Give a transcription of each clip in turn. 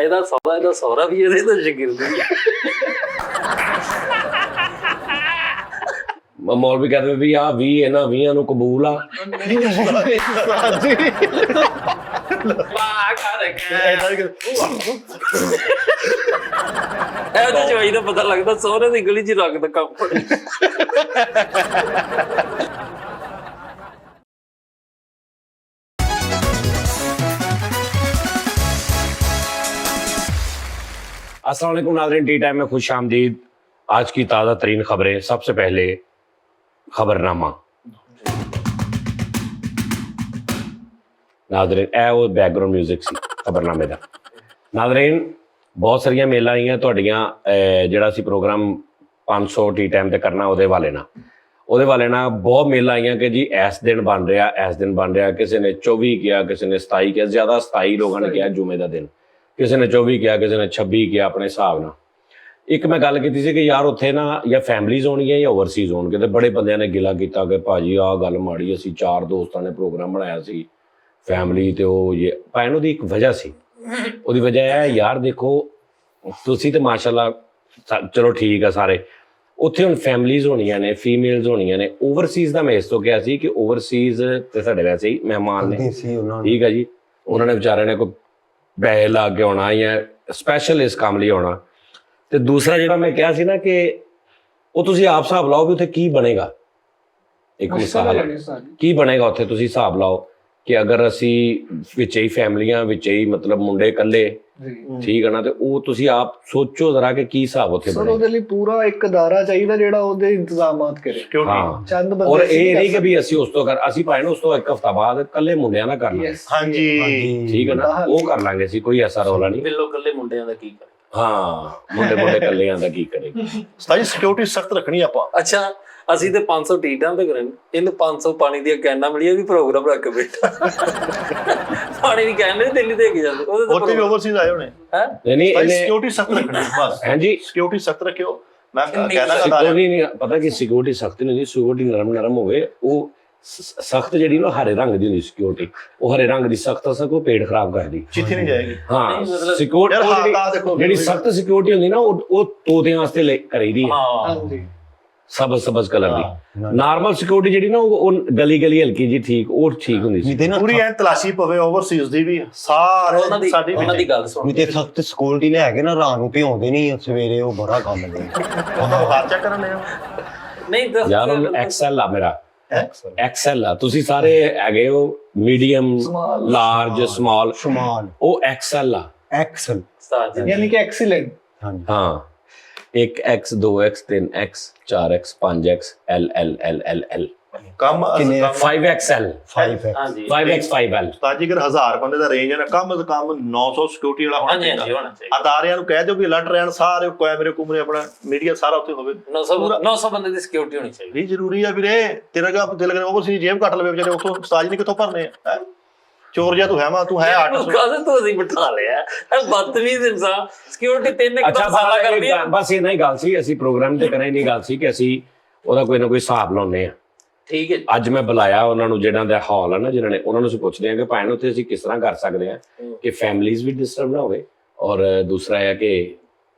ਇਹਦਾ ਸਹੁਰਾ ਵੀ ਇਹਦੇ ਤੋਂ ਸ਼ਾਗਿਰਦ ਹੀ ਮੌਲਵੀ ਕਹਿੰਦੇ ਵੀ ਆ 20 ਇਹਨਾਂ 20 ਨੂੰ ਕਬੂਲ ਆ। ਇਹਦੇ ਜਵਾਈ ਦਾ ਪਤਾ ਲੱਗਦਾ ਸਹੁਰੇ ਦੀ ਗਲੀ 'ਚ ਰੱਖਦਾ ਕੰਮ। अस्सलाम वालेकुम नाज़रीन, टी टाइम में खुश आमदीद। आज की ताज़ा तरीन खबरें। सबसे पहले खबरनामा। नाज़रीन ए वो बैकग्राउंड म्यूजिक सी खबरनामे दा। नाज़रीन बहुत सारिया मेल आईयां तुहाडियां जिहड़ा सी प्रोग्राम 500 टी टाइम ते करना ਉਹਦੇ ਵਾਲੇ ਨਾ बहुत मेल आईयां कि जी इस दिन बन रहा किसी ने 24 किया, किसी ने 27 किया, ज़्यादा 27 लोगों ने किया जुमे का दिन, किसी ने 24 किया, किसी ने 26 किया अपने हिसाब ਨਾਲ। ਇੱਕ ਮੈਂ ਗੱਲ ਕੀਤੀ ਸੀ ਕਿ ਯਾਰ ਉੱਥੇ ਨਾ ਜਾਂ ਫੈਮਲੀਜ਼ ਹੋਣਗੀਆਂ ਜਾਂ ਓਵਰਸੀਜ਼ ਹੋਣਗੇ, ਤੇ ਬੜੇ ਬੰਦਿਆਂ ਨੇ ਗਿਲਾ ਕੀਤਾ ਕਿ ਭਾਜੀ ਆਹ ਗੱਲ ਮਾੜੀ, ਅਸੀਂ 4 ਦੋਸਤਾਂ ਨੇ ਪ੍ਰੋਗਰਾਮ ਬਣਾਇਆ ਸੀ ਫੈਮਲੀ ਤੇ ਉਹ ਇਹ ਭਾਵੇਂ ਉਹਦੀ ਇੱਕ ਵਜ੍ਹਾ ਸੀ। ਉਹਦੀ ਵਜ੍ਹਾ ਇਹ ਯਾਰ ਦੇਖੋ ਤੁਸੀਂ ਤੇ ਮਾਸ਼ਾਅੱਲਾ ਚਲੋ ਠੀਕ ਆ ਸਾਰੇ, ਉੱਥੇ ਹੁਣ ਫੈਮਲੀਜ਼ ਹੋਣੀਆਂ ਨੇ, ਫੀਮੇਲਸ ਹੋਣੀਆਂ ਨੇ। ਓਵਰਸੀਜ਼ ਦਾ ਮੈਂ ਇਸ ਤੋਂ ਕਿਹਾ ਸੀ ਕਿ ਓਵਰਸੀਜ਼ ਤੇ ਸਾਡੇ ਵੈਸੇ ਹੀ ਮਹਿਮਾਨ ਨੇ, ਠੀਕ ਆ ਜੀ, ਉਹਨਾਂ ਨੇ ਵਿਚਾਰਿਆਂ ਨੇ ਕੋਈ ਪੈਸੇ ਲਾ ਕੇ ਆਉਣਾ ਜਾਂ ਸਪੈਸ਼ਲ ਇਸ ਕੰਮ ਲਈ ਆਉਣਾ। ਤੇ ਦੂਸਰਾ ਜਿਹੜਾ ਮੈਂ ਕਿਹਾ ਸੀ ਨਾ ਕਿ ਉਹ ਤੁਸੀਂ ਆਪ ਹਿਸਾਬ ਲਾਓ ਵੀ ਉੱਥੇ ਕੀ ਬਣੇਗਾ। ਇੱਕ ਮਿਸਾਲ ਕੀ ਬਣੇਗਾ ਉੱਥੇ, ਤੁਸੀਂ ਹਿਸਾਬ ਲਾਓ ਕਿ ਅਗਰ ਅਸੀਂ ਵਿੱਚ ਹੀ ਫੈਮਲੀਆਂ ਵਿੱਚ ਹੀ ਮਤਲਬ ਮੁੰਡੇ ਇਕੱਲੇ, ਠੀਕ ਹੈ ਨਾ, ਤੇ ਉਹ ਤੁਸੀਂ ਆਪ ਸੋਚੋ ਜ਼ਰਾ ਕਿ ਕੀ ਹਿਸਾਬ ਉੱਥੇ ਬਣੇਗਾ। ਉਹਦੇ ਲਈ ਪੂਰਾ ਇੱਕ ਅਦਾਰਾ ਚਾਹੀਦਾ ਜਿਹੜਾ ਉਹਦੇ ਇੰਤਜ਼ਾਮਾਤ ਕਰੇ। ਹਾਂ, ਚੰਦ ਬੰਦੇ ਔਰ ਇਹ ਨਹੀਂ ਕਿ ਵੀ ਅਸੀਂ ਉਸ ਤੋਂ ਅਸੀਂ ਭਾਵੇਂ ਉਸ ਤੋਂ ਇੱਕ ਹਫ਼ਤਾ ਬਾਅਦ ਇਕੱਲੇ ਮੁੰਡਿਆਂ ਨਾਲ ਕਰ ਲਾਂਗੇ। ਹਾਂਜੀ ਠੀਕ ਹੈ ਨਾ, ਉਹ ਕਰ ਲਾਂਗੇ ਅਸੀਂ, ਕੋਈ ਐਸਾ ਰੌਲਾ ਨਹੀਂ। ਬਿੱਲੋ ਇਕੱਲੇ ਮੁੰਡਿਆਂ ਦਾ ਕੀ ਕਰੇ। ਹਾਂ, ਮੁੰਡੇ ਇਕੱਲਿਆਂ ਦਾ ਕੀ ਕਰੇਗਾ। ਸਤਾਈ ਸਿਕਿਉਰਿਟੀ ਸਖਤ ਰੱਖਣੀ ਆਪਾਂ। ਅੱਛਾ ਅਸੀਂ ਤੇ 500 ਟੀਟਾਂ ਤੇ ਕਰਨ, ਇਹਨੂੰ 500 ਪਾਣੀ ਦੀਆਂ ਕੈਨਾਂ ਮਿਲੀਆਂ ਵੀ ਪ੍ਰੋਗਰਾਮ ਰੱਖ ਬੈਠਾ। ਪਾਣੀ ਦੀ ਕੈਨ ਨਹੀਂ ਦਿੱਲੀ ਦੇ ਕੇ ਜਾਂਦੇ ਉੱਥੇ ਵੀ ਓਵਰਸੀਜ਼ ਆਏ ਹੋਣੇ ਹੈ। ਨਹੀਂ ਸਿਕਿਉਰਿਟੀ ਸਖਤ ਰੱਖਣੀ ਬਸ। ਹਾਂਜੀ ਸਿਕਿਉਰਿਟੀ ਸਖਤ ਰੱਖਿਓ। ਮੈਂ ਕਹਿਣਾ ਸਿਕਿਉਰਿਟੀ ਨਹੀਂ ਪਤਾ ਕਿ ਸਿਕਿਉਰਿਟੀ ਸਖਤ ਨਹੀਂ ਹੁੰਦੀ, ਸਿਕਿਉਰਿਟੀ ਨਰਮ ਹੋਵੇ। ਉਹ ਸਖਤ ਜਿਹੜੀ ਨਾ ਹਰੇ ਰੰਗ ਦੀ ਹੁੰਦੀ ਸਿਕਿਉਰਿਟੀ, ਉਹ ਹਰੇ ਰੰਗ ਦੀ ਸਖਤ ਅਸਾਂ ਕੋ ਪੇਟ ਖਰਾਬ ਕਰਦੀ, ਚਿੱਠੀ ਨਹੀਂ ਜਾਏਗੀ। ਹਾਂ ਸਿਕਿਉਰਿਟੀ ਜਿਹੜੀ ਸਖਤ ਸਿਕਿਉਰਿਟੀ ਹੁੰਦੀ ਨਾ ਉਹ ਤੋਤਿਆਂ ਵਾਸਤੇ ਕਰੀਦੀ ਹੈ, ਸਬਜ਼ ਕਲਰ ਦੀ। ਨਾਰਮਲ ਸਿਕਿਉਰਿਟੀ ਜਿਹੜੀ ਨਾ ਉਹ ਗਲੀ ਹਲਕੀ ਜੀ ਠੀਕ, ਉਹ ਠੀਕ ਹੁੰਦੀ ਸੀ। ਪੂਰੀ ਐ ਤਲਾਸ਼ੀ ਪਵੇ ਓਵਰਸੀਜ਼ ਦੀ ਵੀ ਸਾਰੇ ਸਾਡੀ ਉਹਨਾਂ ਦੀ ਗੱਲ ਸੁਣ। ਤੇ ਸਖਤ ਸਿਕਿਉਰਿਟੀ ਲੈ ਕੇ ਨਾ ਰਾਤ ਨੂੰ ਭਿਉਂਦੇ ਨਹੀਂ, ਸਵੇਰੇ ਉਹ ਬੜਾ ਕੰਮ ਨੇ। ਉਹ ਹਾਰ ਚੈੱਕ ਕਰਨ ਲਿਆ ਨਹੀਂ ਯਾਰ ਉਹ ਐਕਸਐਲ ਆ, ਮੇਰਾ ਐਕਸਐਲ ਆ। ਤੁਸੀਂ ਸਾਰੇ ਹੈਗੇ ਹੋ ਮੀਡੀਅਮ, ਲਾਰਜ, ਸਮਾਲ, ਉਹ ਐਕਸਐਲ ਆ। ਐਕਸਲ ਯਾਨੀ ਕਿ ਐਕਸੀਲੈਂਟ। ਹਾਂ, 1x 2x 3x 4x 5x LLLLL ਕੰਮ ਕਿੰਨੇ 5XL 5x 5L। ਤਾਜੀ ਅਗਰ 1000 ਬੰਦੇ ਦਾ ਰੇਂਜ ਹੈ ਨਾ, ਕਮ ਸੇ ਕਮ 900 ਸਿਕਿਉਰਿਟੀ ਵਾਲਾ ਹੋਣਾ ਚਾਹੀਦਾ। ਅਦਾਰਿਆਂ ਨੂੰ ਕਹਿ ਦਿਓ ਵੀ ਅਲਰਟ ਰਹਿਣ, ਸਾਰੇ ਕੈਮਰੇ ਕੁਮਰੇ ਆਪਣਾ ਮੀਡੀਆ ਸਾਰਾ ਉੱਥੇ ਹੋਵੇ। 900 ਬੰਦੇ ਦੀ ਸਿਕਿਉਰਿਟੀ ਹੋਣੀ ਚਾਹੀਦੀ। ਵੀ ਜ਼ਰੂਰੀ ਆ ਵੀਰੇ। ਤੇਰਾ ਕਿਆ ਦਿਲ ਕਰੇ ਓਵਰਸੀਜ਼ ਜੇਬ ਕੱਟ ਲਵੇ ਵਿਚਾਰੇ, ਉੱਥੋਂ ਉਸਤਾਦ ਨੇ ਕਿੱਥੋਂ ਭਰਨੇ ਆ। ਚੋਰ ਜਿਹਾ ਤੂੰ ਹੈ, ਤੂੰ ਹੈ 800 ਕਾਹਦੇ ਤੋਂ ਅਸੀਂ ਬਿਠਾ ਲਿਆ ਬਦਤਮੀਜ਼ ਇਨਸਾਨ। ਸਿਕਿਉਰਿਟੀ 3 ਸਾਲਾ ਕਰਦੀ ਹੈ। ਬਸ ਇਹ ਨਹੀਂ ਗੱਲ ਸੀ, ਅਸੀਂ ਪ੍ਰੋਗਰਾਮ ਤੇ ਕਰਾਂ ਨਹੀਂ ਗੱਲ ਸੀ ਕਿ ਅਸੀਂ ਉਹਦਾ ਕੋਈ ਨਾ ਕੋਈ ਹਿਸਾਬ ਲਾਉਨੇ ਆ। ਠੀਕ ਹੈ, ਅੱਜ ਮੈਂ ਬੁਲਾਇਆ ਉਹਨਾਂ ਨੂੰ ਜਿਹਨਾਂ ਦਾ ਹਾਲ ਹੈ ਨਾ, ਜਿਹਨਾਂ ਨੇ, ਉਹਨਾਂ ਨੂੰ ਅਸੀਂ ਪੁੱਛਦੇ ਹਾਂ ਕਿ ਭਾਵੇਂ ਉੱਥੇ ਅਸੀਂ ਕਿਸ ਤਰ੍ਹਾਂ ਕਰ ਸਕਦੇ ਹਾਂ ਕਿ ਫੈਮਲੀਜ਼ ਵੀ ਡਿਸਟਰਬ ਨਾ ਹੋਵੇ। ਔਰ ਦੂਸਰਾ ਹੈ ਕਿ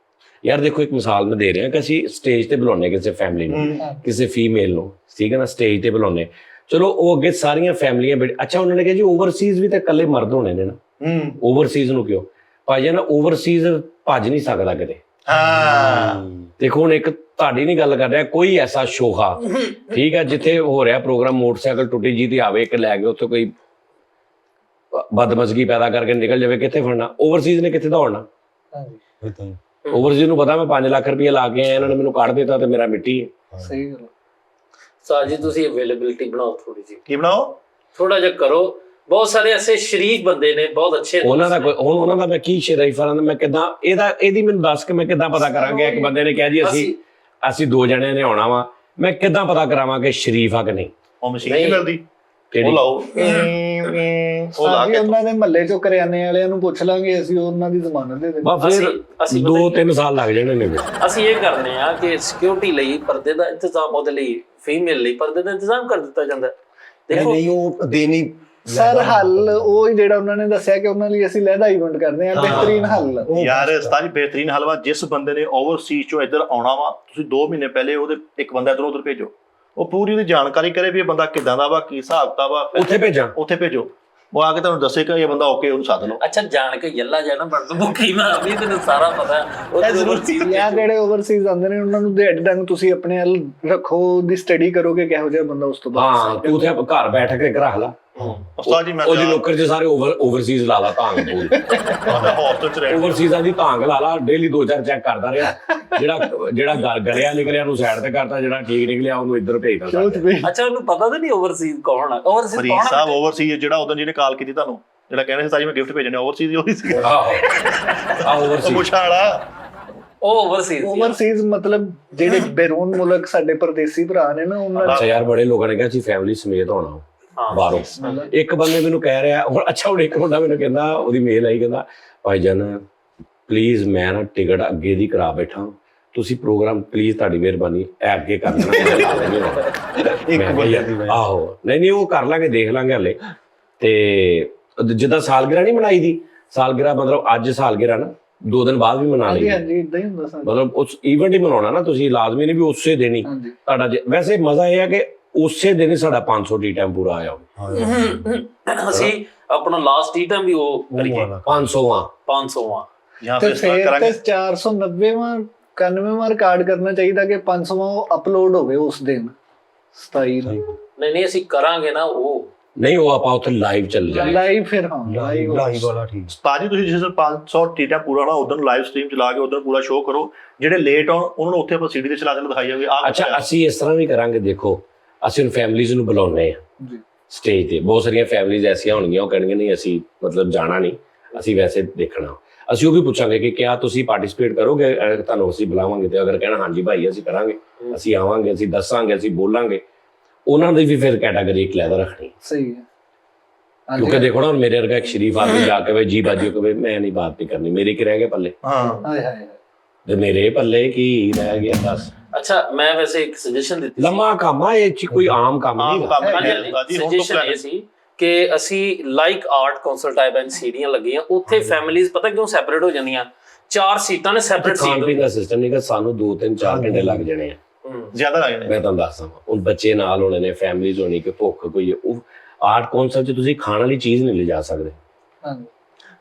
ਯਾਰ ਦੇਖੋ ਇੱਕ ਮਿਸਾਲ ਮੈਂ ਦੇ ਰਿਹਾ ਕਿ ਅਸੀਂ ਸਟੇਜ ਤੇ ਬੁਲਾਉਂਦੇ ਕਿਸੇ ਫੈਮਲੀ ਨੂੰ, ਕਿਸੇ ਫੀਮੇਲ ਨੂੰ, ਠੀਕ ਹੈ ਨਾ, ਸਟੇਜ ਤੇ ਬੁਲਾਉਂਦੇ। ਚਲੋ ਉਹ ਅੱਗੇ ਸਾਰੀਆਂ ਫੈਮਲੀਆਂ ਅੱਛਾ ਉਹਨਾਂ ਨੇ ਕਿਹਾ ਜੀ ਓਵਰਸੀਜ਼ ਵੀ ਤਾਂ ਇਕੱਲੇ ਮਰਦ ਹੋਣੇ ਨੇ ਨਾ। ਓਵਰਸੀਜ਼ ਨੂੰ ਕਿਉਂ ਭਾਜੀ ਨਾ, ਓਵਰਸੀਜ਼ ਭੱਜ ਨਹੀਂ ਸਕਦਾ ਕਿਤੇ। ਦੇਖੋ ਹੁਣ ਇੱਕ ਤੁਹਾਡੀ ਨਹੀਂ ਗੱਲ ਕਰ ਰਿਹਾ, ਕੋਈ ਐਸਾ ਸ਼ੋਹਾ, ਠੀਕ ਹੈ, ਜਿੱਥੇ ਹੋ ਰਿਹਾ ਪ੍ਰੋਗਰਾਮ, ਮੋਟਰਸਾਈਕਲ ਟੁੱਟੀ ਜੀ ਤੇ ਆਵੇ ਇੱਕ ਲੈ ਕੇ ਉੱਥੇ ਕੋਈ ਬਦਮਜ਼ਗੀ ਪੈਦਾ ਕਰਕੇ ਨਿਕਲ ਜਾਵੇ, ਕਿੱਥੇ ਫੜਨਾ? ਓਵਰਸੀਜ਼ ਨੇ ਕਿੱਥੇ ਦੌੜਨਾ? ਓਵਰਸੀਜ਼ ਨੂੰ ਪਤਾ ਮੈਂ 5 ਲੱਖ ਰੁਪਏ ਲਾ ਕੇ ਆਇਆ, ਇਹਨਾਂ ਨੇ ਮੈਨੂੰ ਕੱਢ ਦਿੱਤਾ ਤੇ ਮੇਰਾ ਮਿੱਟੀ ਹੈ। ਸਹੀ ਗੱਲ। ਸਾਜੀ ਤੁਸੀਂ ਅਵੇਲੇਬਿਲਿਟੀ ਬਣਾਓ ਥੋੜੀ ਜਿਹੀ। ਕੀ ਬਣਾਓ? ਥੋੜਾ ਜਿਹਾ ਕਰੋ। ਬਹੁਤ ਸਾਰੇ ਐਸੇ ਸ਼ਰੀਫ ਬੰਦੇ ਨੇ, ਬਹੁਤ ਅੱਛੇ। ਉਹਨਾਂ ਦਾ ਹੁਣ ਉਹਨਾਂ ਦਾ ਮੈਂ ਕੀ ਸ਼ਰੀਫਾਂ ਦਾ ਮੈਂ ਕਿੱਦਾਂ ਇਹਦੀ ਮੈਨੂੰ ਦੱਸ ਕੇ ਮੈਂ ਕਿੱਦਾਂ ਪਤਾ ਕਰਾਂਗਾ? ਇੱਕ ਬੰਦੇ ਨੇ ਕਿਹਾ ਜੀ ਅਸੀਂ 2 ਜਣਿਆਂ ਨੇ ਆਉਣਾ ਵਾ, ਮੈਂ ਕਿੱਦਾਂ ਪਤਾ ਕਰਾਵਾਂ ਕਿ ਸ਼ਰੀਫ ਆ ਕਿ ਨਹੀਂ? ਉਹ ਮਸ਼ੀਨ ਨਹੀਂ ਮਿਲਦੀ, ਉਹ ਲਾਓ। ਉਹ ਲਾ ਕੇ ਉਹਨਾਂ ਦੇ ਮਹੱਲੇ ਚੋਂ ਕਰਿਆਨੇ ਵਾਲਿਆਂ ਨੂੰ ਪੁੱਛ ਲਾਂਗੇ ਅਸੀਂ, ਉਹਨਾਂ ਦੀ ਜ਼ਮਾਨਤ ਦੇ ਦੇਣੀ। ਫਿਰ 2-3 ਸਾਲ ਲੱਗ ਜਾਣੇ ਨੇ। ਅਸੀਂ ਇਹ ਕਰਨੇ ਆ ਕਿ ਸਿਕਿਉਰਿਟੀ ਲਈ ਪਰਦੇ ਦਾ ਇੰਤਜ਼ਾਮ, ਉਹਦੇ ਲਈ ਫੀਮੇਲ ਲਈ ਪਰਦੇ ਦਾ ਇੰਤਜ਼ਾਮ ਕਰ ਦਿੱਤਾ ਜਾਂਦਾ। ਦੇਖੋ ਨਹੀਂ ਉਹ ਦੇਣੀ ਸਰ ਹੱਲ ਉਹ ਹੀ ਜਿਹੜਾ ਉਹਨਾਂ ਨੇ ਦੱਸਿਆ ਕਿ ਉਹਨਾਂ ਲਈ ਅਸੀਂ ਲਹਿਦਾ ਇਵੈਂਟ ਕਰਦੇ ਹਾਂ, ਬਿਹਤਰੀਨ ਹੱਲ। ਯਾਰ ਉਸਤਾਦ ਜੀ ਬੇਹਤਰੀਨ ਹੱਲ ਵਾ। ਜਿਸ ਬੰਦੇ ਨੇ ਓਵਰਸੀਜ਼ ਚੋਂ ਇੱਧਰ ਆਉਣਾ ਵਾ, ਤੁਸੀਂ 2 ਮਹੀਨੇ ਪਹਿਲੇ ਉਹਦੇ ਇੱਕ ਬੰਦਾ ਇੱਧਰੋਂ ਉੱਧਰ ਭੇਜੋ, ਉਹ ਪੂਰੀ ਉਹਦੀ ਜਾਣਕਾਰੀ ਕਰੇ ਵੀ ਇਹ ਬੰਦਾ ਕਿੱਦਾਂ ਦਾ ਵਾ, ਕੀ ਹਿਸਾਬ ਕਿਤਾਬ ਵਾ, ਉੱਥੇ ਭੇਜਾਂ। ਉੱਥੇ ਭੇਜੋ, ਉਹ ਆ ਕੇ ਤੁਹਾਨੂੰ ਦੱਸੇਗਾ ਇਹ ਬੰਦਾ ਓਕੇ, ਉਹਨੂੰ ਸੱਦ ਲਓ। ਅੱਛਾ ਜਾਣ ਕੇ ਯੱਲਾ ਜਾਣਾ ਬਣ ਮੁੱਕੀ ਨਾ ਵੀ ਤੈਨੂੰ ਸਾਰਾ ਪਤਾ ਉਹ ਜ਼ਰੂਰ ਚੀਜ਼ ਜਾਂ ਜਿਹੜੇ ਓਵਰਸੀਜ਼ ਆਉਂਦੇ ਨੇ ਉਹਨਾਂ ਨੂੰ ਦਿਹਾੜੀ ਡੰਗ ਤੁਸੀਂ ਆਪਣੇ ਵੱਲ ਰੱਖੋ, ਉਹਦੀ ਸਟੱਡੀ ਕਰੋਗੇ ਕਿਹੋ ਜਿਹਾ ਬੰਦਾ, ਉਸ ਤੋਂ ਬਾਅਦ ਹਾਂ ਤੂੰ ਉੱਥੇ ਘਰ ਬੈਠ ਕੇ ਰੱਖ ਲਾ। ਉਸਤਾਦ ਜੀ ਮੈਂ ਉਹਦੀ ਲੋਕਰ 'ਚ ਸਾਰੇ ਓਵਰਸੀਜ਼ ਲਾ ਲਾ ਤਾਂਗ ਬੋਲ ਹੌਸਟਲ ਚ ਰਹਿਣਾ। ਓਵਰਸੀਜ਼ਾਂ ਦੀ ਤਾਂਗ ਲਾ ਲਾ, ਡੇਲੀ 2-4 ਚੈੱਕ ਕਰਦਾ ਰਿਹਾ। ਜਿਹੜਾ ਗਲਿਆ ਨਿਕਲਿਆ ਉਹਨੂੰ ਸਾਈਡ ਤੇ ਕਰਤਾ, ਜਿਹੜਾ ਠੀਕ ਨਿਕਲਿਆ ਉਹਨੂੰ ਇੱਧਰ ਭੇਜਦਾ ਸਾਡੇ। ਅੱਛਾ ਉਹਨੂੰ ਪਤਾ ਤਾਂ ਨਹੀਂ ਓਵਰਸੀਜ਼ ਕੌਣ ਆ? ਓਵਰਸੀਜ਼ ਫਰੀਦ ਕੌਣ ਆ? ਸਾਹਿਬ ਓਵਰਸੀਜ਼ ਜਿਹੜਾ ਉਦੋਂ ਜਿਹਨੇ ਕਾਲ ਕੀਤੀ ਤੁਹਾਨੂੰ, ਜਿਹੜਾ ਕਹਿੰਦੇ ਸੀ ਸਾਜੀ ਮੈਂ ਗਿਫਟ ਭੇਜਣੇ, ਓਵਰਸੀਜ਼ ਉਹੀ ਸੀ। ਆਹ ਓਵਰਸੀਜ਼ ਮੁੱਛਾਂ ਵਾਲਾ ਉਹ ਓਵਰਸੀਜ਼ ਓਵਰਸੀਜ਼ ਮਤਲਬ ਜਿਹੜੇ ਬੈਰੂਨ ਮੁਲਕ ਸਾਡੇ ਪਰਦੇਸੀ ਭਰਾ ਨੇ ਨਾ, ਉਹਨਾਂ ਅੱਛਾ ਯਾਰ ਬੜੇ ਲੋਕਾਂ ਨੇ ਕਿਹਾ ਸੀ ਫੈਮਿਲੀ ਸਮੇਤ ਹੋਣਾ ਬਾਹਰੋਂ। ਇੱਕ ਬੰਦੇ ਮੈਨੂੰ ਕਹਿ ਰਿਹਾ ਹੁਣ, ਅੱਛਾ ਹੁਣ ਇੱਕ ਮੁੰਡਾ ਮੈਨੂੰ ਕਹਿੰਦਾ, ਉਹਦੀ ਮੇਲ ਆਈ, ਕਹਿੰਦਾ ਭਾਈ ਜਾਨ ਪਲੀਜ਼ ਮੈਂ ਨਾ ਟਿਕਟ ਅੱਗੇ ਦੀ ਕਰਾ ਬੈਠਾ, ਤੁਸੀਂ ਪ੍ਰੋਗਰਾਮ ਪਲੀਜ਼ ਤੁਹਾਡੀ ਮਿਹਰਬਾਨੀ ਐ ਅੱਗੇ ਕਰ ਦੇਣਾ। ਆਹੋ ਨਹੀਂ ਉਹ ਕਰ ਲਾਂਗੇ, ਦੇਖ ਲਾਂਗੇ ਹਲੇ। ਤੇ ਜਿੱਦਾਂ ਸਾਲਗਿਰਾ ਨਹੀਂ ਮਨਾਈ ਦੀ, ਸਾਲਗਿਰਾ ਮਤਲਬ ਅੱਜ ਸਾਲਗਿਰਾ ਨਾ 2 ਦਿਨ ਬਾਅਦ ਵੀ ਮਨਾ ਲਈ, ਹਾਂਜੀ ਇਦਾਂ ਹੀ ਹੁੰਦਾ ਸਰ। ਮਤਲਬ ਉਸ ਈਵੈਂਟ ਹੀ ਮਨਾਉਣਾ ਨਾ ਤੁਸੀਂ, ਲਾਜ਼ਮੀ ਨਹੀਂ ਵੀ ਉਸੇ ਦਿਨ ਹੀ ਤੁਹਾਡਾ। ਵੈਸੇ ਮਜ਼ਾ ਇਹ ਹੈ ਕਿ ਉਸੇ ਦਿਨ ਹੀ ਸਾਡਾ 500 ਟੀ ਟਾਈਮ ਪੂਰਾ ਆਇਆ। ਅਸੀਂ ਆਪਣਾ ਲਾਸਟ ਟੀ ਟਾਈਮ ਵੀ ਉਹ ਕਰੀਏ 500ਵਾਂ ਜਾਂ ਤੇ ਫਿਰ ਫਿਰ ਕਰਾਂਗੇ। 490ਵਾਂ 91ਵਾਂ ਰਿਕਾਰਡ ਕਰਨਾ ਚਾਹੀਦਾ ਕਿ 500ਵਾਂ ਅਪਲੋਡ ਹੋਵੇ ਉਸ ਦਿਨ 27 ਨੂੰ। ਨਹੀਂ ਅਸੀਂ ਕਰਾਂਗੇ ਨਾ ਉਹ ਨਹੀਂ ਉਹ ਆਪਾਂ ਉੱਥੇ ਲਾਈਵ ਚੱਲ ਜਾਏ ਲਾਈਵ ਫਿਰ ਹਾਂ ਲਾਈਵ ਵਾਲਾ ਠੀਕ। ਉਸਤਾਦ ਜੀ ਤੁਸੀਂ ਜਿਸ ਦਿਨ 500 ਟੀਟਾ ਪੂਰਾ ਨਾ ਉਦੋਂ ਲਾਈਵ ਸਟ੍ਰੀਮ ਚਲਾ ਕੇ ਉਦੋਂ ਪੂਰਾ ਸ਼ੋਅ ਕਰੋ, ਜਿਹੜੇ ਲੇਟ ਆਉਣ ਉਹਨਾਂ ਨੂੰ ਉੱਥੇ ਆਪਾਂ ਸੀਡੀ ਤੇ ਚਲਾ ਕੇ ਦਿਖਾਈ ਜਾਵੇ। ਅੱਛਾ ਅਸੀਂ ਇਸ ਤਰ੍ਹਾਂ ਵੀ ਕਰਾਂਗੇ, ਦੇਖੋ ਅਸੀਂ ਹੁਣ ਫੈਮਿਲੀਜ਼ ਨੂੰ ਬੁਲਾਉਂਦੇ ਆ ਜੀ ਸਟੇਜ ਤੇ, ਬਹੁਤ ਸਾਰੀਆਂ ਫੈਮਿਲੀਜ਼ ਐਸੀਆਂ ਹੋਣਗੀਆਂ ਉਹ ਕਹਿਣਗੇ ਨਹੀਂ ਅਸੀਂ ਮਤਲਬ ਜਾਣਾ ਨਹੀਂ, ਅਸੀਂ ਵੈਸੇ ਦੇਖਣਾ। ਅਸੀਂ ਉਹ ਵੀ ਪੁੱਛਾਂਗੇ ਕਿ ਕਿਆ ਤੁਸੀਂ ਪਾਰਟਿਸਿਪੇਟ ਕਰੋਗੇ, ਤੁਹਾਨੂੰ ਅਸੀਂ ਬੁਲਾਵਾਂਗੇ। ਤੇ ਅਗਰ ਕਹਿਣਾ ਹਾਂਜੀ ਭਾਈ ਅਸੀਂ ਕਰਾਂਗੇ, ਅਸੀਂ ਆਵਾਂਗੇ, ਅਸੀਂ ਦੱਸਾਂਗੇ, ਅਸੀਂ ਬੋਲਾਂਗੇ, ਉਹਨਾਂ ਦੀ ਵੀ ਫਿਰ ਕੈਟਾਗਰੀ ਇੱਕ ਲੈਦਾ ਰੱਖਣੀ। ਸਹੀ ਹੈ। ਕਿਉਂਕਿ ਦੇਖੋ ਨਾ ਹੁਣ ਮੇਰੇ ਵਰਗਾ ਇੱਕ ਸ਼ਰੀਫ ਆਦਮੀ ਜਾ ਕੇ ਜੀ ਬਾਜੀ ਕਵੇ ਮੈਂ ਨਹੀਂ ਬਾਤ ਨਹੀਂ ਕਰਨੀ, ਮੇਰੇ ਕੀ ਰਹਿ ਗਏ ਪੱਲੇ? ਹਾਂ ਹਾਏ ਹਾਏ ਤੇ ਮੇਰੇ ਪੱਲੇ ਕੀ ਰਹਿ ਗਿਆ ਦੱਸ। ਅੱਛਾ ਮੈਂ ਵੈਸੇ ਇੱਕ ਸੁਜੈਸ਼ਨ ਦਿੱਤੀ ਲੰਮਾ ਕੰਮ ਆ ਇਹ, 'ਚ ਕੋਈ ਆਮ ਕੰਮ ਆਮ ਨਹੀਂ। ਕੰਮ ਹਾਂਜੀ ਸੁਜੈਸ਼ਨ ਇਹ ਸੀ ਕਿ ਅਸੀਂ like art council type and ਸੀੜੀਆਂ ਲੱਗੀਆਂ ਉੱਥੇ ਫੈਮਿਲੀਜ਼ ਪਤਾ ਕਿਉਂ ਸੈਪਰੇਟ ਹੋ ਜਾਂਦੀਆਂ, 4 ਸੀਟਾਂ ਨੇ ਸੈਪਰੇਟ ਖਾਣ ਸੀਟ ਪੀਣ ਦਾ ਸਿਸਟਮ ਨਹੀਂ ਕਿ ਸਾਨੂੰ 2-3-4 ਘੰਟੇ ਲੱਗ ਜਾਣੇ ਆ। ਜ਼ਿਆਦਾ ਲੱਗ ਜਾਣੇ। ਮੈਂ ਤੁਹਾਨੂੰ ਦੱਸਦਾ ਉਹ ਬੱਚੇ ਨਾਲ ਹੋਣੇ ਨੇ, ਫੈਮਿਲੀਜ਼ ਹੋਣੀ, ਕਿ ਭੁੱਖ ਕੋਈ ਉਹ ਆਰਟ ਕੌਂਸਲ 'ਚ ਤੁਸੀਂ ਖਾਣ ਵਾਲੀ ਚੀਜ਼ ਨਹੀਂ ਲਿਜਾ ਸਕਦੇ।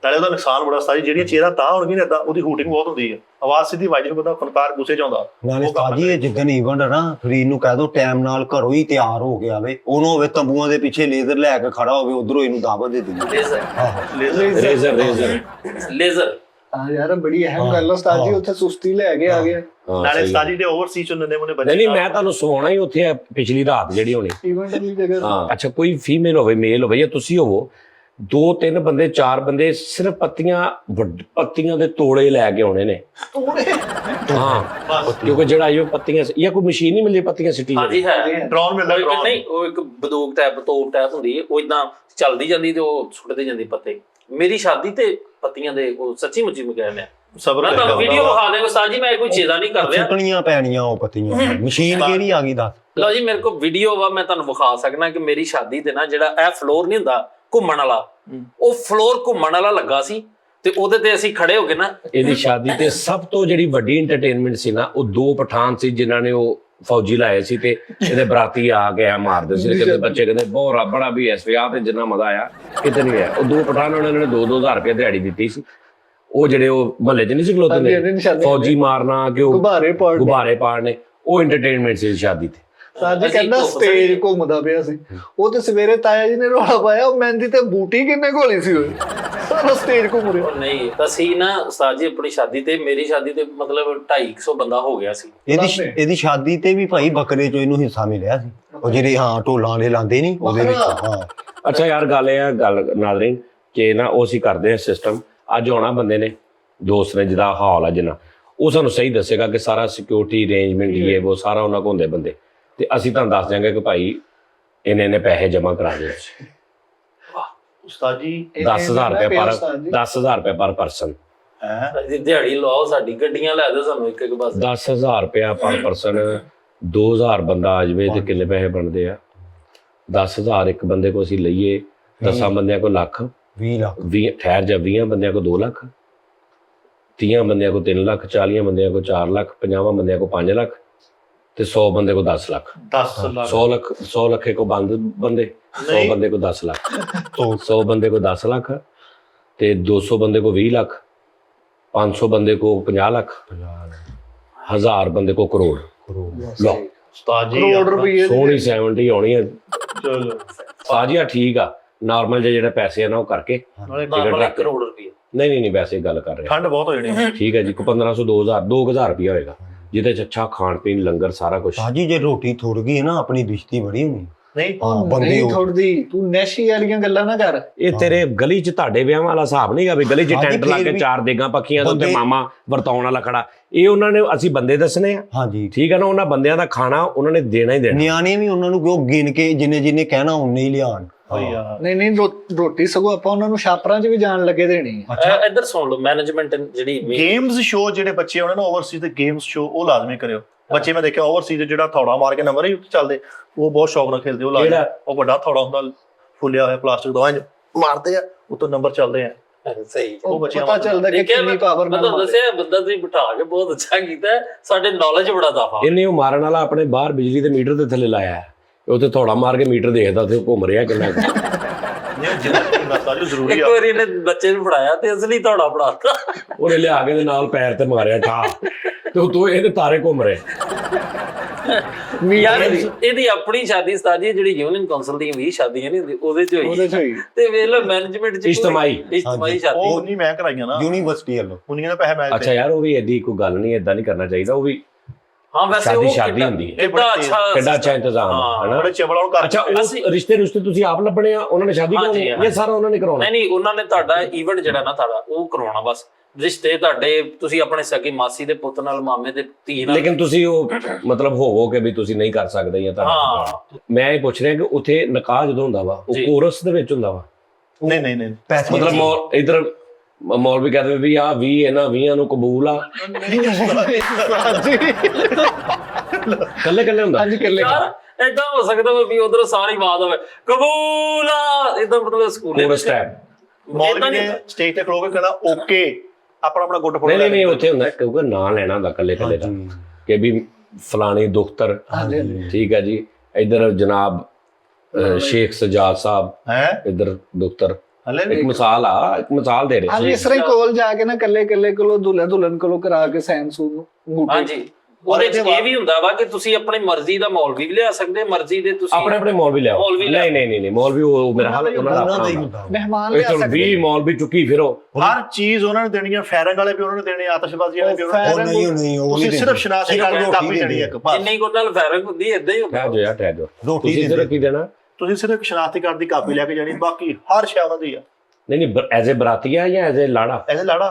ਨਾਲੇ ਉਹਦਾ ਨੁਕਸਾਨ ਬੜਾ ਸਾਰੀ, ਜਿਹੜੀਆਂ ਚੇਅਰਾਂ ਤਾਂ ਹੋਣਗੀਆਂ ਇਦਾਂ ਉਹਦੀ ਹੂਟਿੰਗ ਬਹੁਤ ਹੁੰਦੀ ਹੈ, ਆਵਾਜ਼ ਸਿੱਧੀ ਵੱਜ ਨੂੰ ਬੰਦਾ ਫਨਕਾਰ ਗੁੱਸੇ 'ਚ ਆਉਂਦਾ। ਨਾਲੇ ਸਾਜੀ ਇਹ ਜਿੱਦਣ ਈਵੈਂਟ ਹੈ ਨਾ, ਫਰੀਦ ਨੂੰ ਕਹਿ ਦੋ ਟਾਈਮ ਨਾਲ ਘਰੋਂ ਹੀ ਤਿਆਰ ਹੋ ਕੇ ਆਵੇ, ਉਹਨੂੰ ਹੋਵੇ ਤੰਬੂਆਂ ਦੇ ਪਿੱਛੇ ਲੇਜ਼ਰ ਲੈ ਕੇ ਖੜਾ ਹੋਵੇ, ਉਧਰੋਂ ਇਹਨੂੰ ਦਾਵਤ ਦੇ ਦਿੰਦੇ। ਲੇਜ਼ਰ ਹਾਂ ਯਾਰ ਬੜੀ ਅਹਿਮ ਗੱਲ ਹੈ ਉਸਤਾਦ ਜੀ, ਉੱਥੇ ਸੁਸਤੀ ਲੈ ਕੇ ਆ ਗਏ ਨਾਲੇ ਉਸਤਾਦ ਜੀ ਦੇ ਓਵਰਸੀਜ਼ ਚੋਂ ਨੰਨੇ ਮੁੰਨੇ ਬੱਚੇ। ਨਹੀਂ ਮੈਂ ਤੁਹਾਨੂੰ ਸਵਾਉਣਾ ਹੀ ਉੱਥੇ ਆ ਪਿਛਲੀ ਰਾਤ ਜਿਹੜੀ ਹੋਣੀ। ਇਵੈਂਟ ਦੀ ਜਗ੍ਹਾ। ਹਾਂ ਅੱਛਾ ਕੋਈ ਫੀਮੇਲ ਹੋਵੇ ਮੇਲ ਹੋਵੇ ਜਾਂ ਤੁਸੀਂ ਹੋਵੋ, 2-3 ਬੰਦੇ 4 ਬੰਦੇ ਸਿਰਫ ਪੱਤੀਆਂ ਦੇ ਤੋੜੇ ਲੈ ਕੇ ਆਉਣੇ ਨੇ। ਹਾਂ ਕਿਉਂਕਿ ਜਿਹੜਾ ਇਹ ਪੱਤੀਆਂ ਜਾਂ ਕੋਈ ਮਸ਼ੀਨ ਨਹੀਂ ਮਿਲਦੀ ਪੱਤੀਆਂ ਸਿੱਟੀ ਹਾਂਜੀ ਹੈ ਡਰੋਨ ਮਿਲਦਾ, ਡਰੋਨ ਨਹੀਂ ਉਹ ਇੱਕ ਬੰਦੂਕ ਟਾਈਪ ਤੋਪ ਟਾਈਪ ਹੁੰਦੀ ਹੈ, ਉਹ ਇਦਾਂ ਚੱਲਦੀ ਜਾਂਦੀ ਤੇ ਉਹ ਸੁੱਟਦੇ ਜਾਂਦੀ ਪੱਤੇ। ਮੇਰੀ ਸ਼ਾਦੀ ਤੇ ਪੱਤੀਆਂ ਦੇ ਉਹ ਸੱਚੀ ਮੁੱਚੀ ਮੈਂ ਕਹਿ ਰਿਹਾ, ਸਬਰ ਮੈਂ ਤੁਹਾਨੂੰ ਵੀਡੀਓ ਵਿਖਾ ਦੇਵਾਂ ਉਸਤਾਦ ਜੀ, ਮੈਂ ਕੋਈ ਚੀਜ਼ਾਂ ਨਹੀਂ ਕਰ ਰਿਹਾ। ਸੁੱਟਣੀਆਂ ਪੈਣੀਆਂ ਉਹ ਪੱਤੀਆਂ, ਮਸ਼ੀਨ ਕਿਹੜੀ ਆ ਗਈ ਦੱਸ। ਲਓ ਜੀ ਮੇਰੇ ਕੋਲ ਵੀਡੀਓ ਵਾ, ਮੈਂ ਤੁਹਾਨੂੰ ਵਿਖਾ ਸਕਣਾ ਕਿ ਮੇਰੀ ਸ਼ਾਦੀ ਤੇ ਨਾ ਜਿਹੜਾ ਇਹ ਫਲੋਰ ਨਹੀਂ ਹੁੰਦਾ ਘੁੰਮਣ ਵਾਲਾ, ਉਹ ਫਲੋਰ ਘੁੰਮਣ ਵਾਲਾ ਲੱਗਾ ਸੀ ਤੇ ਉਹਦੇ ਤੇ ਅਸੀਂ ਖੜੇ ਹੋ ਕੇ ਨਾ। ਇਹਦੀ ਸ਼ਾਦੀ ਤੇ ਸਭ ਤੋਂ ਜਿਹੜੀ ਵੱਡੀ ਐਂਟਰਟੇਨਮੈਂਟ ਸੀ ਨਾ, ਉਹ 2 ਪਠਾਨ ਸੀ ਜਿਨ੍ਹਾਂ ਨੇ ਉਹ ਫੌਜੀ ਲਾਏ ਸੀ ਤੇ ਇਹਦੇ ਬਰਾਤੀ ਆ ਕੇ ਆ ਮਾਰਦੇ ਸੀ। ਕਹਿੰਦੇ ਬੱਚੇ ਕਹਿੰਦੇ ਬਹੁਤ ਬੜਾ ਵੀ ਇਸ ਵਿਆਹ ਤੇ ਜਿੰਨਾ ਮਜ਼ਾ ਆਇਆ ਕਿਤੇ ਨਹੀਂ ਆਇਆ। ਉਹ 2 ਪਠਾਨ ਉਹਨਾਂ ਨੇ 2-2000 ਰੁਪਏ ਦਿਹਾੜੀ ਦਿੱਤੀ ਸੀ। ਉਹ ਜਿਹੜੇ ਉਹ ਮਹੱਲੇ 'ਚ ਨਹੀਂ ਸੀ ਖਲੋਤੇ ਨੇ ਫੌਜੀ ਮਾਰਨਾ, ਕਿ ਉਹ ਗੁਬਾਰੇ ਪਾੜਨੇ, ਉਹ ਐਂਟਰਟੇਨਮੈਂਟ ਸੀ ਸ਼ਾਦੀ ਤੇ। ਸਾਜੀ ਕਹਿੰਦਾ ਸਟੇਜ ਘੁੰਮਦਾ ਪਿਆ ਸੀ, ਉਹ ਤੇ ਸਵੇਰੇ ਤਾਇਆ ਜੀ ਨੇ ਰੌਲਾ ਪਾਇਆ ਉਹ ਮਹਿੰਦੀ ਤੇ ਬੂਟੀ ਕਿੰਨੇ ਘੋਲੀ ਸੀ, ਉਹ ਸਾਰਾ ਸਟੇਜ ਘੁੰਮ ਰਿਹਾ। ਨਹੀਂ ਅਸੀਂ ਨਾ ਉਸਤਾਦ ਜੀ ਆਪਣੀ ਸ਼ਾਦੀ ਤੇ, ਮੇਰੀ ਸ਼ਾਦੀ ਤੇ ਮਤਲਬ 250 ਬੰਦਾ ਹੋ ਗਿਆ ਸੀ। ਇਹਦੀ ਸ਼ਾਦੀ ਤੇ ਵੀ ਭਾਈ ਬੱਕਰੇ ਚੋਂ ਇਹਨੂੰ ਹਿੱਸਾ ਮਿਲਿਆ ਸੀ, ਉਹ ਜਿਹੜੇ ਹਾਂ ਢੋਲਾਂ ਵਾਲੇ ਲਾਉਂਦੇ ਨਹੀਂ ਉਹਦੇ ਵਿੱਚ। ਹਾਂ ਅੱਛਾ ਯਾਰ ਗੱਲ ਇਹ ਆ ਗੱਲ ਨਾਜ਼ਰੀਨ ਕਿ ਨਾ ਉਹ ਅਸੀਂ ਕਰਦੇ ਆ ਸਿਸਟਮ। ਅੱਜ ਆਉਣਾ ਬੰਦੇ ਨੇ, ਦੋਸਤ ਨੇ ਜਿਹਦਾ ਹਾਲ ਆ ਜਿੰਨਾ, ਉਹ ਸਾਨੂੰ ਸਹੀ ਦੱਸੇਗਾ ਕਿ ਸਾਰਾ ਸਿਕਿਉਰਿਟੀ ਅਰੇਂਜਮੈਂਟ ਇਹ ਉਹ ਸਾਰਾ ਉਹਨਾਂ ਕੋਲ ਹੁੰਦੇ ਬੰਦੇ, ਤੇ ਅਸੀਂ ਤੁਹਾਨੂੰ ਦੱਸ ਦਿਆਂਗੇ ਕਿ ਭਾਈ ਇਹਨੇ ਪੈਸੇ ਜਮ੍ਹਾਂ ਕਰਾ ਦਿਓ। ਉਸਤਾਦ ਜੀ 10,000 ਰੁਪਏ ਪਰ ਪਰਸਨ ਦਿਹਾੜੀ ਲਵਾਓ ਸਾਡੀ, ਗੱਡੀਆਂ ਲੈ ਦਿਓ ਸਾਨੂੰ ਇੱਕ ਬਸ। 10,000 ਰੁਪਏ ਪਰ ਪਰਸਨ, 2,000 ਬੰਦਾ ਆ ਜਾਵੇ ਤੇ ਕਿੰਨੇ ਪੈਸੇ ਬਣਦੇ ਆ? 10,000 ਇੱਕ ਬੰਦੇ ਕੋ ਅਸੀਂ ਲਈਏ 10 ਬੰਦਿਆਂ ਕੋ ਲੱਖ, 20 ਲੱਖ 20 ਠਹਿਰ ਜਾ 20 ਬੰਦਿਆਂ ਕੋ 2 ਲੱਖ, 30 ਬੰਦਿਆਂ ਕੋ 3 ਲੱਖ, 40 ਬੰਦਿਆਂ ਕੋ 4 ਲੱਖ, 50 ਬੰਦਿਆਂ ਕੋ 5 ਲੱਖ ਤੇ 100 ਬੰਦੇ ਕੋ 10 ਲੱਖ। 10 ਲੱਖ 100 ਲੱਖ ਕੋ ਬੰਦੇ 100 ਬੰਦੇ ਕੋ 10 ਲੱਖ, 100 ਬੰਦੇ ਕੋ 10 ਲੱਖ ਤੇ 200 ਬੰਦੇ ਕੋ 20 ਲੱਖ, 500 ਬੰਦੇ ਕੋ 50 ਲੱਖ, 1000 ਬੰਦੇ ਕੋ ਕਰੋੜ। ਲਓ ਉਸਤਾਦ ਜੀ ਕਰੋੜ ਰੁਪਏ ਸੋਹਣੀ 70 ਆਉਣੀ ਹੈ। ਚਲੋ ਸਾਜੀਆ ਠੀਕ ਆ, ਨਾਰਮਲ ਜਿਹੜੇ ਪੈਸੇ ਆ ਨਾ ਉਹ ਕਰਕੇ ਨਾਲੇ ਨਾਲ 1 ਕਰੋੜ ਰੁਪਏ। ਨਹੀਂ ਵੈਸੇ ਗੱਲ ਕਰ ਰਿਹਾ। ਠੰਡ ਬਹੁਤ ਹੋ ਜਾਣੀ ਹੈ। ਠੀਕ ਹੈ ਜੀ, ਕੋ 1500 2000 ਰੁਪਇਆ ਹੋਏਗਾ ਜਿਹਦੇ ਚ ਅੱਛਾ ਖਾਣ ਪੀਣ ਲੰਗਰ ਸਾਰਾ ਕੁਝ। ਸਾਜੀ ਜੇ ਰੋਟੀ ਥੋੜ ਗਈ ਨਾ ਆਪਣੀ ਬਿਸ਼ਤੀ ਬੜੀ ਹੋਣੀ। ਨਹੀਂ ਹਾਂ ਬੰਦੇ ਨਹੀਂ ਥੋੜਦੀ, ਤੂੰ ਨੈਸ਼ੀ ਵਾਲੀਆਂ ਗੱਲਾਂ ਨਾ ਕਰ। ਇਹ ਤੇਰੇ ਗਲੀ ਚ ਤੁਹਾਡੇ ਵਿਆਹ ਵਾਲਾ ਹਿਸਾਬ ਨਹੀਂਗਾ ਵੀ ਗਲੀ ਚ ਹਾਂਜੀ, ਟੈਂਟ ਲਾ ਫੇਰ ਕੇ ਵੀ 4 ਦੇਗਾਂ ਪੱਕੀਆਂ ਦੇ ਉੱਤੇ ਬੰਦੇ- ਮਾਮਾ ਵਰਤਾਉਣ ਵਾਲਾ ਖੜਾ। ਇਹ ਉਹਨਾਂ ਨੇ ਅਸੀਂ ਬੰਦੇ ਦੱਸਣੇ ਆ, ਹਾਂਜੀ ਠੀਕ ਹੈ ਨਾ। ਉਹਨਾਂ ਬੰਦਿਆਂ ਦਾ ਖਾਣਾ ਉਹਨਾਂ ਨੇ ਦੇਣਾ ਹੀ ਦੇਣਾ। ਨਿਆਣੇ ਵੀ ਉਹਨਾਂ ਨੂੰ ਕਿਉਂ ਗਿਣ ਕੇ ਜਿੰਨੇ ਕਹਿਣਾ ਉਨੇ ਹੀ ਲਿਆਣ। ਓਏ ਯਾਰ ਨਹੀਂ ਰੋਟੀ ਸਗੋਂ ਆਪਾਂ ਉਹਨਾਂ ਨੂੰ ਛਾਪਰਾਂ 'ਚ ਵੀ ਜਾਣ ਲੱਗੇ ਦੇਣੀ ਹੈ। ਇੱਧਰ ਸੁਣ ਲਓ, ਮੈਨੇਜਮੈਂਟ ਜਿਹੜੀ ਗੇਮਸ ਸ਼ੋ ਜਿਹੜੇ ਬੱਚੇ ਉਹਨਾਂ ਨੂੰ ਓਵਰਸੀਜ਼ ਦੇ ਗੇਮਸ ਸ਼ੋ ਉਹ ਲਾਜ਼ਮੀ ਕਰਿਓ। ਬੱਚੇ ਮੈਂ ਦੇਖਿਆ ਓਵਰਸੀਜ਼ ਜਿਹੜਾ ਥੌੜਾ ਮਾਰ ਕੇ ਨੰਬਰ ਹੀ ਚੱਲਦੇ, ਉਹ ਬਹੁਤ ਸ਼ੌਕ ਨਾਲ ਖੇਲਦੇ। ਉਹ ਲਾਜ਼ਮੀ, ਉਹ ਵੱਡਾ ਥੌੜਾ ਹੁੰਦਾ ਫੁੱਲਿਆ ਹੋਇਆ ਪਲਾਸਟਿਕ ਦਾ, ਮਾਰਦੇ ਆ ਉਤੋਂ ਨੰਬਰ ਚੱਲਦੇ ਆ। ਸਹੀ ਉਹ ਪਤਾ ਚੱਲਦਾ ਕਿ ਕਿੰਨੀ ਪਾਵਰ ਮੈਂ ਤੁਹਾਨੂੰ ਦੱਸਿਆ ਬੰਦਾ ਤੁਸੀਂ ਬਿਠਾ ਕੇ ਬਹੁਤ ਅੱਛਾ ਕੀਤਾ, ਸਾਡੇ ਨੌਲੇਜ ਬੜਾ ਦਾਫਾ। ਇਹਨੇ ਉਹ ਮਾਰਨ ਵਾਲਾ ਆਪਣੇ ਬਾਹਰ ਬਿਜਲੀ ਦੇ ਮੀਟਰ ਦੇ ਥੱਲੇ ਲਾਇਆ ਹੈ, ਉੱਥੇ ਥੋੜਾ ਮਾਰ ਕੇ ਮੀਟਰ ਦੇਖਦਾ ਉੱਥੇ ਘੁੰਮ ਰਿਹਾ ਕਿੰਨਾ ਕੁ। ਨਹੀਂ ਜਿੰਨਾ ਸਾਜੂ ਜ਼ਰੂਰੀ ਇੱਕ ਆ। ਵਾਰੀ ਇਹਨੇ ਬੱਚੇ ਨੂੰ ਫੜਾਇਆ ਤੇ ਅਸਲੀ ਧੌੜਾ ਫੜਾਤਾ। ਉਹਨੇ ਲਿਆ ਕੇ ਦੇ ਨਾਲ ਪੈਰ ਤੇ ਮਾਰਿਆ ਠਾ ਤੇ ਉਤੋਂ ਇਹਦੇ ਤਾਰੇ ਘੁੰਮ ਰਹੇ। ਯਾਰ ਇਹਦੀ ਆਪਣੀ ਸ਼ਾਦੀ ਉਸਤਾਦ ਜੀ ਜਿਹੜੀ ਯੂਨੀਅਨ ਕੌਂਸਲ ਦੀਆਂ 20 ਸ਼ਾਦੀਆਂ ਨਹੀਂ ਹੁੰਦੀ ਉਹਦੇ ਚ ਹੋਈ ਤੇ ਵੇਖ ਲਓ ਮੈਨੇਜਮੈਂਟ ਚ ਇਜਤਮਾਈ ਸ਼ਾਦੀ। ਉਹ ਨਹੀਂ ਮੈਂ ਕਰਾਈਆਂ ਨਾ ਯੂਨੀਵਰਸਿਟੀ ਵੱਲੋਂ, ਉਹਨੀਆਂ ਦਾ ਪੈਸੇ ਮੈਂ ਅੱਛਾ ਯਾਰ ਉਹ ਵੀ ਐਡੀ ਕੋਈ ਗੱਲ ਨਹੀਂ, ਏਦਾਂ ਨਹੀਂ ਕਰਨਾ ਚਾਹੀਦਾ। ਉਹ ਵੀ ਹਾਂ ਵੈਸੇ ਉਹ ਸ਼ਾਦੀ ਹੁੰਦੀ ਹੈ, ਕਿੱਡਾ ਅੱਛਾ ਕਿੱਡਾ ਅੱਛਾ ਇੰਤਜ਼ਾਮ ਹੈ ਨਾ। ਬੜੇ ਚਵਲਾ ਨੂੰ ਕਰ। ਅੱਛਾ ਉਹ ਰਿਸ਼ਤੇ ਤੁਸੀਂ ਆਪ ਲੱਭਣੇ ਆ, ਉਹਨਾਂ ਨੇ ਸ਼ਾਦੀ ਕਰਾਉਣੀ ਹੈ, ਇਹ ਸਾਰਾ ਉਹਨਾਂ ਨੇ ਕਰਾਉਣਾ? ਨਹੀਂ ਉਹਨਾਂ ਨੇ ਤੁਹਾਡਾ ਈਵੈਂਟ ਜਿਹੜਾ ਨਾ ਤੁਹਾਡਾ ਉਹ ਕਰਾਉਣਾ ਬਸ। ਰਿਸ਼ਤੇ ਤੁਹਾਡੇ ਤੁਸੀਂ ਆਪਣੇ ਸਕੀ ਮਾਸੀ ਦੇ ਪੁੱਤ ਨਾਲ, ਮਾਮੇ ਦੇ ਧੀ ਨਾਲ। ਲੇਕਿਨ ਤੁਸੀਂ ਉਹ ਮਤਲਬ ਹੋਵੋ ਕਿ ਵੀ ਤੁਸੀਂ ਨਹੀਂ ਕਰ ਸਕਦੇ ਜਾਂ ਹਾਂ ਮੈਂ ਇਹ ਪੁੱਛ ਰਿਹਾ ਕਿ ਉੱਥੇ ਨਿਕਾਹ ਜਦੋਂ ਹੁੰਦਾ ਵਾ ਉਹ ਕੋਰਸ ਦੇ ਵਿੱਚ ਹੁੰਦਾ ਵਾ? ਨਹੀਂ ਪੈਸੇ ਮਤਲਬ ਇਧਰ ਮੌਲਵੀ ਕਹਿੰਦੇ ਵੀ ਆ 20 ਇਹਨਾਂ 20 ਨੂੰ ਕਬੂਲ ਆ, ਕੱਲੇ ਹੁੰਦਾ? ਹਾਂਜੀ ਕੱਲੇ। ਯਾਰ ਏਦਾਂ ਹੋ ਸਕਦਾ ਵੀ ਉਧਰੋਂ ਸਾਰੀ ਆਵਾਜ਼ ਹੋਵੇ ਕਬੂਲ ਆ, ਏਦਾਂ ਮਤਲਬ ਸਕੂਲੇ ਕੋਰਸ ਟਾਈਪ? ਮੌਲਵੀ ਨੇ ਸਟੇਜ ਤੇ ਖਲੋ ਕੇ ਕਹਿਣਾ ਓਕੇ, ਆਪਣਾ ਗੁੱਟ ਫੋੜ। ਨਹੀਂ ਉੱਥੇ ਹੁੰਦਾ ਕਿਉਂਕਿ ਨਾਂ ਲੈਣਾ ਹੁੰਦਾ ਕੱਲੇ ਦਾ ਕਿ ਵੀ ਫਲਾਣੀ ਦੁਖਤਰ, ਠੀਕ ਹੈ ਜੀ, ਇਧਰ ਜਨਾਬ ਸ਼ੇਖ ਸਜਾਦ ਸਾਹਿਬ ਹੈ ਇਧਰ ਦੁਖਤਰ। ਹਲੇ ਇੱਕ ਮਿਸਾਲ ਦੇ ਰਹੇ ਹਾਂਜੀ ਇਸ ਤਰ੍ਹਾਂ ਹੀ ਕੋਲ ਜਾ ਕੇ ਨਾ ਕੱਲੇ ਕੋਲੋਂ ਦੁਲਹਨ ਕੋਲੋਂ ਕਰਾ ਕੇ ਸੈਨ ਸੂਨ ਨੂੰ। ਹਾਂਜੀ ਉਹਦੇ ਚ ਇਹ ਵੀ ਹੁੰਦਾ ਵਾ ਕਿ ਤੁਸੀਂ ਆਪਣੀ ਮਰਜ਼ੀ ਦਾ ਮੌਲਵੀ ਵੀ ਲਿਆ ਸਕਦੇ, ਮਰਜ਼ੀ ਦੇ ਤੁਸੀਂ ਆਪਣੇ ਮੌਲਵੀ ਲਿਆਓ। ਨਹੀਂ ਮੌਲਵੀ ਉਹ ਮੇਰਾ ਹਾਲ ਉਹਨਾਂ ਦਾ ਹੀ ਹੁੰਦਾ। ਮਹਿਮਾਨ ਲਿਆ ਸਕਦੇ 20 ਮੌਲਵੀ ਚੁੱਕੀ ਫਿਰੋ, ਹਰ ਚੀਜ਼ ਉਹਨਾਂ ਨੇ ਦੇਣੀ ਹੈ। ਫਾਇਰਿੰਗ ਵਾਲੇ ਵੀ ਉਹਨਾਂ ਨੇ ਦੇਣੇ, ਆਤਿਸ਼ਬਾਜ਼ੀ ਵਾਲੇ ਵੀ ਉਹਨਾਂ ਨੇ। ਨਹੀਂ ਉਹ ਤੁਸੀਂ ਸਿਰਫ ਸ਼ਨਾਖਤੀ ਕਾਰਡ ਦੀ ਕਾਪੀ ਦੇਣੀ ਹੈ ਇੱਕ ਬਸ। ਜਿੰਨੀ ਕੋ ਨਾਲ ਫੈਰਿੰਗ ਹੁੰਦੀ ਏਦਾਂ ਹੀ ਹੁੰਦਾ। ਠਹਿਰ ਜਾਓ ਤੁਸੀਂ ਸਿਰਫ ਕੀ ਦੇਣਾ? ਤੁਸੀਂ ਸਿਰਫ ਸ਼ਨਾਖਤੀ ਕਾਰਡ ਦੀ ਕਾਪੀ ਲੈ ਕੇ ਜਾਣੀ, ਬਾਕੀ ਹਰ ਸ਼ੈ ਉਹਨਾਂ ਦੀ ਆ। ਨਹੀਂ ਐਜ਼ ਏ ਬਰਾਤੀਆ ਜਾਂ ਐਜ਼ ਏ ਲਾੜਾ? ਐਸੇ ਲਾੜਾ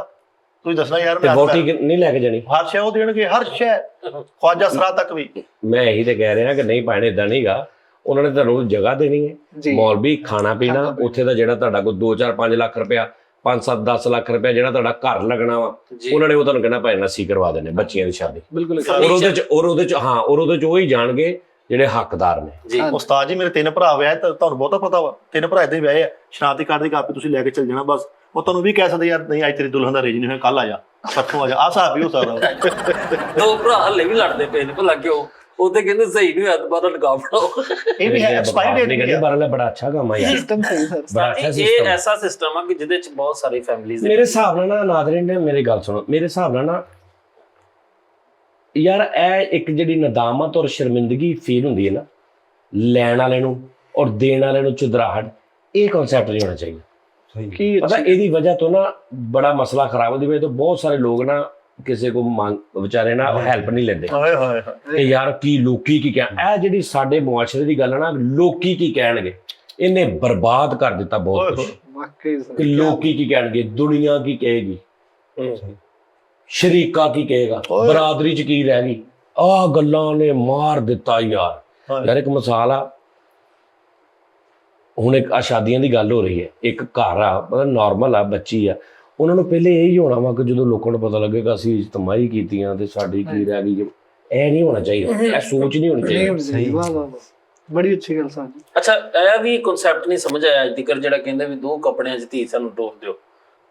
ਤੁਸੀਂ ਦੱਸਣਾ ਯਾਰ। ਤੇ ਵੋਟੀ ਨਹੀਂ ਲੈ ਕੇ ਜਾਣੀ? ਹਰ ਸ਼ੈ ਉਹ ਦੇਣਗੇ, ਹਰ ਸ਼ੈ ਖਵਾਜਾ ਸਰਾ ਤੱਕ ਵੀ। ਮੈਂ ਇਹੀ ਤੇ ਕਹਿ ਰਿਹਾ ਕਿ ਨਹੀਂ ਪਾਣੇ ਇਦਾਂ ਨਹੀਂਗਾ। ਉਹਨਾਂ ਨੇ ਤੁਹਾਨੂੰ ਜਗ੍ਹਾ ਦੇਣੀ ਹੈ, ਮੌਲਵੀ ਖਾਣਾ ਪੀਣਾ ਉੱਥੇ ਦਾ ਜਿਹੜਾ ਤੁਹਾਡਾ ਕੋਈ 2 4 5 ਲੱਖ ਰੁਪਇਆ, 5 7 10 ਲੱਖ ਰੁਪਇਆ ਜਿਹੜਾ ਤੁਹਾਡਾ ਘਰ ਲੱਗਣਾ ਵਾ, ਉਹਨਾਂ ਨੇ ਉਹ ਤੁਹਾਨੂੰ ਕਹਿਣਾ ਭਾਈ ਨਸੀ ਕਰਵਾ ਦੇਣੇ ਬੱਚਿਆਂ ਦੀ ਸ਼ਾਦੀ। ਬਿਲਕੁਲ। ਔਰ ਉਹਦੇ ਚ ਉਹ ਹੀ ਜਾਣਗੇ ਜਿਹੜੇ ਹੱਕਦਾਰ ਨੇ। ਜੀ ਉਸਤਾਦ ਜੀ ਮੇਰੇ 3 ਭਰਾ ਵਿਆਹ, ਤੁਹਾਨੂੰ ਬਹੁਤਾ ਪਤਾ ਵਾ। 3 ਭਰਾ ਏਦਾਂ ਹੀ ਵਿਆਹੇ ਆ। ਸ਼ਨਾਖਤੀ ਕਾਰਡ ਦੀ ਕਾਪੀ ਤੁਸੀਂ ਲੈ ਕੇ ਚੱਲ ਜਾਣਾ ਬਸ। ਉਹ ਤੁਹਾਨੂੰ ਵੀ ਕਹਿ ਸਕਦੇ ਯਾਰ ਨਹੀਂ ਅੱਜ ਤੇਰੀ ਦੁਲਹਨ ਦਾ ਰੇਜ ਨਹੀਂ ਹੋਇਆ, ਕੱਲ ਆ ਜਾ, ਪਰਸੋਂ ਆ ਜਾ। ਆਹ ਹਿਸਾਬ ਵੀ ਹੋ ਸਕਦਾ। 2 ਭਰਾ ਹਲੇ ਵੀ ਲੜਦੇ ਪਏ ਨੇ ਭਲਾ ਕਿਉਂ? ਉਹ ਤੇ ਕਹਿੰਦੇ ਸਹੀ ਨਹੀਂ ਹੋਇਆ ਦੁਬਾਰਾ ਲਗਾ ਫੜਾਓ। ਇਹ ਵੀ ਹੈ ਐਕਸਪਾਇਰੀ ਡੇਟ ਨਹੀਂ ਬਾਰੇ ਬੜਾ ਅੱਛਾ ਕੰਮ ਆ ਯਾਰ, ਸਿਸਟਮ ਸਹੀ ਸਰ। ਬੜਾ ਅੱਛਾ ਇਹ ਸਿਸਟਮ। ਐਸਾ ਸਿਸਟਮ ਆ ਕਿ ਜਿਹਦੇ ਚ ਬਹੁਤ ਸਾਰੀ ਫੈਮਿਲੀਜ਼ ਮੇਰੇ ਹਿਸਾਬ ਨਾਲ ਨਾ ਨਾਜ਼ਰੀਨ ਨੇ ਮੇਰੀ ਗੱਲ ਸੁਣੋ, ਮੇਰੇ ਹਿਸਾਬ ਨਾਲ ਨਾ ਯਾਰ ਇਹ ਇੱਕ ਜਿਹੜੀ ਨਦਾਮਤ ਔਰ ਸ਼ਰਮਿੰਦਗੀ ਫੀਲ ਹੁੰਦੀ ਹੈ ਨਾ ਲੈਣ ਵਾਲੇ ਨੂੰ ਔਰ ਦੇਣ ਵਾਲੇ ਨੂੰ ਚੁਦਰਾਹਟ, ਇਹ ਕਨਸੈਪਟ ਨਹੀਂ ਹੋਣਾ ਚਾਹੀਦਾ। ਕੀ ਪਤਾ ਇਹਦੀ ਵਜ੍ਹਾ ਤੋਂ ਨਾ ਬੜਾ ਮਸਲਾ ਖਰਾਬ ਹੁੰਦੀ ਵਜ੍ਹਾ ਤੋਂ ਬਹੁਤ ਸਾਰੇ ਲੋਕ ਨਾ ਕਿਸੇ ਕੋ ਵਿਚਾਰੇ ਨਾ ਹੈਲਪ ਨਹੀਂ ਲੈਂਦੇ ਹਾਏ ਹਾਏ ਹਾਏ। ਕਿ ਯਾਰ ਕੀ ਲੋਕੀ ਕੀ ਕਹਿਣ। ਇਹ ਜਿਹੜੀ ਸਾਡੇ ਮੁਆਸ਼ਰੇ ਦੀ ਗੱਲ ਹੈ ਨਾ, ਲੋਕੀ ਕੀ ਕਹਿਣਗੇ, ਇਹਨੇ ਬਰਬਾਦ ਕਰ ਦਿੱਤਾ ਬਹੁਤ ਕੁਝ। ਵਾਕਈ ਸਰ। ਕਿ ਲੋਕੀ ਕੀ ਕਹਿਣਗੇ, ਦੁਨੀਆ ਕੀ ਕਹੇਗੀ, ਸ਼ਰੀਕਾ ਕੀ ਕਹੇਗਾ, ਬਰਾਦਰੀ ਚ ਕੀ ਰਹਿ ਗਈ, ਆਹ ਗੱਲਾਂ ਨੇ ਮਾਰ ਦਿੱਤਾ ਯਾਰ। ਯਾਰ ਇੱਕ ਮਿਸਾਲ ਆ, ਹੁਣ ਇੱਕ ਆ ਸ਼ਾਦੀਆਂ ਦੀ ਗੱਲ ਹੋ ਰਹੀ ਹੈ, ਇੱਕ ਘਰ ਆ ਮਤਲਬ ਨਾਰਮਲ ਆ, ਬੱਚੀ ਆ, ਉਹਨਾਂ ਨੂੰ ਪਹਿਲੇ ਇਹ ਹੀ ਹੋਣਾ ਵਾ ਕਿ ਜਦੋਂ ਲੋਕਾਂ ਨੂੰ ਪਤਾ ਲੱਗੇਗਾ ਅਸੀਂ ਇਜਤਮਾਈ ਕੀਤੀਆਂ ਤੇ ਸਾਡੀ ਕੀ ਰਹਿ ਗਈ। ਇਹ ਨਹੀਂ ਹੋਣਾ ਚਾਹੀਦਾ, ਇਹ ਸੋਚ ਨਹੀਂ ਹੋਣੀ ਚਾਹੀਦੀ। ਸਹੀ ਵਾਹ ਵਾਹ। ਬੜੀ ਅੱਛੀ ਗੱਲ ਸਾਡੀ। ਅੱਛਾ ਇਹ ਵੀ ਕਨਸੈਪਟ ਨਹੀਂ ਸਮਝ ਆਇਆ ਅੱਜ ਤੱਕ ਜਿਹੜਾ ਕਹਿੰਦੇ ਵੀ 2 ਕੱਪੜਿਆਂ 'ਚ ਧੀ ਸਾਨੂੰ ਟੋਕ ਦਿਓ।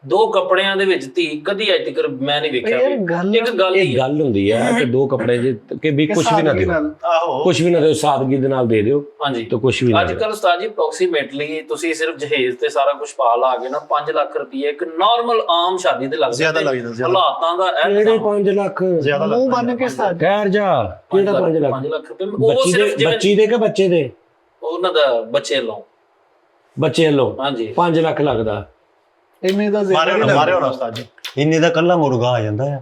2 ਕੱਪੜਿਆਂ ਦੇ ਵਿੱਚ ਧੀ ਕਦੀ ਅੱਜ ਤੱਕ ਮੈਂ ਨਹੀਂ ਵੇਖਿਆ ਯਾਰ ਵੀ। ਗੱਲ ਇੱਕ ਗੱਲ ਇਹ ਹੀ ਗੱਲ ਹੁੰਦੀ ਹੈ ਕਿ 2 ਕੱਪੜੇ ਜੇ ਕਿ ਵੀ ਕੁਝ ਵੀ ਨਾ ਦਿਓ, ਆਹੋ ਕੁਝ ਵੀ ਨਾ ਦਿਓ, ਸਾਦਗੀ ਦੇ ਨਾਲ ਦੇ ਦਿਓ ਹਾਂਜੀ। ਤੇ ਕੁਝ ਵੀ ਨਾ ਅੱਜ ਦਿਓ। ਕੱਲ ਉਸਤਾਦ ਜੀ ਅਪਰੋਕਸੀਮੇਟਲੀ ਤੁਸੀਂ ਸਿਰਫ ਜਹੇਜ਼ ਤੇ ਸਾਰਾ ਕੁਝ ਪਾ ਲਾ ਕੇ ਨਾ 5 ਲੱਖ ਰੁਪਏ ਇੱਕ ਨਾਰਮਲ ਆਮ ਸ਼ਾਦੀ ਤੇ ਲੱਗ ਜ਼ਿਆਦਾ ਜਾਂਦੇ। ਲੱਗ ਜਾਂਦਾ, ਜ਼ਿਆਦਾ। ਹਾਲਾਤਾਂ ਦਾ ਇਹ ਕਿਹੜੇ ਨਿਜ਼ਾਮ। 5 ਲੱਖ ਜ਼ਿਆਦਾ ਮੂੰਹ ਬੰਨ ਕੇ ਸਾਡ ਠਹਿਰ ਜਾ, ਕਿਹੜਾ 5 ਲੱਖ? 5 ਲੱਖ ਰੁਪਏ ਉਹ ਬੱਚੀ ਸਿਰਫ ਦੇ ਜਿਵੇਂ ਬੱਚੀ ਦੇ ਕਿ ਬੱਚੇ ਦੇ? ਉਹਨਾਂ ਦਾ ਬੱਚੇ ਲਓ। ਬੱਚੇ ਵੱਲੋਂ ਹਾਂਜੀ 5 ਲੱਖ ਲੱਗਦਾ। ਇੰਨੇ ਦਾ ਮਾਰੇ ਹੋਣਾ ਉਸਤਾਦ ਜੀ। ਇੰਨੇ ਦਾ ਕੱਲਾ ਮੁਰਗਾ ਆ ਜਾਂਦਾ ਆ।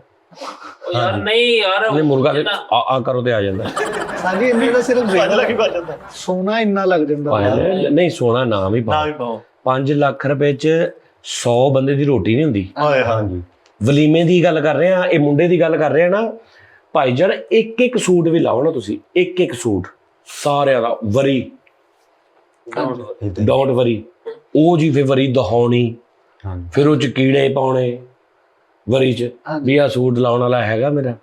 ਉਹ ਯਾਰ ਨਹੀਂ ਯਾਰ ਨਹੀਂ ਮੁਰਗਾ ਜਿੰਨਾ- ਆ ਕਰੋ ਤੇ ਆ ਜਾਂਦਾ। ਸਾਡੀ ਇੰਨੇ ਦਾ ਸਿਰਫ 5 ਲੱਖ ਹੀ ਬਚ ਜਾਂਦਾ। ਸੋਨਾ ਇੰਨਾ ਲੱਗ ਜਾਂਦਾ। ਨਹੀਂ ਸੋਨਾ ਨਾਮ ਹੀ ਨਾ ਪਾ। ਵੀ ਪਾਓ। 5 ਲੱਖ ਰੁਪਏ ਚ 100 ਬੰਦੇ ਦੀ ਰੋਟੀ ਨਹੀਂ ਹੁੰਦੀ। ਹਾਏ ਹਾਂਜੀ ਵਲੀਮੇ ਦੀ ਗੱਲ ਕਰ ਰਹੇ ਆ, ਇਹ ਮੁੰਡੇ ਦੀ ਗੱਲ ਕਰ ਰਹੇ ਆ ਨਾ ਭਾਈ ਜਾਨ। ਇੱਕ ਸੂਟ ਵੀ ਲਾਓ ਨਾ ਤੁਸੀਂ, ਇੱਕ ਸੂਟ ਸਾਰਿਆਂ ਦਾ ਵਰੀ, ਡੋਂਟ ਵਰੀ। ਉਹ ਜੀ ਫਿਰ ਵਰੀ ਦਹਾਉਣੀ, ਹਾਂਜੀ ਫਿਰ ਉਹ ਚ ਕੀੜੇ ਪਾਉਣੇ ਵਰੀ ਚ ਵੀ ਆ ਸੂਟ ਲਾਉਣ ਵਾਲਾ ਹੈਗਾ ਮੇਰਾ।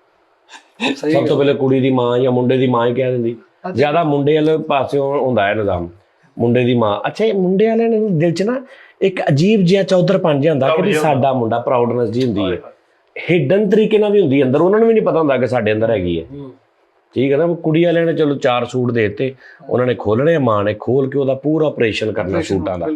ਸਹੀ ਸਭ ਤੋਂ ਪਹਿਲੇ ਕੁੜੀ ਦੀ ਮਾਂ ਜਾਂ ਮੁੰਡੇ ਦੀ ਮਾਂ ਹੀ ਕਹਿ ਦਿੰਦੀ। ਜਿਆਦਾ ਮੁੰਡੇ ਵਾਲੇ ਪਾਸਿਓਂ ਹੁੰਦਾ ਹੈ ਨਿਜ਼ਾਮ, ਮੁੰਡੇ ਦੀ ਮਾਂ। ਅੱਛਾ ਇਹ ਮੁੰਡੇ ਵਾਲਿਆਂ ਨੇ ਦਿਲ ਚ ਨਾ ਇੱਕ ਅਜੀਬ ਜਿਹਾ ਚੌਧਰਪਨ ਜਿਹਾ ਹੁੰਦਾ ਕਿ ਵੀ ਸਾਡਾ ਮੁੰਡਾ, ਪ੍ਰਾਊਡਨੈਸ ਜੀ ਹੁੰਦੀ ਹੈ। ਹਿਡਨ ਤਰੀਕੇ ਨਾਲ ਵੀ ਹੁੰਦੀ ਅੰਦਰ, ਉਹਨਾਂ ਨੂੰ ਵੀ ਨਹੀਂ ਪਤਾ ਹੁੰਦਾ ਕਿ ਸਾਡੇ ਅੰਦਰ ਹੈਗੀ ਹੈ। ਠੀਕ ਹੈ ਨਾ। ਕੁੜੀ ਵਾਲਿਆਂ ਨੇ ਚਲੋ 4 ਸੂਟ ਦੇ ਦਿੱਤੇ, ਉਹਨਾਂ ਨੇ ਖੋਲਣੇ, ਮਾਂ ਨੇ ਖੋਲ ਕੇ ਉਹਦਾ ਪੂਰਾ ਆਪਰੇਸ਼ਨ ਕਰਨਾ ਸੂਟਾਂ ਦਾ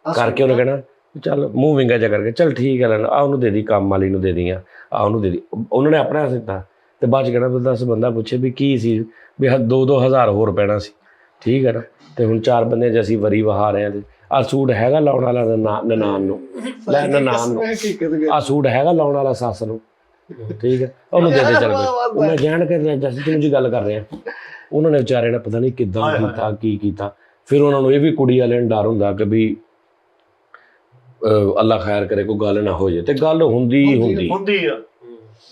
ਕਰਕੇ। ਉਹਨੇ ਕਹਿਣਾ ਚੱਲ ਮੂੰਹ ਵਿੰਗਾ ਜਿਹਾ ਕਰਕੇ ਚੱਲ ਠੀਕ ਹੈ ਲੈਣਾ ਆ, ਉਹਨੂੰ ਦੇ ਦੀ, ਕੰਮ ਵਾਲੀ ਨੂੰ ਦੇ ਦੀਆਂ, ਆ ਉਹਨੂੰ ਦੇ ਦੀ। ਉਹਨਾਂ ਨੇ ਆਪਣਾ ਦਿੱਤਾ ਤੇ ਬਾਅਦ ਚ ਕਹਿਣਾ 10 ਬੰਦਾ ਪੁੱਛੇ ਵੀ ਕੀ ਸੀ, ਵੀ 2-2 ਹਜ਼ਾਰ ਹੋਰ ਪੈਣਾ ਸੀ। ਠੀਕ ਹੈ ਨਾ। ਤੇ ਹੁਣ 4 ਬੰਦੇ ਜੇ ਅਸੀਂ ਵਰੀ ਵਹਾ ਰਹੇ ਹਾਂ ਤੇ ਆ ਸੂਟ ਹੈਗਾ ਲਾਉਣ ਵਾਲਾ ਨਨਾਣ ਨੂੰ, ਲੈ ਨਨਾਣ ਨੂੰ ਆ ਸੂਟ ਹੈਗਾ ਲਾਉਣ ਵਾਲਾ ਸੱਸ ਨੂੰ। ਠੀਕ ਹੈ ਉਹਨੂੰ ਦੇ ਦੇ ਚੱਲ ਪਏ। ਮੈਂ ਜਾਣ ਕੇ ਜਸਟਿਨ ਜੀ ਗੱਲ ਕਰ ਰਿਹਾ। ਉਹਨਾਂ ਨੇ ਵਿਚਾਰੇ ਨੇ ਪਤਾ ਨਹੀਂ ਕਿੱਦਾਂ ਕੀਤਾ, ਕੀ ਕੀਤਾ। ਫਿਰ ਉਹਨਾਂ ਨੂੰ ਇਹ ਵੀ ਕੁੜੀ ਵਾਲਿਆਂ ਨੂੰ ਡਰ ਹੁੰਦਾ ਕਿ ਵੀ ਅੱਲਾ ਖੈਰ ਕਰੇ ਕੋਈ ਗੱਲ ਨਾ ਹੋ ਜਾਏ, ਤੇ ਗੱਲ ਹੁੰਦੀ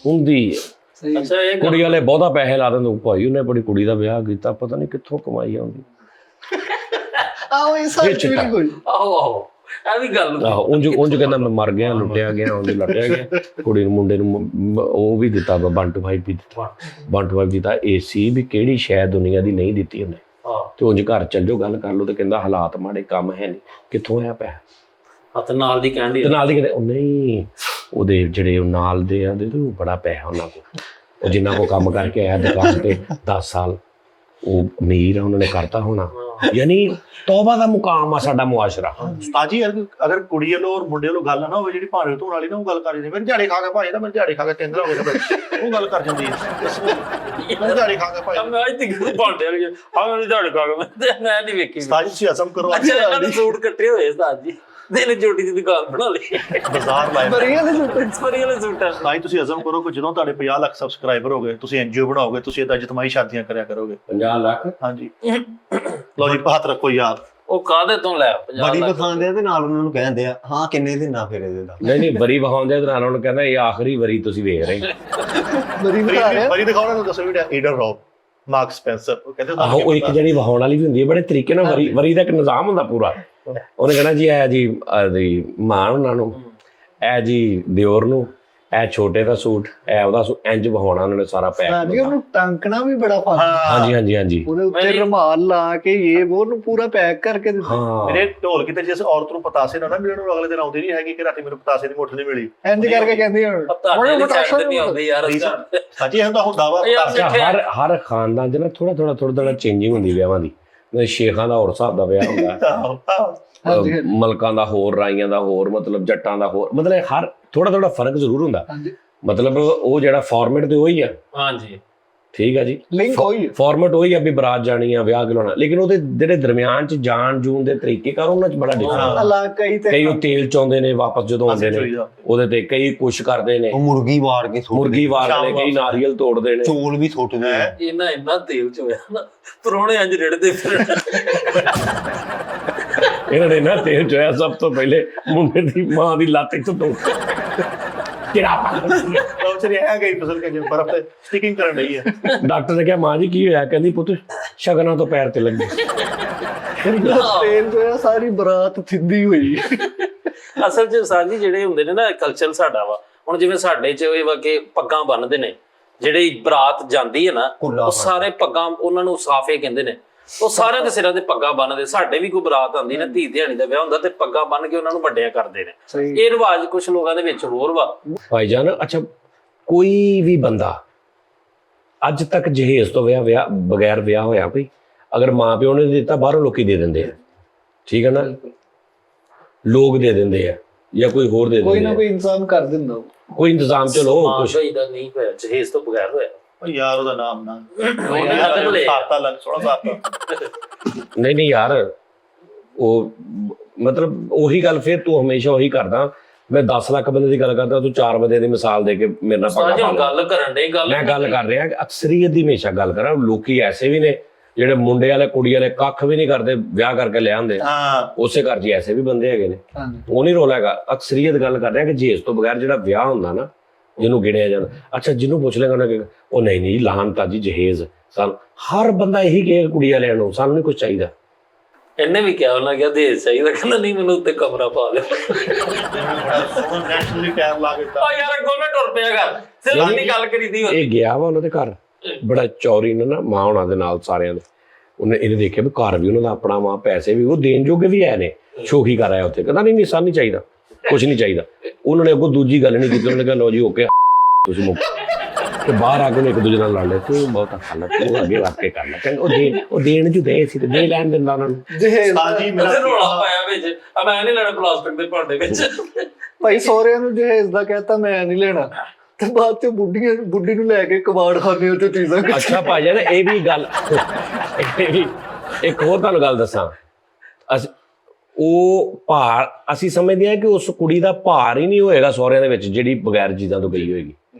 ਹੁੰਦੀ ਹੈ। ਅੱਛਾ ਇਹ ਕੁੜੀ ਵਾਲੇ ਬਹੁਤਾ ਪੈਸੇ ਲਾ ਦਿੰਦੇ। ਭਾਈ ਉਹਨੇ ਆਪਣੀ ਕੁੜੀ ਦਾ ਵਿਆਹ ਕੀਤਾ, ਪਤਾ ਨਹੀਂ ਕਿੱਥੋਂ ਕਮਾਈ ਆਉਂਦੀ। ਆਓ ਇਹ ਸੱਚ ਵੀ ਨਹੀਂ ਕੋਈ। ਆਹੋ ਇਹ ਵੀ ਗੱਲ ਆਹੋ ਉਂਝ ਕਹਿੰਦਾ ਮੈਂ ਮਰ ਗਿਆ, ਲੁੱਟਿਆ ਗਿਆ, ਉਹਦੇ ਲੁੱਟਿਆ ਗਿਆ। ਕੁੜੀ ਨੂੰ ਮੁੰਡੇ ਨੂੰ ਉਹ ਵੀ ਦਿੱਤਾ, 1-5 ਵੀ ਦਿੱਤਾ, 1-5 ਦਿੱਤਾ। ਏਸੀ ਵੀ ਕਿਹੜੀ ਸ਼ੈ ਦੁਨੀਆ ਦੀ ਨਹੀਂ ਦਿੱਤੀ ਉਹਨੇ। ਤੇ ਉਂਝ ਘਰ ਚੱਲ ਜਾਓ ਗੱਲ ਕਰ ਲਓ ਤੇ ਕਹਿੰਦਾ ਹਾਲਾਤ ਮਾੜੇ, ਕੰਮ ਹੈ ਨਹੀਂ, ਕਿੱਥੋਂ ਆਇਆ ਪੈਸਾ। ਹੱਥ ਨਾਲ ਦੀ ਕਹਿੰਦੀ ਤੇ ਨਾਲ ਦੀ ਕਹਿੰਦੇ ਉਹ ਨਹੀਂ, ਉਹਦੇ ਜਿਹੜੇ ਉਹ ਨਾਲ ਦੇ ਆ ਤੇ ਬੜਾ ਪੈਸਾ ਉਹਨਾਂ ਕੋਲ, ਉਹ ਜਿੰਨਾ ਕੋ ਕੰਮ ਕਰਕੇ ਆਇਆ ਦੁਕਾਨ ਤੇ 10 ਸਾਲ, ਉਹ ਅਮੀਰ ਆ, ਉਹਨਾਂ ਨੇ ਕਰਤਾ ਹੋਣਾ। ਯਾਨੀ ਤੌਬਾ ਦਾ ਮੁਕਾਮ ਆ ਸਾਡਾ ਮੁਆਸ਼ਰਾ। ਉਸਤਾਦ ਜੀ ਅਗਰ ਕੁੜੀ ਵੱਲੋਂ ਔਰ ਮੁੰਡੇ ਵੱਲੋਂ ਗੱਲ ਨਾ ਹੋਵੇ, ਜਿਹੜੀ ਭਾਂਡੇ ਧੋਣ ਵਾਲੀ ਨਾ ਉਹ ਗੱਲ ਕਰ ਜਾਂਦੀ, ਮੇਰੇ ਦਿਹਾੜੇ ਖਾ ਕੇ ਭਾਈ ਨਾ, ਮੇਰੇ ਦਿਹਾੜੇ ਖਾ ਕੇ 3 ਦਿਨ ਹੋ ਗਏ, ਉਹ ਗੱਲ ਕਰ ਜਾਂਦੀ ਹੈ। ਮੇਰੇ ਦਿਹਾੜੇ ਖਾ ਕੇ ਭਾਈ ਮੈਂ ਅੱਜ ਤੱਕ ਭਾਂਡੇ ਵਾਲੀ ਆ ਮੇਰੇ ਦਿਹਾੜੇ ਖਾ ਕੇ ਮੈਂ ਨਹੀਂ ਵੇਖੀ। ਉਸਤਾਦ ਜੀ ਤੁਸੀਂ ਅਸਮ ਕਰੋ। ਅੱਛਾ ਇਹਨਾਂ ਨੇ ਸੂਟ ਕੱਟੇ ਹੋਏ ਉਸਤਾਦ ਜੀ, ਦਿਨ ਜੋਟੀ ਦੀ ਦੁਕਾਨ ਬਣਾ ਲਈ, ਬਾਜ਼ਾਰ ਲਾਇਆ ਬਰੀਆਂ ਦੇ ਸੂਟ। ਸਪਰੀ ਵਾਲੇ ਸੂਟ ਆ। ਤਾਂ ਹੀ ਤੁਸੀਂ ਅਜ਼ਮ ਕਰੋ ਕਿ ਜਦੋਂ ਤੁਹਾਡੇ 50 ਲੱਖ ਸਬਸਕ੍ਰਾਈਬਰ ਹੋ ਗਏ, ਤੁਸੀਂ ਐਨਜੀਓ ਬਣਾਓਗੇ, ਤੁਸੀਂ ਇਹਦਾ ਜਤਮਾਈ ਸ਼ਾਦੀਆਂ ਕਰਿਆ ਕਰੋਗੇ। 50 ਲੱਖ ਹਾਂਜੀ ਲਓ ਜੀ, ਹੱਥ ਰੱਖੋ ਯਾਦ। ਉਹ ਕਾਹਦੇ ਤੋਂ ਲੈ 50 ਬੜੀ ਲੱਖ? ਵਿਖਾਉਂਦੇ ਆ ਤੇ ਨਾਲ ਉਹਨਾਂ ਨੂੰ ਕਹਿੰਦੇ ਆ ਹਾਂ ਕਿੰਨੇ ਦਿਨਾਂ ਫਿਰ ਇਹਦੇ ਦਾ। ਨਹੀਂ ਵਰੀ ਵਹਾਉਂਦੇ ਤੇ ਨਾਲ ਉਹਨੂੰ ਕਹਿੰਦਾ ਇਹ ਆਖਰੀ ਵਰੀ ਤੁਸੀਂ ਵੇਖ ਰਹੇ। ਬਰੀ ਬਤਾ ਰਿਹਾ। ਬੜੀ ਦਿਖਾਉਣਾ ਨੂੰ ਦੱਸੋ ਵੀ ਈਡਨ ਰੌਬ, ਮਾਰਕ ਸਪੈਂਸਰ, ਉਹ ਕਹਿੰਦੇ ਆਹੋ ਉਹ ਇੱਕ ਜਿਹੜੀ ਵਹਾਉਣ ਵਾਲੀ ਵੀ ਹੁੰਦੀ ਹੈ, ਬੜੇ ਤਰੀਕੇ ਨਾਲ ਵਰੀ ਦਾ ਇੱਕ ਨਿਜ਼ਾਮ ਹੁੰਦਾ ਪੂਰਾ। ਉਹਨੇ ਕਹਿਣਾ ਜੀ ਇਹ ਜੀ ਮਾਂ ਉਹਨਾਂ ਨੂੰ, ਇਹ ਜੀ ਦਿਓਰ ਨੂੰ, ਇਹ ਛੋਟੇ ਦਾ ਸੂਟ, ਇਹ ਉਹਦਾ ਸੂਟ, ਇੰਜ ਵਹਾਉਣਾ ਉਹਨਾਂ ਨੇ ਸਾਰਾ ਪੈਕ। ਸਾਡੀ ਉਹਨੂੰ ਟਾਂਕਣਾ ਵੀ ਬੜਾ ਫਾਸਟ। ਹਾਂਜੀ ਉਹਦੇ ਉੱਤੇ ਰੁਮਾਲ ਲਾ ਕੇ ਇਹ ਉਹ ਨੂੰ ਪੂਰਾ ਪੈਕ ਕਰਕੇ ਦਿੱਤਾ। ਹਾਂ ਮੇਰੇ ਢੋਲ ਕਿਤੇ ਜਿਸ ਔਰਤ ਨੂੰ ਪਤਾਸੇ ਨਾ ਮਿਲਣ, ਨੂੰ ਅਗਲੇ ਦਿਨ ਆਉਂਦੀ ਨਹੀਂ ਹੈਗੀ ਕਿ ਰਾਤੀ ਮੈਨੂੰ ਪਤਾਸੇ ਦੀ ਮੁੱਠ ਨਹੀਂ ਮਿਲੀ। ਇੰਜ ਕਰਕੇ ਕਹਿੰਦੀ ਹੁਣ ਤੁਹਾਡੇ ਨਹੀਂ ਛੱਡ ਨਹੀਂ ਆਉਂਦੇ ਯਾਰ। ਸੱਚੀ ਹੁੰਦਾ ਵਾ। ਹਰ ਖਾਨਦਾਨ 'ਚ ਨਾ ਥੋੜਾ ਚੇਂਜਿੰਗ ਹੁੰਦੀ ਵਿਆਹਾਂ ਦੀ। ਸ਼ੇਖਾਂ ਦਾ ਹੋਰ ਹਿਸਾਬ ਦਾ ਵਿਆਹ ਹੁੰਦਾ, ਮਲਕਾਂ ਦਾ ਹੋਰ, ਰਾਈਆਂ ਦਾ ਹੋਰ, ਮਤਲਬ ਜੱਟਾਂ ਦਾ ਹੋਰ, ਮਤਲਬ ਹਰ ਥੋੜਾ ਫਰਕ ਜ਼ਰੂਰ ਹੁੰਦਾ। ਮਤਲਬ ਉਹ ਜਿਹੜਾ ਫਾਰਮੈਟ ਤੇ ਉਹੀ ਆ। ਹਾਂਜੀ ਠੀਕ ਆ ਜੀ, ਲਿੰਕ ਹੋਈ ਫਾਰਮੈਟ ਉਹੀ ਆ ਵੀ ਬਰਾਤ ਜਾਣੀ ਆ, ਵਿਆਹ ਕਰਾਉਣਾ, ਲੇਕਿਨ ਉਹਦੇ ਜਿਹੜੇ ਦਰਮਿਆਨ ਚ ਜਾਣ ਜੂਨ ਦੇ ਤਰੀਕੇ ਕਾਰ ਉਹਨਾਂ ਚ ਬੜਾ ਡਿਫਰੈਂਸ। ਇਲਾਕਾ ਹੀ ਤੇ ਕਈ ਉਹ ਤੇਲ ਚਾਉਂਦੇ ਨੇ ਵਾਪਸ ਜਦੋਂ ਆਉਂਦੇ ਨੇ ਉਹਦੇ ਤੇ, ਕਈ ਕੁਛ ਕਰਦੇ ਨੇ, ਉਹ ਮੁਰਗੀ ਵਾਰ ਕੇ ਮੁਰਗੀ ਵਾਰਦੇ ਨੇ, ਕਈ ਨਾਰੀਅਲ ਤੋੜਦੇ ਨੇ, ਚੋਲ ਵੀ ਸੁੱਟਦੇ ਆ। ਇੰਨਾ ਤੇਲ ਚ ਹੋਇਆ ਨਾ ਪਰੋਣੇ ਅੰਜ ਰਿੜਦੇ ਫਿਰ। ਇਹਨਾਂ ਨੇ ਨਾ ਤੇਲ ਚੋਇਆ ਸਭ ਤੋਂ ਪਹਿਲੇ ਮੁੰਡੇ ਦੀ ਮਾਂ ਦੀ ਲੱਤ ਇੱਥੋਂ ਤੋੜ ਕਿਹੜਾ ਗਈ ਫਸਲ ਕੇ ਬਰਫ਼ ਤੇ ਸਟਿਕਿੰਗ ਕਰਨ ਰਹੀ ਹੈ। ਡਾਕਟਰ ਨੇ ਕਿਹਾ ਮਾਂ ਜੀ ਕੀ ਹੋਇਆ? ਕਹਿੰਦੀ ਪੁੱਤ ਸ਼ਗਨਾਂ ਤੋਂ ਪੈਰ ਤੇ ਲੱਗੀ। ਤੇਲ ਜੋ ਸਾਰੀ ਬਰਾਤ ਸਿੱਧੀ ਹੋਈ। ਅਸਲ ਚ ਸਾਜੀ ਜਿਹੜੇ ਹੁੰਦੇ ਨੇ ਨਾ ਕਲਚਰ ਸਾਡਾ ਵਾ, ਹੁਣ ਜਿਵੇਂ ਸਾਡੇ ਚ ਇਹ ਵਾ ਕਿ ਪੱਗਾਂ ਬੰਨਦੇ ਨੇ, ਜਿਹੜੀ ਬਰਾਤ ਜਾਂਦੀ ਹੈ ਨਾ ਉਹ ਸਾਰੇ ਪੱਗਾਂ ਉਹਨਾਂ ਨੂੰ ਸਾਫੇ ਕਹਿੰਦੇ ਨੇ, ਉਹ ਸਾਰਿਆਂ ਦੇ ਸਿਰਾਂ ਤੇ ਪੱਗਾਂ ਬੰਨਦੇ। ਸਾਡੇ ਵੀ ਕੋਈ ਬਰਾਤ ਆਉਂਦੀ ਨਾ, ਧੀ ਧਿਆਣੀ ਦਾ ਵਿਆਹ ਹੁੰਦਾ ਤੇ ਪੱਗਾਂ ਬੰਨ ਕੇ ਉਹਨਾਂ ਨੂੰ ਵੱਡਿਆਂ ਕਰਦੇ ਨੇ। ਸਹੀ। ਇਹ ਰਿਵਾਜ ਕੁਝ ਲੋਕਾਂ ਦੇ ਵਿੱਚ ਹੋਰ ਵਾ। ਭਾਈਜਾਨ ਅੱਛਾ, ਕੋਈ ਵੀ ਬੰਦਾ ਅੱਜ ਤੱਕ ਜਹੇਜ਼ ਤੋਂ ਵਿਆਹ ਬਗੈਰ ਵਿਆਹ ਹੋਇਆ ਕੋਈ? ਅਗਰ ਮਾਂ ਪਿਓ ਨੇ ਦਿੱਤਾ, ਬਾਹਰੋਂ ਲੋਕੀ ਦੇ ਦਿੰਦੇ ਆ, ਠੀਕ ਹੈ ਨਾ, ਲੋਕ ਦੇ ਦਿੰਦੇ ਆ ਜਾਂ ਕੋਈ ਹੋਰ ਦੇ ਕੋਈ ਦਿੰਦੇ ਨਾ ਆ, ਕੋਈ ਇਨਸਾਨ ਕਰ ਦਿੰਦਾ। ਕੋਈ ਇੰਤਜ਼ਾਮ ਚਲੋ ਕੁਛ। ਇਹਦਾ ਨਹੀਂ ਹੋਇਆ, ਜਹੇਜ਼ ਤੋਂ ਬਗੈਰ ਹੋਇਆ। ਉਹ ਯਾਰ ਉਹਦਾ ਨਾਮ ਨਾ ਉਹਨੇ ਸਾਤਾ ਲੱਗ ਥੋੜਾ ਸਾਤਾ। ਨਹੀਂ ਯਾਰ, ਉਹ ਮਤਲਬ ਉਹੀ ਗੱਲ, ਫਿਰ ਤੂੰ ਹਮੇਸ਼ਾ ਉਹੀ ਕਰਦਾ। ਮੈਂ 10 ਲੱਖ ਬੰਦੇ ਦੀ ਗੱਲ ਕਰਦਾ, ਤੂੰ 4 ਬੰਦੇ ਦੀ ਮਿਸਾਲ ਦੇ ਕੇ ਮੇਰੇ ਨਾਲ ਪੱਗਾ ਪਾ ਗੱਲ ਕਰਨ ਦੇ। ਮੈਂ ਗੱਲ ਕਰ ਰਿਹਾ ਕਿ ਅਕਸਰੀਅਤ ਦੀ ਹਮੇਸ਼ਾ ਗੱਲ ਕਰਾਂ। ਲੋਕੀ ਐਸੇ ਵੀ ਨੇ ਜਿਹੜੇ ਮੁੰਡੇ ਵਾਲੇ ਕੁੜੀ ਵਾਲੇ ਕੱਖ ਵੀ ਨਹੀਂ ਕਰਦੇ, ਵਿਆਹ ਕਰਕੇ ਲੈ ਆਉਂਦੇ। ਹਾਂ, ਉਸੇ ਘਰ 'ਚ ਐਸੇ ਵੀ ਬੰਦੇ ਹੈਗੇ ਨੇ, ਉਹ ਨਹੀਂ ਰੋਲਾ ਹੈਗਾ। ਅਕਸਰੀਅਤ ਗੱਲ ਕਰ ਰਿਹਾ ਕਿ ਜੇਸ ਤੋਂ ਬਗੈਰ ਜਿਹੜਾ ਵਿਆਹ ਹੁੰਦਾ ਨਾ, ਜਿਹਨੂੰ ਗਿਣਿਆ ਜਾਂਦਾ। ਅੱਛਾ, ਜਿਹਨੂੰ ਪੁੱਛ ਲੈਗਾ ਉਹਨੇ ਉਹ ਨਹੀਂ ਲਾਹਨਤਾ ਜੀ ਜਹੇਜ਼। ਸਾਨੂੰ ਹਰ ਬੰਦਾ ਇਹੀ ਕਹੇਗਾ ਕੁੜੀ ਵਾਲਿਆਂ ਨੂੰ, ਸਾਨੂੰ ਨਹੀਂ ਕੁਝ ਚਾਹੀਦਾ। ਇਹਨੇ ਵੀ ਕਿਹਾ, ਉਹਨਾਂ ਕਿਹਾ ਦਹੇਜ ਚਾਹੀਦਾ, ਕਹਿੰਦਾ ਨਹੀਂ ਮੈਨੂੰ ਉੱਤੇ ਕਮਰਾ ਪਾ ਦੇ। ਸੋਹਣਾ ਨੈਚੁਰਲੀ ਟਾਈਮ ਲਾ ਕੇ ਉਹ ਯਾਰ ਅੱਗੋਂ ਮੈਂ ਟੁਰ ਪਿਆ ਕਰ, ਸਿਰ ਦੀ ਗੱਲ ਕਰੀਦੀ ਹੁੰਦੀ। ਇਹ ਗਿਆ ਵਾ ਉਹਨਾਂ ਦੇ ਘਰ, ਬੜਾ ਚੌਰੀ ਨੇ ਨਾ, ਮਾਂ ਹੋਣਾ ਦੇ ਨਾਲ ਸਾਰਿਆਂ ਦੇ। ਉਹਨੇ ਇਹਨੇ ਦੇਖਿਆ ਵੀ ਘਰ ਵੀ ਉਹਨਾਂ ਦਾ ਆਪਣਾ ਵਾ, ਪੈਸੇ ਵੀ ਉਹ ਦੇਣ ਜੋਗੇ ਵੀ ਹੈ ਨੇ। ਸ਼ੋਖੀ ਕਰ ਆਇਆ ਉੱਥੇ, ਕਹਿੰਦਾ ਨਹੀਂ ਸਾਨੂੰ ਨਹੀਂ ਚਾਹੀਦਾ, ਕੁਝ ਨਹੀਂ ਚਾਹੀਦਾ। ਉਹਨਾਂ ਨੇ ਅੱਗੋਂ ਦੂਜੀ ਗੱਲ ਨਹੀਂ ਕੀਤੀ। ਉਹਨਾਂ ਨੇ ਕਿਹਾ ਲੋ ਜੀ ਓਕੇ, ਤੁਸੀਂ ਮੁੱਕ ਤੇ ਬਾਹਰ ਆ ਕੇ ਇੱਕ ਦੂਜੇ ਨਾਲ ਲੜ ਲਿਆ। ਤੂੰ ਬਹੁਤ ਅੱਖਾਂ ਲੱਗ, ਤੂੰ ਅੱਗੇ ਵੱਧ ਕੇ ਕਰ ਲੈ। ਕਹਿੰਦੇ ਉਹ ਦੇਣ ਜੂ ਦੇ ਸੀ ਤੇ ਦੇ ਲੈਣ ਦਿੰਦਾ ਉਹਨਾਂ ਨੂੰ। ਜਹੇਜ਼ ਹਾਂਜੀ, ਮੇਰਾ ਰੌਲਾ ਪਾਇਆ ਵਿੱਚ, ਮੈਂ ਨਹੀਂ ਲੈਣਾ ਪਲਾਸਟਿਕ ਦੇ ਭਾਂਡੇ ਵਿੱਚ। ਭਾਈ ਸਹੁਰਿਆਂ ਨੂੰ ਜਹੇਜ਼ ਦਾ ਕਹਿਤਾ ਮੈਂ ਨਹੀਂ ਲੈਣਾ, ਤੇ ਬਾਅਦ ਚ ਬੁੱਢੀ ਨੂੰ ਲੈ ਕੇ ਕਬਾੜ ਖਾਨੇ ਉੱਤੇ ਚੀਜ਼ਾਂ। ਅੱਛਾ ਭਾਜੀ, ਇਹ ਵੀ ਗੱਲ, ਇਹ ਵੀ ਇੱਕ ਹੋਰ ਤੁਹਾਨੂੰ ਗੱਲ ਦੱਸਾਂ। ਉਹ ਭਾਰ ਅਸੀਂ ਸਮਝਦੇ ਹਾਂ ਕਿ ਉਸ ਕੁੜੀ ਦਾ ਭਾਰ ਹੀ ਨਹੀਂ ਹੋਏਗਾ ਸਹੁਰਿਆਂ ਦੇ ਵਿੱਚ ਜਿਹੜੀ ਬਗੈਰ ਚੀਜ਼ਾਂ ਤੋਂ ਗਈ ਹੋਏਗੀ।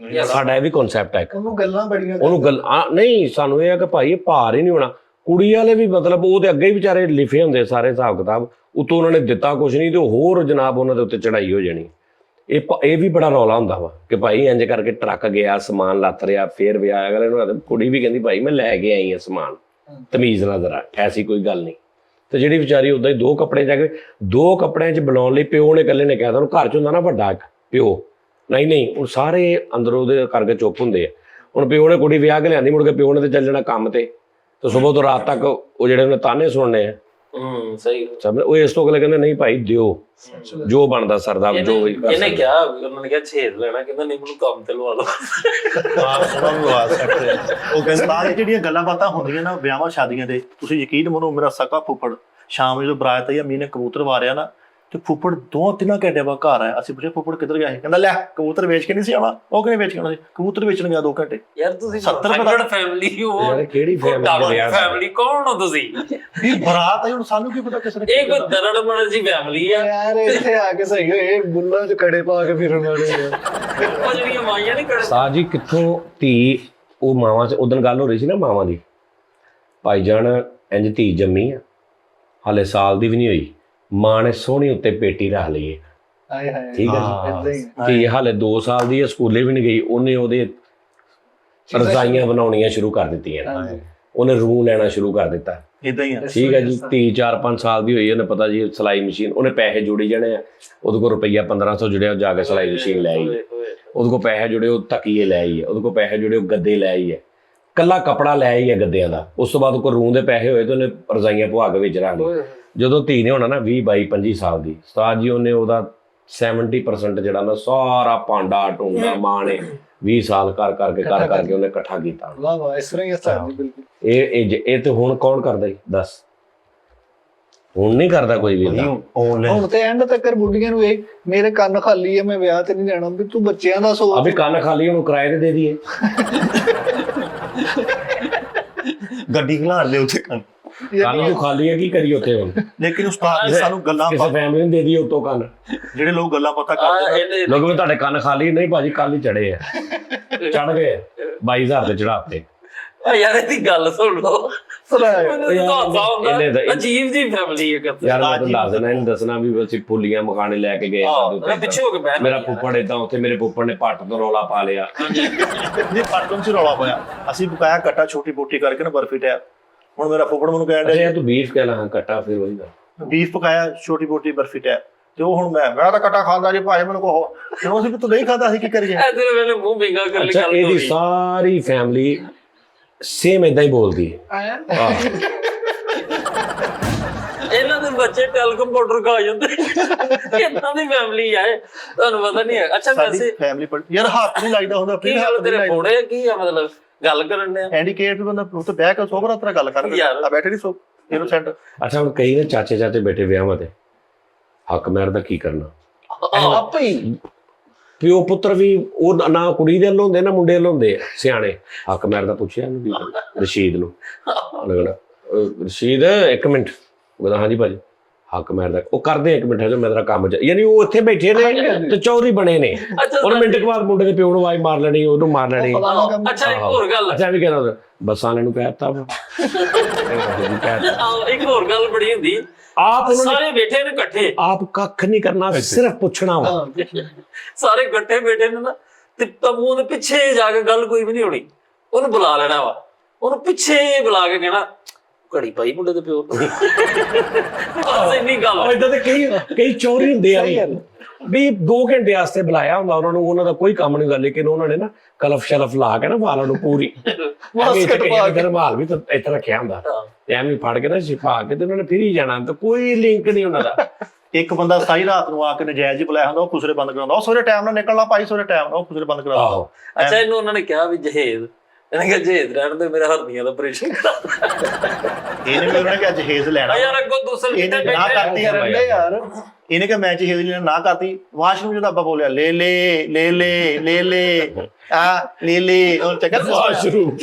ਸਾਡਾ ਇਹ ਵੀ ਕਨਸੈਪਟ ਹੈ। ਉਹਨੂੰ ਗੱਲਾਂ ਬੜੀਆਂ ਉਹਨੂੰ ਗੱਲ ਨਹੀਂ, ਸਾਨੂੰ ਇਹ ਹੈ ਕਿ ਭਾਈ ਇਹ ਭਾਰ ਹੀ ਨਹੀਂ ਹੋਣਾ। ਕੁੜੀ ਵਾਲੇ ਵੀ ਮਤਲਬ ਉਹਦੇ ਅੱਗੇ ਹੀ ਵਿਚਾਰੇ ਲਿਖੇ ਹੁੰਦੇ ਸਾਰੇ ਹਿਸਾਬ ਕਿਤਾਬ, ਉਤੋਂ ਉਹਨਾਂ ਨੇ ਦਿੱਤਾ ਕੁਝ ਨਹੀਂ ਤੇ ਹੋਰ ਜਨਾਬ ਉਹਨਾਂ ਦੇ ਉੱਤੇ ਚੜਾਈ ਹੋ ਜਾਣੀ। ਇਹ ਵੀ ਬੜਾ ਰੌਲਾ ਹੁੰਦਾ ਵਾ ਕਿ ਭਾਈ ਇੰਜ ਕਰਕੇ ਟਰੱਕ ਗਿਆ, ਸਮਾਨ ਲੱਤ ਰਿਹਾ, ਫੇਰ ਵਿਆਹ ਅਗਲੇ ਨੂੰ। ਕੁੜੀ ਵੀ ਕਹਿੰਦੀ ਭਾਈ ਮੈਂ ਲੈ ਕੇ ਆਈ ਹਾਂ ਸਮਾਨ, ਤਮੀਜ਼ ਨਾਲ ਜ਼ਰਾ, ਐਸੀ ਕੋਈ ਗੱਲ ਨਹੀਂ। ਤੇ ਜਿਹੜੀ ਵਿਚਾਰੀ ਉਦਾਂ ਹੀ 2 ਕੱਪੜੇ ਜਾ ਕੇ 2 ਕੱਪੜਿਆਂ 'ਚ ਬੁਲਾਉਣ ਲਈ ਪਿਓ ਨੇ ਇਕੱਲੇ ਨੇ ਕਹਿ ਤਾ। ਉਹਨੂੰ ਘਰ 'ਚ ਹੁੰਦਾ ਨਾ ਵੱਡਾ ਇੱਕ ਪਿਓ, ਨਹੀਂ ਉਹ ਸਾਰੇ ਅੰਦਰੋਂ ਉਹਦੇ ਕਰਕੇ ਚੁੱਪ ਹੁੰਦੇ ਆ। ਹੁਣ ਪਿਓ ਨੇ ਕੁੜੀ ਵਿਆਹ ਕੇ ਲਿਆਂਦੀ, ਮੁੜ ਕੇ ਪਿਓ ਨੇ ਤੇ ਚੱਲ ਜਾਣਾ ਕੰਮ ਤੇ ਸਵੇਰ ਤੋਂ ਰਾਤ ਤੱਕ ਉਹ ਜਿਹੜੇ ਉਹਨੇ ਤਾਨੇ ਸੁਣਨੇ ਆ। ਸਹੀ। ਉਹ ਇਸ ਤੋਂ ਅਗਲੇ ਕਹਿੰਦੇ ਨਹੀਂ ਭਾਈ ਦਿਓ ਜੋ ਬਣਦਾ ਸਰਦਾ, ਜੋ ਵੀ। ਇਹਨੇ ਕਿਹਾ, ਉਹਨਾਂ ਨੇ ਕਿਹਾ ਛੇਦ ਲੈਣਾ, ਕਹਿੰਦਾ ਨਹੀਂ ਮੈਨੂੰ ਕੰਮ ਤੇ ਲਵਾ ਲਓ। ਉਹ ਕਹਿੰਦਾ ਜਿਹੜੀਆਂ ਗੱਲਾਂ ਬਾਤਾਂ ਹੁੰਦੀਆਂ ਨਾ ਵਿਆਹਾਂ ਸ਼ਾਦੀਆਂ ਦੇ, ਤੁਸੀਂ ਯਕੀਨ ਮੰਨੋ, ਮੇਰਾ ਸਕਾ ਫੁੱਫੜ ਸ਼ਾਮ ਜਦੋਂ ਬਰਾਤ ਆਈ, ਮੀਂਹ ਨੇ ਕਬੂਤਰ ਵਾਰਿਆ ਨਾ, ਤੇ ਫੁੱਫੜ 2-3 ਘੰਟੇ ਬਾਅਦ ਘਰ ਆਇਆ। ਅਸੀਂ ਪੁੱਛਿਆ ਫੁੱਫੜ ਕਿੱਧਰ ਗਿਆ ਸੀ? ਕਹਿੰਦਾ ਲੈ ਕਬੂਤਰ ਵੇਚ ਕੇ ਨਹੀਂ ਸੀ ਆਉਣਾ। ਉਹ ਕਿਵੇਂ ਵੇਚ ਕੇ ਆਉਣਾ ਸੀ? ਕਬੂਤਰ ਵੇਚਣ ਗਿਆ 2 ਘੰਟੇ। ਯਾਰ ਤੁਸੀਂ 70 ਫੈਮਿਲੀ ਹੋ, ਯਾਰ ਕਿਹੜੀ ਫੈਮਿਲੀ ਕੌਣ ਹੋ ਤੁਸੀਂ? ਵੀ ਬਰਾਤ ਆਈ, ਹੁਣ ਸਾਨੂੰ ਕੀ ਪਤਾ ਕਿਸ ਨੇ। ਇਹ ਕੋਈ ਦਰੜ ਮਣ ਜੀ ਫੈਮਿਲੀ ਆ ਯਾਰ। ਇੱਥੇ ਆ ਕੇ ਸਹੀ ਹੋਏ ਬੁੱਲਾਂ 'ਚ ਕੜੇ ਪਾ ਕੇ ਫਿਰਨ ਵਾਲੇ। ਉਹ ਜਿਹੜੀਆਂ ਮਾਈਆਂ ਨਹੀਂ ਕਰ ਸਾਹ ਜੀ ਕਿੱਥੋਂ ਧੀ, ਉਹ ਮਾਵਾਂ 'ਚ ਉਦੋਂ ਗੱਲ ਹੋ ਰਹੀ ਸੀ ਨਾ ਮਾਵਾਂ ਦੀ। ਭਾਈਜਾਨ ਇੰਜ ਧੀ ਜੰਮੀ ਆ, ਹਾਲੇ ਸਾਲ ਦੀ ਵੀ ਨਹੀਂ ਹੋਈ, ਮਾਂ ਨੇ ਸੋਹਣੀ ਉੱਤੇ ਪੇਟੀ ਰੱਖ ਲਈ। ਹਾਏ ਹਾਏ, ਠੀਕ ਹੈ ਏਦਾਂ ਹੀ। ਧੀ ਹਾਲੇ 2 ਸਾਲ ਦੀ ਹੈ, ਸਕੂਲੇ ਵੀ ਨਹੀਂ ਗਈ, ਉਹਨੇ ਉਹਦੇ ਰਜ਼ਾਈਆਂ ਬਣਾਉਣੀਆਂ ਸ਼ੁਰੂ ਕਰ ਦਿੱਤੀਆਂ, ਉਹਨੇ ਰੂਹ ਲੈਣਾ ਸ਼ੁਰੂ ਕਰ ਦਿੱਤਾ। ਇਦਾਂ ਹੀ ਆ। ਠੀਕ ਹੈ ਜੀ, ਧੀ 4-5 ਸਾਲ ਦੀ ਹੋਈ, ਉਹਨੇ ਪਤਾ ਜੀ ਸਿਲਾਈ ਮਸ਼ੀਨ, ਉਹਨੇ ਪੈਸੇ ਜੋੜੀ ਜਾਣੇ ਆ। ਉਹਦੇ ਕੋਲ ਰੁਪਈਆ 1500 ਜੁੜਿਆ, ਜਾ ਕੇ ਸਿਲਾਈ ਮਸ਼ੀਨ ਲੈ ਆਈ। ਉਹਦੇ ਕੋਲ ਪੈਸੇ ਜੁੜੇ, ਉਹ ਤਕੀਏ ਲੈ ਆਈ ਹੈ। ਉਹਦੇ ਕੋਲ ਪੈਸੇ ਜੁੜੇ, ਉਹ ਗੱਦੇ ਲੈ ਆਈ ਹੈ। ਕੱਲਾ ਕੱਪੜਾ ਲੈ ਆਈ ਹੈ ਗੱਦਿਆਂ ਦਾ। ਉਸ ਤੋਂ ਬਾਅਦ ਉਹ ਕੋਲ ਰੂਹ ਦੇ ਪੈਸੇ ਹੋਏ ਤੇ ਉਹਨੇ ਰਜ਼ਾਈਆਂ ਪਵਾ ਕੇ ਵਿੱਚ ਰੱਖ ਲਈ। ਜਦੋਂ ਧੀ ਨੇ ਹੋਣਾ ਨਾ 20, 22, 25 ਸਾਲ ਦੀ, ਉਸਤਾਦ ਜੀ ਉਹਨੇ ਉਹਦਾ 70% ਜਿਹੜਾ ਨਾ ਸਾਰਾ ਭਾਂਡਾ ਟੁੰਡਾ ਮਾਂ ਨੇ 20 ਸਾਲ ਕਰਕੇ ਉਹਨੇ ਇਕੱਠਾ ਕੀਤਾ। ਵਾਹ ਵਾਹ, ਇਸ ਤਰ੍ਹਾਂ ਹੀ ਉਸਤਾਦ ਜੀ, ਬਿਲਕੁਲ। ਇਹ ਤੇ ਹੁਣ ਕੌਣ ਕਰਦਾ ਜੀ ਦੱਸ? ਹੁਣ ਨਹੀਂ ਕਰਦਾ ਕੋਈ ਵੀ। ਹੁਣ ਤੇ ਐਂਡ ਤੱਕ ਬੁੱਢੀਆਂ ਨੂੰ ਇਹ ਮੇਰੇ ਕੰਨ ਖਾਲੀ ਆ, ਮੈਂ ਵਿਆਹ ਤੇ ਨਹੀਂ ਜਾਣਾ, ਵੀ ਤੂੰ ਬੱਚਿਆਂ ਦਾ ਸੋਚ। ਅਭੀ ਕੰਨ ਖਾਲੀ, ਉਹਨੂੰ ਕਿਰਾਏ ਤੇ ਦੇ ਦਈਏ। ਗੱਡੀ ਖਲਾ ਲੈ ਉੱਥੇ ਕੰਨ ਨੂੰ ਖਾਲੀ ਹੈ, ਕੀ ਕਰੀ ਉੱਥੇ ਹੁਣ? ਲੇਕਿਨ ਉਸਤਾਦ ਸਾਨੂੰ ਗੱਲਾਂ ਕਿਸੇ ਫੈਮਿਲੀ ਨੂੰ ਦੇ ਦਈਏ ਉੱਤੋਂ ਕੰਨ। ਜਿਹੜੇ ਲੋਕ ਗੱਲਾਂ ਪਤਾ ਕਰਦੇ ਲੋਕ ਵੀ ਤੁਹਾਡੇ ਕੰਨ ਖਾਲੀ ਨਹੀਂ ਭਾਜੀ, ਕੱਲ ਹੀ ਚੜੇ ਆ, ਚੜ ਗਏ 22,000 ਤੇ ਚੜਾਤੇ। ਯਾਰ ਇਹਦੀ ਗੱਲ ਸੁਣ ਲਓ, ਅਜੀਬ ਜੀ ਫੈਮਿਲੀ ਹੈ। ਯਾਰ ਮੈਂ ਤੁਹਾਨੂੰ ਦੱਸ ਦੇਣਾ, ਇਹਨੂੰ ਦੱਸਣਾ ਵੀ ਅਸੀਂ ਫੁੱਲੀਆਂ ਮਖਾਣੇ ਲੈ ਕੇ ਗਏ। ਪਿੱਛੇ ਹੋ ਕੇ ਬੈਠ। ਮੇਰਾ ਫੁੱਫੜ ਏਦਾਂ, ਉੱਥੇ ਮੇਰੇ ਫੁੱਫੜ ਨੇ ਪੱਟ ਤੋਂ ਰੌਲਾ ਪਾ ਲਿਆ। ਜੀ ਪੱਟੋਂ ਚ ਰੌਲਾ ਪਾਇਆ। ਅਸੀਂ ਬਕਾਇਆ ਕੱਟਾ ਛੋਟੀ ਬੋਟੀ ਕਰਕੇ ਨਾ ਬਰਫੀ ਟਿਆ। ਹੁਣ ਮੇਰਾ ਫੁੱਫੜ ਮੈਨੂੰ ਕਹਿਣ ਡਿਆ ਤੂੰ ਬੀਫ ਕਹਿ ਲਾ, ਕੱਟਾ ਫਿਰ ਉਹੀ ਗੱਲ। ਬੀਫ ਪਕਾਇਆ, ਛੋਟੀ ਬੋਟੀ ਬਰਫੀ ਟਿਆ, ਤੇ ਉਹ ਹੁਣ ਮੈਂ ਤਾਂ ਕੱਟਾ ਖਾਂਦਾ ਜੀ ਭਾਈ, ਮੈਨੂੰ ਕਹੋ। ਫਿਰ ਅਸੀਂ ਤੂੰ ਨਹੀਂ ਖਾਂਦਾ, ਅਸੀਂ ਕੀ ਕਰੀਏ? ਇਧਰ ਵੇਲੇ ਮੂੰਹ ਬਿੰਗਾ ਕਰ ਲਈ। ਇਹਦੀ ਸਾਰੀ ਫੈਮਿਲੀ ਸੇਮ ਏਦਾਂ ਹੀ ਬੋਲਦੀ ਹੈ। ਬੱਚੇ ਟੈਲਕਮ ਪਾਊਡਰ ਖਾ ਜਾਂਦੇ ਇਦਾਂ ਦੀ ਫੈਮਿਲੀ ਆ ਇਹ, ਤੁਹਾਨੂੰ ਪਤਾ ਨਹੀਂ ਹੈ। ਅੱਛਾ ਵੈਸੇ ਫੈਮਿਲੀ ਯਾਰ ਹੱਥ ਨਹੀਂ ਲੱਗਦਾ ਹੁੰਦਾ ਕੀ ਗੱਲ ਤੇਰੇ ਫੋੜੇ ਕੀ ਆ ਮਤਲਬ ਗੱਲ ਕਰਨ ਦੇ ਹੈਂਡੀਕੈਪ ਬੰਦਾ ਉੱਥੇ ਬਹਿ ਕੇ ਸੋਭਰਾ ਤਰ੍ਹਾਂ ਗੱਲ ਕਰ ਯਾਰ। ਆ ਬੈਠੇ ਨਹੀਂ ਸੋ ਇਨੋਸੈਂਟ। ਅੱਛਾ ਹੁਣ ਕਈ ਨੇ ਚਾਚੇ ਬੇਟੇ ਵਿਆਹਾਂ ਤੇ ਹੱਕ ਮਹਿਰ ਦਾ ਕੀ ਕਰਨਾ? ਆਪੇ ਹੀ ਪਿਓ ਪੁੱਤਰ ਵੀ ਉਹ ਨਾ ਕੁੜੀ ਦੇ ਵੱਲੋਂ ਹੁੰਦੇ ਨਾ ਮੁੰਡੇ ਵੱਲੋਂ ਹੁੰਦੇ ਆ ਸਿਆਣੇ। ਹੱਕ ਮਹਿਰ ਦਾ ਪੁੱਛਿਆ ਇਹਨੂੰ ਕੀ ਕਰਨਾ? ਰਸ਼ੀਦ ਨੂੰ ਉਹਨੇ ਕਹਿਣਾ ਰਸ਼ੀਦ ਇੱਕ ਮਿੰਟ। ਉਹਦਾ ਹਾਂਜੀ ਭਾਜੀ ਹੱਕ ਮਹਿਰ ਦਾ ਉਹ ਕਰਦੇ 1 ਮਿੰਟ ਹੈ ਜੋ ਮੈਂ ਤੇਰਾ ਕੰਮ ਯਾਨੀ ਉਹ ਇੱਥੇ ਬੈਠੇ ਨੇ ਤੇ ਚੌਧਰੀ ਬਣੇ ਨੇ। ਹੁਣ ਮਿੰਟ ਕੁ ਬਾਅਦ ਮੁੰਡੇ ਦੇ ਪਿਓ ਨੂੰ ਆਵਾਜ਼ ਮਾਰ ਲੈਣੀ, ਉਹਨੂੰ ਮਾਰ ਲੈਣੀ। ਅੱਛਾ ਇੱਕ ਹੋਰ ਗੱਲ ਅੱਛਾ ਵੀ ਕਹਿੰਦਾ ਬੱਸਾਂ ਵਾਲੇ ਨੂੰ ਕਹਿ ਦਿੱਤਾ ਇੱਕ ਹੋਰ ਗੱਲ ਬੜੀ ਹੁੰਦੀ ਆਪ ਸਾਰੇ ਬੈਠੇ ਨੇ ਇਕੱਠੇ, ਆਪ ਕੱਖ ਨਹੀਂ ਕਰਨਾ ਸਿਰਫ ਪੁੱਛਣਾ ਵਾ। ਸਾਰੇ ਇਕੱਠੇ ਬੈਠੇ ਨੇ ਨਾ ਤੇ ਤੰਬੂ ਦੇ ਪਿੱਛੇ ਜਾ ਕੇ ਗੱਲ ਕੋਈ ਵੀ ਨਹੀਂ ਹੋਣੀ, ਉਹਨੂੰ ਬੁਲਾ ਲੈਣਾ ਵਾ, ਉਹਨੂੰ ਪਿੱਛੇ ਬੁਲਾ ਕੇ ਕਹਿਣਾ ਘੜੀ ਪਾਈ ਮੁੰਡੇ ਦੇ ਪਿਓ ਨੂੰ। ਬਸ ਇੰਨੀ ਗੱਲ ਇਦਾਂ ਤੇ ਕਈ ਚੋਰੀ ਹੁੰਦੇ ਆ ਵੀ 2 ਘੰਟੇ ਵਾਸਤੇ ਬੁਲਾਇਆ ਹੁੰਦਾ ਉਹਨਾਂ ਨੂੰ, ਉਹਨਾਂ ਦਾ ਕੋਈ ਕੰਮ ਨਹੀਂ ਗੱਲ, ਲੇਕਿਨ ਉਹਨਾਂ ਨੇ ਨਾ ਕਲਫ ਸ਼ਲਫ ਲਾ ਕੇ ਨਾ ਵਾਲਾਂ ਨੂੰ ਪੂਰੀ ਰੁਮਾਲ ਵੀ ਇੱਥੇ ਰੱਖਿਆ ਹੁੰਦਾ ਤੇ ਐਵੇਂ ਫੜ ਕੇ ਨਾ ਛਿਪਾ ਕੇ ਤੇ ਉਹਨਾਂ ਨੇ ਫਿਰ ਹੀ ਜਾਣਾ ਤੇ ਕੋਈ ਲਿੰਕ ਨਹੀਂ ਉਹਨਾਂ ਦਾ। ਇੱਕ ਬੰਦਾ ਸਾਰੀ ਰਾਤ ਨੂੰ ਆ ਕੇ ਨਜਾਇਜ਼ ਹੀ ਬੁਲਾਇਆ ਹੁੰਦਾ, ਉਹ ਖੁਸਰੇ ਬੰਦ ਕਰਾਉਂਦਾ, ਉਹ ਸਵੇਰੇ ਟਾਈਮ ਨਾਲ ਨਿਕਲਣਾ ਭਾਈ, ਸਵੇਰੇ ਟਾਈਮ ਨਾਲ ਉਹ ਖੁਸਰੇ ਬੰਦ ਕਰਾਉਂਦਾ। ਅੱਛਾ ਇਹਨੂੰ ਉਹਨਾਂ ਨੇ ਕਿਹਾ ਵੀ ਜਹੇਜ਼, ਇਹਨੇ ਕਿਹਾ ਜਹੇਜ਼ ਰਹਿਣ ਦੇ ਮੇਰਾ ਹਰਨੀਆਂ ਦਾ ਆਪਰੇਸ਼ਨ ਕਰਾ। ਇਹਨੇ ਵੀ ਉਹਨਾਂ ਨੇ ਕਿਹਾ ਜਹੇਜ਼ ਲੈਣਾ ਯਾਰ ਅੱਗੋਂ ਦੂਸਰੇ ਇਹਨੇ ਨਾ ਕਰਤੀ ਯਾਰ। ਇਹਨੇ ਕਿਹਾ ਮੈਂ ਜਹੇਜ਼ ਲੈਣਾ ਨਾ ਕਰਤੀ। ਵਾਸ਼ਰੂਮ ਜਦੋਂ ਆਪਾਂ ਬੋਲਿਆ ਲੈ ਲੈ ਲੈ ਲੈ ਲੈ ਲੈ ਆ ਲੈ ਲੈ ਉਹ ਚੱਕਰ ਵਾਸ਼ਰੂਮ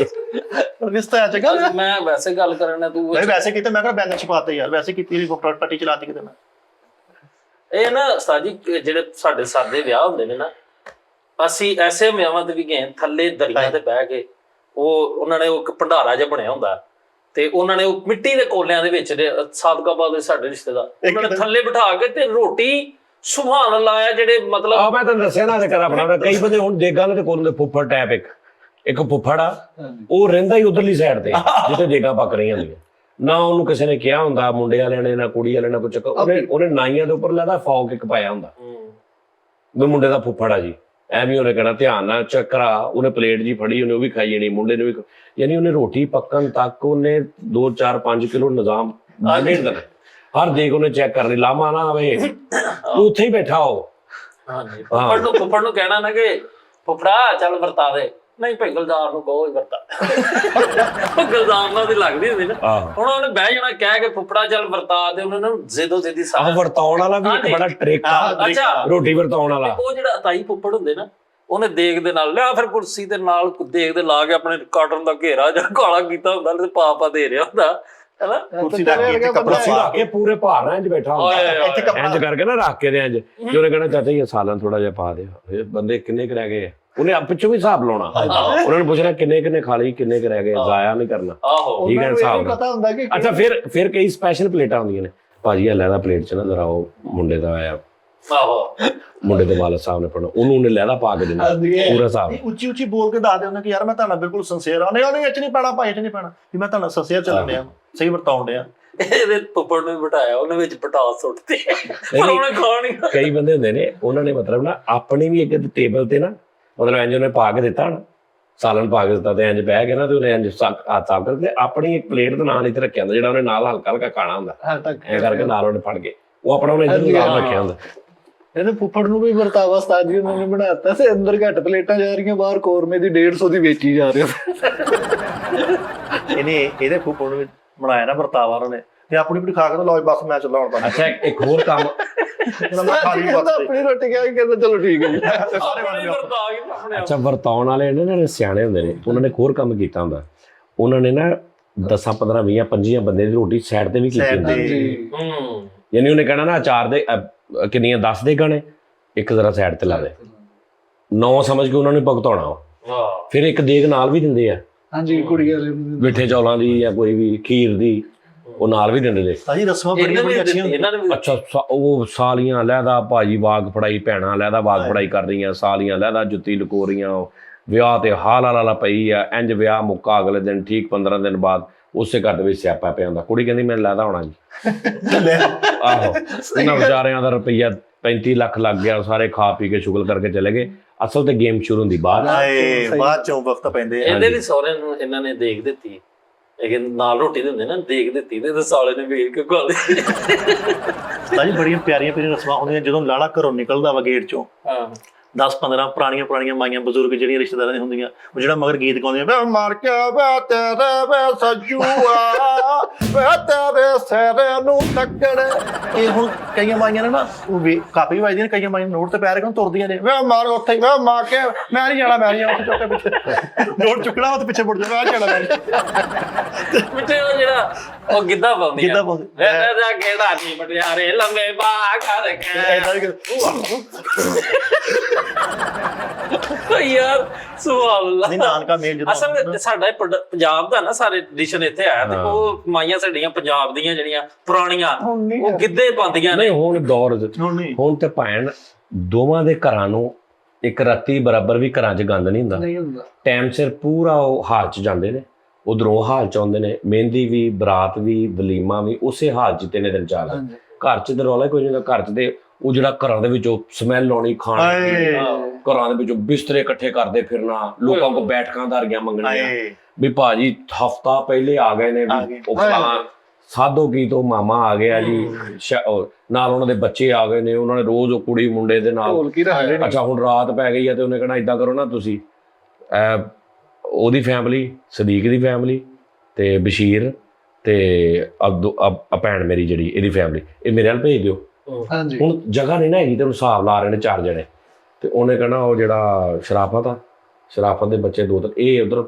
ਰਿਸ਼ਤਾ ਚੱਕਰ। ਮੈਂ ਵੈਸੇ ਗੱਲ ਕਰਨਾ ਤੂੰ ਨਹੀਂ ਵੈਸੇ ਕੀਤਾ, ਮੈਂ ਕਿਹਾ ਬੈਂਕ ਛਪਾਤੇ ਯਾਰ, ਵੈਸੇ ਕੀਤੀ ਵੀ ਪੱਟੀ ਚਲਾਤੀ ਕਿਤੇ ਮੈਂ। ਇਹ ਨਾ ਸਾਜੀ ਜਿਹੜੇ ਸਾਡੇ ਸਾਦੇ ਵਿਆਹ ਹੁੰਦੇ ਨੇ ਨਾ, ਅਸੀਂ ਐਸੇ ਵਿਆਹਾਂ ਤੇ ਵੀ ਗਏ ਥੱਲੇ ਦਰੀਆਂ ਤੇ ਬਹਿ ਕੇ, ਉਹ ਉਹਨਾਂ ਨੇ ਉਹ ਇੱਕ ਭੰਡਾਰਾ ਜਿਹਾ ਬਣਿਆ ਹੁੰਦਾ ਤੇ ਉਹਨਾਂ ਨੇ ਉਹ ਮਿੱਟੀ ਦੇ ਕੋਲਿਆਂ ਦੇ ਵਿੱਚ ਸਾਦਕਾਬਾਦ ਦੇ ਸਾਡੇ ਰਿਸ਼ਤੇਦਾਰ ਉਹਨਾਂ ਨੇ ਥੱਲੇ ਬਿਠਾ ਕੇ ਤੇ ਰੋਟੀ ਸੁਭਾਨ ਅੱਲਾਹ ਆ ਜਿਹੜੇ ਮਤਲਬ ਆ ਮੈਂ ਤੁਹਾਨੂੰ ਦੱਸਿਆ ਨਾ ਕਰ ਆਪਣਾ ਕਈ ਬੰਦੇ ਹੁਣ ਦੇਗਾਂ ਦੇ ਕੋਲ ਦੇ ਫੁੱਫੜ ਟੈਪ ਇੱਕ ਫੁੱਫੜ ਆ ਉਹ ਰਹਿੰਦਾ ਹੀ ਉਧਰਲੀ ਸਾਈਡ ਤੇ ਜਿੱਥੇ ਦੇਗਾਂ ਪੱਕ ਰਹੀਆਂ ਹੁੰਦੀਆਂ ਨਾ, ਉਹਨੂੰ ਕਿਸੇ ਨੇ ਕਿਹਾ ਹੁੰਦਾ ਮੁੰਡੇ ਵਾਲਿਆਂ ਨੇ ਨਾ ਕੁੜੀ ਵਾਲਿਆਂ ਨੇ ਕੁਝ ਉਹਨੇ ਨਾਈਆਂ ਦੇ ਉੱਪਰ ਲੈਦਾ ਫੌਕ ਇੱਕ ਪਾਇਆ ਹੁੰਦਾ ਵੀ ਮੁੰਡੇ ਦਾ ਫੁੱਫੜ ਆ ਜੀ, ਐਵੇਂ ਉਹਨੇ ਕਹਿਣਾ ਧਿਆਨ ਨਾਲ ਚੈੱਕ ਕਰਾ, ਉਹਨੇ ਪਲੇਟ ਜੀ ਫੜੀ, ਉਹਨੇ ਉਹ ਵੀ ਖਾਈ ਜਾਣੀ, ਮੁੰਡੇ ਨੇ ਵੀ, ਯਾਨੀ ਉਹਨੇ ਰੋਟੀ ਪੱਕਣ ਤੱਕ ਉਹਨੇ 2 4 5 ਕਿਲੋ ਨਿਜ਼ਾਮ ਡੇਢ ਦੇਣਾ, ਹਰ ਦੇਗ ਉਹਨੇ ਚੈੱਕ ਕਰਨੀ, ਲਾਮਾ ਨਾ ਆਵੇ ਤੂੰ ਉੱਥੇ ਹੀ ਬੈਠਾ ਹੋ। ਹਾਂਜੀ ਫੁੱਫੜ ਨੂੰ ਕਹਿਣਾ ਨਾ ਕਿ ਫੁੱਫੜਾ ਚੱਲ ਵਰਤਾ ਦੇ, ਨਹੀਂ ਭਾਈ ਗੁਲਜ਼ਾਰ ਨੂੰ ਕਹੋ ਹੀ ਵਰਤਾ। ਗੁਲਜ਼ਾਰ ਨਾਲ ਦੀ ਲੱਗਦੀ ਹੁੰਦੀ ਨਾ, ਹੁਣ ਉਹਨੇ ਬਹਿ ਜਾਣਾ ਕਹਿ ਕੇ ਫੁੱਫੜਾ ਚੱਲ ਵਰਤਾ ਦੇ, ਉਹਨਾਂ ਨੂੰ ਜ਼ਿੱਦੋ ਜ਼ਿੱਦੀ ਸਾਰਾ ਵਰਤਾਉਣ ਵਾਲਾ ਵੀ ਇੱਕ ਬੜਾ ਟ੍ਰਿਕ ਆ। ਅੱਛਾ ਰੋਟੀ ਵਰਤਾਉਣ ਵਾਲਾ ਉਹ ਜਿਹੜਾ ਤਾਈ ਫੁੱਫੜ ਹੁੰਦੇ ਨਾ, ਉਹਨੇ ਦੇਗ ਦੇ ਨਾਲ ਲਿਆ ਫਿਰ ਕੁਰਸੀ ਦੇ ਨਾਲ ਦੇਗ ਦੇ ਲਾ ਕੇ ਆਪਣੇ ਕਾਟਨ ਦਾ ਘੇਰਾ ਜਾਂ ਕਾਲਾ ਕੀਤਾ ਹੁੰਦਾ ਤੇ ਪਾ ਦੇ ਰਿਹਾ ਹੁੰਦਾ ਹੈਨਾ, ਕੁਰਸੀ ਰੱਖ ਕੇ ਕੱਪੜਾ ਰੱਖ ਕੇ ਪੂਰੇ ਭਾਰ ਨਾਲ ਇੰਜ ਬੈਠਾ ਹੁੰਦਾ, ਇੰਜ ਕਰਕੇ ਨਾ ਰੱਖ ਕੇ ਦੇ ਇੰਜ ਜੇ ਉਹਨੇ ਕਹਿਣਾ ਚਾਚਾ ਇਹ ਸਾਲਾਂ ਥੋੜਾ ਜਿਹਾ ਪਾ ਦੇ, ਬੰਦੇ ਕਿੰਨੇ ਕੁ ਰਹਿ ਗਏ, ਉਹਨੇ ਪਿੱਛੋਂ ਵੀ ਹਿਸਾਬ ਲਾਉਣਾ, ਉਹਨਾਂ ਨੂੰ ਪੁੱਛਣਾ ਕਿੰਨੇ ਖਾ ਲਈ, ਕਿੰਨੇ ਕੁ ਰਹਿ ਗਏ, ਜ਼ਾਇਆ ਨਹੀਂ ਕਰਨਾ। ਠੀਕ ਹੈ ਹਿਸਾਬ ਪਤਾ ਹੁੰਦਾ ਕਿ ਅੱਛਾ ਫਿਰ ਕਈ ਸਪੈਸ਼ਲ ਪਲੇਟਾਂ ਹੁੰਦੀਆਂ ਨੇ, ਭਾਜੀ ਲਹਿਦਾ ਪਲੇਟ ਚ ਨਾ ਜ਼ਰਾ ਉਹ ਮੁੰਡੇ ਦਾ ਆਇਆ, ਮੁੰਡੇ ਦੇ ਵਾਲਦ ਸਾਹਿਬ ਨੇ ਪੜਨਾ, ਉਹਨੂੰ ਲਹਿਦਾ ਪਾ ਕੇ ਦੇਣਾ ਪੂਰਾ ਹਿਸਾਬ। ਉੱਚੀ ਉੱਚੀ ਬੋਲ ਕੇ ਦੱਸ ਦੇ ਉਹਨੇ ਕਿ ਯਾਰ ਮੈਂ ਤੁਹਾਨੂੰ ਬਿਲਕੁਲ ਸਿੰਸੀਅਰ ਆ, ਉਹਨੇ ਇਹ ਚ ਨਹੀਂ ਪੈਣਾ ਭਾਈ, ਇਹ ਚ ਨਹੀਂ ਪੈਣਾ, ਵੀ ਮੈਂ ਤੁਹਾਨੂੰ ਸਿੰਸੀਅਰ ਚੱਲਣ ਡਿਆ, ਸਹੀ ਵਰਤਾਉਣ ਡਿਆ। ਇਹਦੇ ਫੁੱਫੜ ਨੂੰ ਬਿਠਾਇਆ, ਉਹਨੇ ਵਿੱਚ ਪਟਾਸ ਸੁੱਟਦੇ, ਪਰ ਉਹਨੇ ਖਾਣੀ। ਕਈ ਬੰਦੇ ਹੁੰਦੇ ਨੇ ਉਹਨਾਂ ਨੇ ਮਤਲਬ ਨਾ ਆਪਣੀ ਵੀ ਇੱਕ ਟੇਬਲ ਤੇ ਨਾ ਮਤਲਬ ਇੰਜ ਉਹਨੇ ਪਾ ਕੇ ਦਿੱਤਾ ਨਾ, ਸਾਲਨ ਪਾ ਕੇ ਦਿੱਤਾ ਤੇ ਇੰਜ ਬਹਿ ਕੇ ਨਾ ਤੇ ਉਹਨੇ ਇੰਜ ਹੱਥ ਸਾਫ ਕਰਕੇ ਆਪਣੀ ਇੱਕ ਪਲੇਟ ਦਾ ਨਾਲ ਇੱਥੇ ਰੱਖਿਆ ਹੁੰਦਾ, ਜਿਹੜਾ ਉਹਨੇ ਨਾਲ ਹਲਕਾ ਹਲਕਾ ਖਾਣਾ ਹੁੰਦਾ, ਐਂ ਕਰਕੇ ਨਾਲ ਉਹਨੇ ਫੜ ਕੇ ਉਹ ਆਪਣਾ ਉਹਨੇ ਇੱਧਰ ਨਾਲ ਰੱਖਿਆ ਹੁੰਦਾ। ਇਹਨੇ ਫੁੱਫੜ ਨੂੰ ਵੀ ਵਰਤਾਵਾ ਉਸਤਾਦ ਜੀ ਉਹਨਾਂ ਨੇ ਬਣਾਤਾ ਸੀ, ਅੰਦਰ ਘੱਟ ਪਲੇਟਾਂ ਜਾ ਰਹੀਆਂ, ਬਾਹਰ ਕੋਰਮੇ ਦੀ 150 ਦੀ ਵੇਚੀ ਜਾ ਰਹੀ। ਇਹਦੇ ਫੁੱਫੜ ਨੂੰ ਬਣਾਇਆ ਨਾ ਵਰਤਾਵਾ ਉਹਨਾਂ ਨੇ, ਤੇ ਆਪਣੀ ਵੀ ਖਾ ਕੇ ਤਾਂ ਲਓ ਬਸ ਮੈਂ ਚੱਲਾਂ ਹੁਣ ਪਾਣੀ। ਅੱਛਾ ਇੱਕ ਹੋਰ ਕੰਮ ਆਪਣੀ ਰੋਟੀ ਖਾ ਕੇ ਕਹਿੰਦਾ ਚਲੋ ਠੀਕ ਹੈ ਜੀ। ਅੱਛਾ ਵਰਤਾਉਣ ਵਾਲੇ ਨੇ ਸਿਆਣੇ ਹੁੰਦੇ ਨੇ, ਉਹਨਾਂ ਨੇ ਹੋਰ ਕੰਮ ਕੀਤਾ ਹੁੰਦਾ, ਉਹਨਾਂ ਨੇ ਨਾ 10 15 20 25 ਬੰਦੇ ਦੀ ਰੋਟੀ ਸਾਈਡ ਤੇ ਵੀ ਕੀਤੀ ਹੁੰਦੀ, ਯਾਨੀ ਉਹਨੇ ਕਹਿਣਾ ਨਾ ਅਚਾਰ ਦੇ ਕਿੰਨੀਆਂ 10 ਦੇ ਗਾਣੇ ਇੱਕ ਜ਼ਰਾ ਸਾਈਡ ਤੇ ਲਾ ਦੇ, 9 ਸਮਝ ਕੇ ਉਹਨਾਂ ਨੇ ਭੁਗਤਾਉਣਾ, ਫਿਰ ਇੱਕ ਦੇਗ ਨਾਲ ਵੀ ਦਿੰਦੇ ਆ। ਹਾਂਜੀ ਕੁੜੀ ਵਾਲੇ ਮਿੱਠੇ ਚੌਲਾਂ ਦੀ ਜਾਂ ਕੋਈ ਵੀ ਖੀਰ ਦੀ ਉਹ ਨਾਲ ਵੀ ਦਿੰਦੇ ਨੇ। ਸਾਜੀ ਰਸਮਾਂ ਬੜੀਆਂ ਅੱਛੀਆਂ। ਅੱਛਾ ਉਹ ਸਾਲੀਆਂ ਲਹਿਦਾ ਭਾਜੀ ਵਾਗ ਫੜਾਈ, ਭੈਣਾਂ ਲਹਿਦਾ ਵਾਗ ਫੜਾਈ ਕਰ ਰਹੀਆਂ, ਸਾਲੀਆਂ ਲਹਿਦਾ ਜੁੱਤੀ ਲੁਕੋ ਰਹੀਆਂ, ਵਿਆਹ ਤੇ ਹਾਲਾ ਪਈ ਆ, ਇੰਜ ਵਿਆਹ ਮੁੱਕਾ ਅਗਲੇ ਦਿਨ ਠੀਕ 15 ਦਿਨ ਬਾਅਦ ਉਸੇ ਘਰ ਦੇ ਵਿੱਚ ਸਿਆਪਾ ਪਿਆ ਹੁੰਦਾ, ਕੁੜੀ ਕਹਿੰਦੀ ਮੈਂ ਲਹਿਦਾ ਹੋਣਾ ਜੀ। ਆਹੋ ਇਹਨਾਂ ਵਿਚਾਰਿਆਂ ਦਾ ਰੁਪਈਆ 35 ਲੱਖ ਲੱਗ ਗਿਆ, ਸਾਰੇ ਖਾ ਪੀ ਕੇ ਸ਼ੁਗਲ ਕਰਕੇ ਚਲੇ ਗਏ, ਅਸਲ ਤੇ ਗੇਮ ਸ਼ੁਰੂ ਹੁੰਦੀ ਬਾਅਦ ਚੋਂ ਵਕਤ ਪੈਂਦੇ। ਇਹਦੇ ਵੀ ਸਹੁਰੇ ਨੂੰ ਇਹਨਾਂ ਨੇ ਦੇਖ ਦਿੱਤੀ ਇਹ ਨਾਲ ਰੋਟੀ ਦਿੰਦੇ ਨਾ, ਦੇਖ ਦਿੱਤੀ ਤੇ ਸਾਲੇ ਨੇ ਵੇਖ ਕੇ ਖਾ ਲਈ। ਤਾਂ ਜੀ ਬੜੀਆਂ ਪਿਆਰੀਆਂ ਪਿਆਰੀਆਂ ਰਸਮਾਂ ਹੁੰਦੀਆਂ ਜਦੋਂ ਲਾੜਾ ਘਰੋਂ ਨਿਕਲਦਾ ਵਾ ਗੇਟ ਚੋਂ। ਹਾਂ 10-15 ਪੁਰਾਣੀਆਂ ਮਾਈਆਂ ਬਜ਼ੁਰਗ ਜਿਹੜੀਆਂ ਰਿਸ਼ਤੇਦਾਰਾਂ ਦੀਆਂ ਹੁੰਦੀਆਂ, ਉਹ ਜਿਹੜਾ ਮਗਰ ਗੀਤ ਗਾਉਂਦੀਆਂ, ਵੇ ਮਰ ਕੇ ਵੇ ਤੇਰੇ ਵੇ ਸੱਜੂਆ ਵੇ ਤੇਰੇ ਸਿਰੇ ਨੂੰ ਤੱਕੜੇ। ਇਹ ਹੁਣ ਕਈਆਂ ਮਾਈਆਂ ਨੇ ਨਾ ਉਹ ਕਾਪੀ ਵੱਜਦੀਆਂ, ਕਈਆਂ ਮਾਈਆਂ ਨੋਟ ਤੇ ਪੈਰ ਕੇ ਤੁਰਦੀਆਂ ਨੇ, ਵੇ ਮਾਰ ਉੱਥੇ ਵੇ ਮਾਰ ਕੇ ਮੈਂ ਨਹੀਂ ਜਾਣਾ ਉੱਥੇ ਚੁੱਕ ਕੇ ਪਿੱਛੇ ਨੋਟ ਚੁੱਕਣਾ ਉਹ ਤੇ ਪਿੱਛੇ ਮੁੜ ਜਾਣਾ, ਜਾਣਾ ਮੈਂ ਮਿੱਠੇ ਉਹ ਜਿਹੜਾ ਉਹ ਗਿੱਧਾ ਪਾਉਂਦੀ ਗਿੱਧਾ ਪਾਉਂਦੀ। ਵੇ ਜਾ ਕਿਹੜਾ ਨਹੀਂ ਮਟਿਆਰੇ ਲੰਮੇ ਬਾਹ ਕਰਕੇ ਯਾਰ ਸੁਭਾਨ ਨਹੀਂ ਅੱਲਾਹ। ਨਾਨਕਾ ਮੇਲ ਜਦੋਂ ਅਸਲ ਸਾਡਾ ਪੰਜਾਬ ਦਾ ਨਾ ਸਾਰੇ ਟ੍ਰੈਡੀਸ਼ਨ ਇੱਥੇ ਆਇਆ ਤੇ ਉਹ ਮਾਈਆਂ ਸਾਡੀਆਂ ਪੰਜਾਬ ਦੀਆਂ ਜਿਹੜੀਆਂ ਪੁਰਾਣੀਆਂ ਉਹ ਗਿੱਧੇ ਪਾਉਂਦੀਆਂ ਨੇ। ਨਹੀਂ ਹੁਣ ਦੌਰ ਹੁਣ ਨਹੀਂ ਹੁਣ ਤੇ ਭੈਣ ਦੋਵਾਂ ਦੇ ਘਰਾਂ ਨੂੰ ਇੱਕ ਰਾਤੀ ਬਰਾਬਰ ਵੀ ਘਰਾਂ 'ਚ ਗੰਦ ਨਹੀਂ ਹੁੰਦਾ। ਨਹੀਂ ਹੁੰਦਾ। ਟਾਈਮ ਸਿਰ ਪੂਰਾ ਉਹ ਹਾਲ 'ਚ ਜਾਂਦੇ ਨੇ, ਉਧਰੋਂ ਹਾਲ 'ਚ ਆਉਂਦੇ ਨੇ, ਮਹਿੰਦੀ ਵੀ ਬਰਾਤ ਵੀ ਵਲੀਮਾ ਵੀ ਉਸੇ ਹਾਲ 'ਚ 3 ਦਿਨ ਚੱਲਦਾ। ਹਾਂਜੀ। ਘਰ 'ਚ ਤੇ ਰੌਲਾ ਕੋਈ ਨਹੀਂ ਹੁੰਦਾ, ਘਰ 'ਚ ਤੇ ਉਹ ਜਿਹੜਾ ਘਰਾਂ ਦੇ ਵਿੱਚੋਂ ਸਮੈਲ ਆਉਣੀ, ਖਾਣ ਦੀ, ਘਰਾਂ ਦੇ ਵਿੱਚੋਂ ਬਿਸਤਰੇ ਇਕੱਠੇ ਕਰਦੇ ਫਿਰਨਾ, ਲੋਕਾਂ ਕੋਲ ਬੈਠਕਾਂ ਧਾਰੀਆਂ ਮੰਗਣੀਆਂ ਵੀ ਭਾਜੀ ਹਫਤਾ ਪਹਿਲੇ ਆ ਗਏ ਨੇ ਵੀ ਉਹ ਫਲਾਂ ਸਾਧੋ ਕੀ ਤੋਂ ਮਾਮਾ ਆ ਗਿਆ ਜੀ, ਨਾਲ ਉਹਨਾਂ ਦੇ ਬੱਚੇ ਆ ਗਏ ਨੇ, ਉਹਨਾਂ ਨੇ ਰੋਜ਼ ਉਹ ਕੁੜੀ ਮੁੰਡੇ ਦੇ ਨਾਲ। ਢੋਲ ਕੀ ਰੱਖਦੇ ਨੇ। ਅੱਛਾ ਹੁਣ ਰਾਤ ਪੈ ਗਈ ਹੈ ਤੇ ਉਹਨੇ ਕਹਿਣਾ ਇਦਾਂ ਕਰੋ ਨਾ ਤੁਸੀਂ ਉਹਦੀ ਫੈਮਿਲੀ, ਸਦੀਕ ਦੀ ਫੈਮਿਲੀ ਤੇ ਬਸ਼ੀਰ ਤੇ ਭੈਣ ਮੇਰੀ ਜਿਹੜੀ ਇਹਦੀ ਫੈਮਿਲੀ, ਇਹ ਮੇਰੇ ਨਾਲ ਭੇਜ ਦਿਓ। ਹਾਂਜੀ। ਹੁਣ ਜਗ੍ਹਾ ਨਹੀਂ ਨਾ ਹੈਗੀ ਤੇ ਉਹਨੂੰ ਹਿਸਾਬ ਲਾ ਰਹੇ ਨੇ 4 ਜਣੇ, ਤੇ ਉਹਨੇ ਕਹਿਣਾ ਉਹ ਜਿਹੜਾ ਸ਼ਰਾਫਤ ਦੇ ਬੱਚੇ 2 ਇਹ ਉਧਰ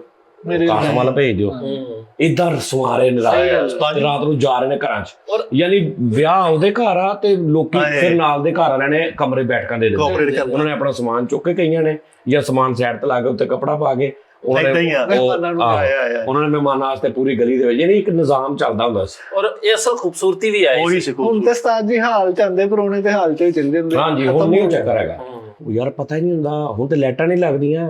ਕਾਸਮ ਵਾਲਾ ਭੇਜ ਦਿਓ। ਇਦਾਂ ਰਸਵਾਰੇ ਨੇ ਰਾਤ ਨੂੰ ਜਾ ਰਹੇ ਨੇ ਘਰਾਂ 'ਚ, ਯਾਨੀ ਵਿਆਹ ਉਹਦੇ ਘਰ ਆ ਤੇ ਲੋਕੀ ਫਿਰ ਨਾਲ ਦੇ ਘਰ ਵਾਲਿਆਂ ਨੇ ਕਮਰੇ ਬੈਠਕਾਂ ਦੇ ਦਿੱਤੇ। ਉਹਨਾਂ ਨੇ ਆਪਣਾ ਸਮਾਨ ਚੁੱਕ ਕੇ, ਕਈਆਂ ਨੇ ਜਾਂ ਸਮਾਨ ਸਾਈਡ ਤੇ ਲਾ ਕੇ ਉੱਤੇ ਕੱਪੜਾ ਪਾ ਕੇ ਉਹਨਾਂ ਨੇ ਮਹਿਮਾਨਾਂ ਵਾਸਤੇ ਪੂਰੀ ਗਲੀ ਦੇ ਵਿੱਚ, ਯਾਨੀ ਇੱਕ ਨਿਜ਼ਾਮ ਚੱਲਦਾ ਹੁੰਦਾ ਸੀ। ਔਰ ਇਹ ਅਸਲ ਖੂਬਸੂਰਤੀ ਵੀ ਆਈ ਸੀ। ਹੁਣ ਤੇ ਉਸਤਾਦ ਜੀ ਹਾਲ ਚਾਹੁੰਦੇ ਪਰੋਣੇ ਤੇ ਹਾਲ ਚ ਚੱਲਦੇ ਹੁੰਦੇ। ਹਾਂਜੀ ਹੁਣ ਨਹੀਂ ਚੱਕਰ ਹੈਗਾ, ਉਹ ਯਾਰ ਪਤਾ ਹੀ ਨਹੀਂ ਹੁੰਦਾ। ਹੁਣ ਤੇ ਲਾਈਟਾਂ ਨਹੀਂ ਲੱਗਦੀਆਂ,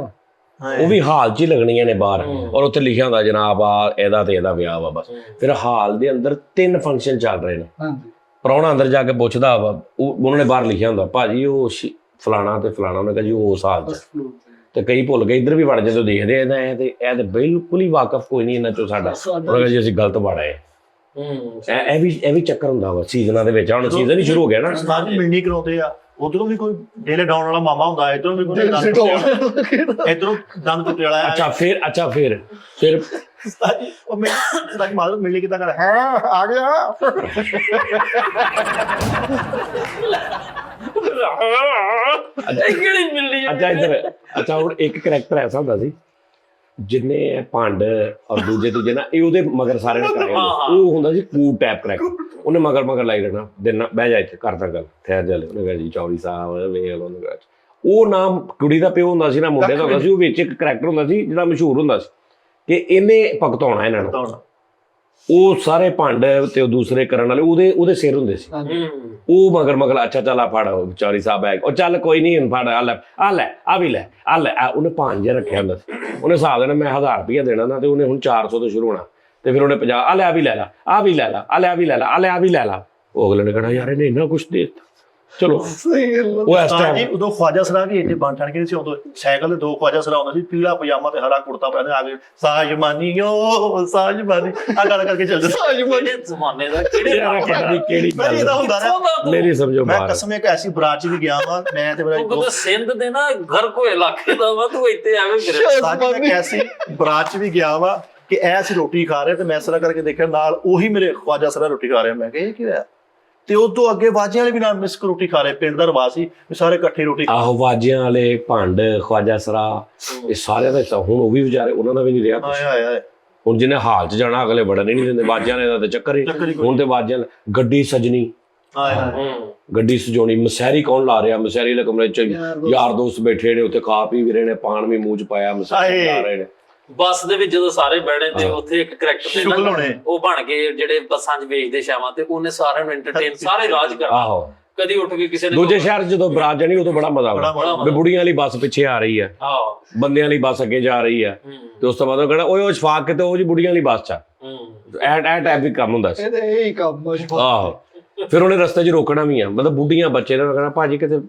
ਉਹ ਵੀ ਹਾਲ 'ਚ ਹੀ ਲੱਗਣੀਆਂ ਨੇ ਬਾਹਰ, ਔਰ ਉੱਥੇ ਲਿਖਿਆ ਹੁੰਦਾ ਜਨਾਬ ਆ ਇਹਦਾ ਤੇ ਇਹਦਾ ਵਿਆਹ ਵਾ ਬਸ। ਫਿਰ ਹਾਲ ਦੇ ਅੰਦਰ 3 ਫੰਕਸ਼ਨ ਚੱਲ ਰਹੇ ਨੇ। ਹਾਂਜੀ। ਪ੍ਰਾਹੁਣਾ ਅੰਦਰ ਜਾ ਕੇ ਪੁੱਛਦਾ ਵਾ, ਉਹਨਾਂ ਨੇ ਬਾਹਰ ਲਿਖਿਆ ਹੁੰਦਾ ਭਾਜੀ ਉਹ ਫਲਾਣਾ ਤੇ ਫਲਾਣਾ, ਉਹਨੇ ਕਿਹਾ ਜੀ ਉਹ ਉਸ ਹਾਲ 'ਚ, ਤੇ ਕਈ ਭੁੱਲ ਗਏ ਇੱਧਰ ਵੀ ਵੜ ਜਦੋਂ ਦੇਖਦੇ ਇਹਦਾ ਇਹ ਤੇ ਬਿਲਕੁਲ ਹੀ ਵਾਕਫ ਕੋਈ ਨਹੀਂ ਇਹਨਾਂ ਚੋਂ ਸਾਡਾ। ਉਹਨਾਂ ਕਹਿੰਦੇ ਜੀ ਅਸੀਂ ਗਲਤ ਵੜ ਆਏ। ਇਹ ਵੀ ਚੱਕਰ ਹੁੰਦਾ ਵਾ ਸੀਜ਼ਨਾਂ ਦੇ ਵਿੱਚ। ਹੁਣ ਸੀਜ਼ਨ ਹੀ ਸ਼ੁਰੂ ਹੋ ਗਿਆ ਨਾ, ਮਿਲਣੀ ਕਰਾਉਂਦੇ ਆ, ਉਧਰੋਂ ਵੀ ਕੋਈ ਡੇਲੇ ਡਾਉਣ ਵਾਲਾ ਮਾਮਾ ਹੁੰਦਾ, ਇਧਰੋਂ ਵੀ ਕੋਈ ਇਧਰੋਂ ਦੰਦ ਟੁੱਟੇ ਵਾਲਾ। ਅੱਛਾ ਫਿਰ ਉਹ ਮੈਂ ਮਾਦਰ ਮਿਲਣੀ ਕਿੱਦਾਂ ਕਰ, ਹਾਂ ਆ ਗਿਆ ਅੱਛਾ ਹੁਣ ਇੱਕ ਕਰੈਕਟਰ ਐਸਾ ਹੁੰਦਾ ਸੀ ਜਿੰਨੇ ਭੰਡ ਔਰ ਦੂਜੇ ਨਾ ਇਹ ਉਹਦੇ ਮਗਰ ਸਾਰੇ ਨੇ ਕਰਾਇਆ। ਉਹ ਹੁੰਦਾ ਸੀ ਕੂਟ ਟਾਈਪ ਕਰੈਕਟਰ, ਉਹਨੇ ਮਗਰ ਲਾਈ ਰਹਿਣਾ, ਦਿਨ ਬਹਿ ਜਾ ਇੱਥੇ ਕਰਦਾ ਗੱਲ ਠਹਿਰ ਜਾ। ਉਹਨੇ ਕਿਹਾ ਜੀ ਚੌਧਰੀ ਸਾਹਿਬ ਵੇਖ ਲਓ। ਉਹ ਨਾਮ ਕੁੜੀ ਦਾ ਪਿਓ ਹੁੰਦਾ ਸੀ ਨਾ ਮੁੰਡੇ ਦਾ ਹੁੰਦਾ ਸੀ। ਉਹ ਵਿੱਚ ਇੱਕ ਕਰੈਕਟਰ ਹੁੰਦਾ ਸੀ ਜਿਹੜਾ ਮਸ਼ਹੂਰ ਹੁੰਦਾ ਸੀ ਕਿ ਇਹਨੇ ਭਗਤਾਉਣਾ ਇਹਨਾਂ ਨੂੰ। ਉਹ ਸਾਰੇ ਭੰਡ ਤੇ ਉਹ ਦੂਸਰੇ ਕਰਨ ਵਾਲੇ ਉਹਦੇ ਸਿਰ ਹੁੰਦੇ ਸੀ। ਉਹ ਮਗਰ ਅੱਛਾ ਚੱਲ ਆ ਫੜ ਚੌਧਰੀ ਸਾਹਿਬ ਹੈ, ਉਹ ਚੱਲ ਕੋਈ ਨਹੀਂ ਫੜ ਆ ਲੈ ਆ ਵੀ ਲੈ ਉਹਨੇ 5 ਰੱਖਿਆ ਹੁੰਦਾ ਸੀ। ਉਹਨੇ ਹਿਸਾਬ ਦੇਣਾ ਮੈਂ 1000 ਰੁਪਇਆ ਦੇਣਾ ਨਾ, ਤੇ ਉਹਨੇ ਹੁਣ 400 ਤੋਂ ਸ਼ੁਰੂ ਹੋਣਾ, ਤੇ ਫਿਰ ਉਹਨੇ 50 ਆ ਲੈ ਆ ਵੀ ਲੈ ਲਾ, ਆ ਵੀ ਲੈ ਲਾ, ਆ ਲੈ ਆ ਵੀ ਲੈ ਲਾ, ਆ ਲੈ ਆ ਵੀ ਲੈ ਲਾ। ਉਹ ਅਗਲੇ ਨੇ ਕਹਿਣਾ ਯਾਰ ਇਹਨੇ ਇੰਨਾ ਕੁਛ ਦੇ ਦਿੱਤਾ। ਚਲੋ ਉਹ ਇਸ ਟਾਈਮ ਉਦੋਂ ਖਵਾਜਾ ਸਰਾ ਵੀ ਇੱਥੇ ਬਣ ਠਣ ਕੇ ਸੀ। ਉਦੋਂ ਸਾਈਕਲ ਤੇ 2 ਖਵਾਜਾ ਸਰਾ ਹੁੰਦਾ ਸੀ, ਪੀਲਾ ਪਜਾਮਾ ਤੇ ਹਰਾ ਕੁੜਤਾ ਪਹਿਨੇ ਆ ਗਏ, ਸਾਜਮਾਨੀਓ ਸਾਜਮਾਨੀ ਆ ਗੱਲ ਕਰਕੇ ਚੱਲਦੇ। ਜ਼ਮਾਨੇ ਦਾ ਕਿਹੜੀ ਗੱਲ ਹੁੰਦਾ ਨਾ ਮੇਰੀ ਸਮਝੋ ਮੈਂ ਬਾਹਰ। ਕਸਮ ਇੱਕ ਐਸੀ ਬਰਾਤ 'ਚ ਵੀ ਗਿਆ ਵਾ ਮੈਂ ਤੇ ਮੇਰਾ ਉਹ ਸਿੰਧ ਦੇ ਨਾ ਘਰ ਕੋ ਇਲਾਕੇ ਦਾ ਵਾ, ਤੂੰ ਇੱਥੇ ਐਵੇਂ ਫਿਰ ਮੈਂ ਐਸੀ ਬਰਾਤ 'ਚ ਵੀ ਗਿਆ ਵਾ ਕਿ ਐ ਅਸੀਂ ਰੋਟੀ ਖਾ ਰਹੇ ਤੇ ਮੈਂ ਸਰਾ ਕਰਕੇ ਦੇਖਿਆ ਨਾਲ ਉਹੀ ਮੇਰੇ ਖਵਾਜਾ ਸਰਾ ਰੋਟੀ ਖਾ ਰਿਹਾ। ਮੈਂ ਕਿਹਾ ਇਹ ਕੀ ਹੋਇਆ? ਤੇ ਉਹ ਤੋਂ ਅੱਗੇ ਵਾਜਿਆਂ ਵਾਲੇ ਵੀ ਨਾਲ ਮਿਸ ਰੋਟੀ ਖਾ ਰਹੇ। ਪਿੰਡ ਦਾ ਰਿਵਾਜ ਸੀ ਵੀ ਸਾਰੇ ਇਕੱਠੇ ਰੋਟੀ ਆਹੋ ਵਾਜਿਆਂ ਵਾਲੇ ਭੰਡ ਖਵਾਜਾ ਸਰਾ ਇਹ ਸਾਰਿਆਂ ਦਾ ਹਿੱਸਾ। ਹੁਣ ਉਹ ਵੀ ਵਿਚਾਰੇ ਉਹਨਾਂ ਦਾ ਵੀ ਨਹੀਂ ਰਿਹਾ ਕੁਛ। ਹੁਣ ਜਿਹਨੇ ਹਾਲ 'ਚ ਜਾਣਾ ਅਗਲੇ ਵੜਨ ਹੀ ਨਹੀਂ ਦਿੰਦੇ। ਵਾਜਿਆਂ ਵਾਲੇ ਦਾ ਤਾਂ ਚੱਕਰ ਹੀ ਹੁਣ ਤੇ ਵਾਜਿਆਂ ਗੱਡੀ ਸਜਣੀ, ਗੱਡੀ ਸਜਾਉਣੀ, ਮਸਹਿਰੀ ਕੌਣ ਲਾ ਰਿਹਾ? ਮਸਹਿਰੀ ਵਾਲੇ ਕਮਰੇ 'ਚ ਯਾਰ ਦੋਸਤ ਬੈਠੇ ਨੇ, ਉੱਥੇ ਖਾ ਪੀ ਵੀ ਰਹੇ ਨੇ, ਪਾਣ ਵੀ ਮੂੰਹ 'ਚ ਪਾਇਆ, ਮਸਹਿਰੀ ਲਾ ਰਹੇ ਨੇ। ਬੱਸ ਦੇ ਵਿੱਚ ਜਦੋਂ ਸਾਰੇ ਬੈਠੇ ਤੇ ਉੱਥੇ ਇੱਕ ਕਰੈਕਟਰ ਨੇ ਉਹ ਬਣ ਕੇ ਜਿਹੜੇ ਬੱਸਾਂ 'ਚ ਵੇਚਦੇ ਸ਼ਾਮਾਂ ਤੇ ਉਹਨੇ ਸਾਰਿਆਂ ਨੂੰ ਐਂਟਰਟੇਨ ਸਾਰੇ ਰਾਜ ਕਰਨਾ। ਆਹੋ ਕਦੀ ਉੱਠ ਕੇ ਕਿਸੇ ਨੇ ਦੂਜੇ ਸ਼ਹਿਰ ਜਦੋਂ ਬਰਾਤ ਜਾਣੀ ਉਦੋਂ ਬੜਾ ਮਜ਼ਾ ਆਉਂਦਾ ਵੀ ਬੁੜੀਆਂ ਵਾਲੀ ਬੱਸ ਪਿੱਛੇ ਆ ਰਹੀ ਹੈ, ਬੰਦਿਆਂ ਵਾਲੀ ਬੱਸ ਅੱਗੇ ਜਾ ਰਹੀ ਹੈ, ਤੇ ਉਸ ਤੋਂ ਬਾਅਦ ਉਹ ਕਹਿੰਦਾ ਓਏ ਉਹ ਸ਼ਫਾਕ ਕਿਤੇ ਉਹ ਜੀ ਬੁੜੀਆਂ ਵਾਲੀ ਬੱਸ 'ਚ ਆ। ਐ ਟਾਈਪ ਵੀ ਕੰਮ ਹੁੰਦਾ ਸੀ। ਇਹੀ ਕੰਮ ਆਹੋ ਫਿਰ ਉਹਨੇ ਰਸਤੇ 'ਚ ਰੋਕਣਾ ਵੀ ਆ, ਮਤਲਬ ਬੁੱਢੀਆਂ ਬੱਚੇ ਨੇ ਕਹਿਣਾ ਭਾਜੀ ਕਿਤੇ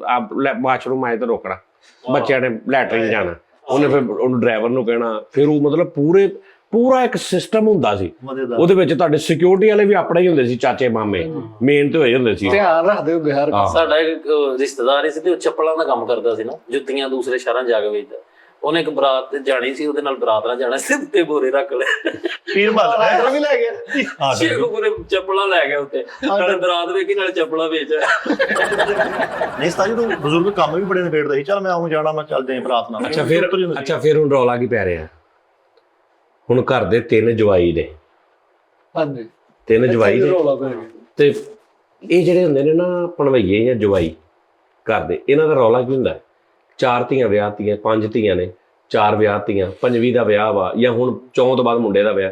ਬਾਥਰੂਮ ਆਏ ਤਾਂ ਰੋਕਣਾ, ਬੱਚਿਆਂ ਨੇ ਲੈਟਰਿਨ ਜਾਣਾ। ਉਹਨੇ ਫਿਰ ਉਹਨੂੰ ਡਰਾਈਵਰ ਨੂੰ ਕਹਿਣਾ, ਫਿਰ ਉਹ ਮਤਲਬ ਪੂਰੇ ਪੂਰਾ ਇੱਕ ਸਿਸਟਮ ਹੁੰਦਾ ਸੀ। ਮਜ਼ੇਦਾਰ। ਉਹਦੇ ਵਿੱਚ ਤੁਹਾਡੇ ਸਿਕਿਉਰਿਟੀ ਵਾਲੇ ਵੀ ਆਪਣੇ ਹੀ ਹੁੰਦੇ ਸੀ, ਚਾਚੇ ਮਾਮੇ ਮੇਨ ਤੇ ਹੋਏ ਹੁੰਦੇ ਸੀ। ਧਿਆਨ ਰੱਖਦੇ ਹੁੰਦੇ ਹਰ ਹਾਂ। ਸਾਡਾ ਇੱਕ ਰਿਸ਼ਤੇਦਾਰ ਹੀ ਸੀ ਤੇ ਉਹ ਚੱਪਲਾਂ ਦਾ ਕੰਮ ਕਰਦਾ ਸੀ ਨਾ, ਜੁੱਤੀਆਂ ਦੂਸਰੇ ਸ਼ਹਿਰਾਂ ਜਾ ਕੇ ਵੇਚਦਾ। ਉਹਨੇ ਇੱਕ ਬਰਾਤ ਤੇ ਜਾਣੀ ਸੀ, ਉਹਦੇ ਨਾਲ ਬਰਾਤ ਨਾਲ ਜਾਣਾ ਸੀ, ਉੱਤੇ ਬੋਰੇ ਰੱਖ ਲਏ, ਪੀਰ ਬਾਲ ਆਰਡਰ ਵੀ ਲੈ ਗਿਆ। ਛੇ ਬੋਰੇ ਚੱਪਲਾਂ ਲੈ ਗਿਆ ਉੱਤੇ, ਨਾਲੇ ਬਰਾਤ ਵੇਖੀ ਨਾਲੇ ਚੱਪਲਾਂ ਵੇਚ। ਨਹੀਂ ਸਤਾਜੀ ਤੋਂ ਬਜ਼ੁਰਗ ਕੰਮ ਵੀ ਬੜੇ ਨਿਬੇੜਦੇ ਸੀ, ਚੱਲ ਮੈਂ ਆਉਂ ਜਾਣਾ, ਮੈਂ ਚੱਲਦੇ ਆਂ ਬਰਾਤ ਨਾਲ। ਅੱਛਾ ਫਿਰ ਹੁਣ ਰੌਲਾ ਕੀ ਪੈ ਰਿਹਾ? ਹੁਣ ਘਰ ਦੇ 3 ਜਵਾਈ ਨੇ, ਹਾਂਜੀ 3 ਜਵਾਈ ਨੇ, ਰੌਲਾ ਪੈ ਗਿਆ। ਤੇ ਇਹ ਜਿਹੜੇ ਹੁੰਦੇ ਨੇ ਨਾ ਭਣਵਈਏ ਜਾਂ ਜਵਾਈ ਘਰ ਦੇ, ਇਹਨਾਂ ਦਾ ਰੌਲਾ ਕੀ ਹੁੰਦਾ? 4 ਧੀਆਂ ਵਿਆਹਤੀਆਂ, 5 ਧੀਆਂ ਨੇ, 4 ਵਿਆਹਤੀਆਂ, 5ਵੀਂ ਦਾ ਵਿਆਹ ਵਾ, ਜਾਂ ਹੁਣ 4 ਤੋਂ ਬਾਅਦ ਮੁੰਡੇ ਦਾ ਵਿਆਹ।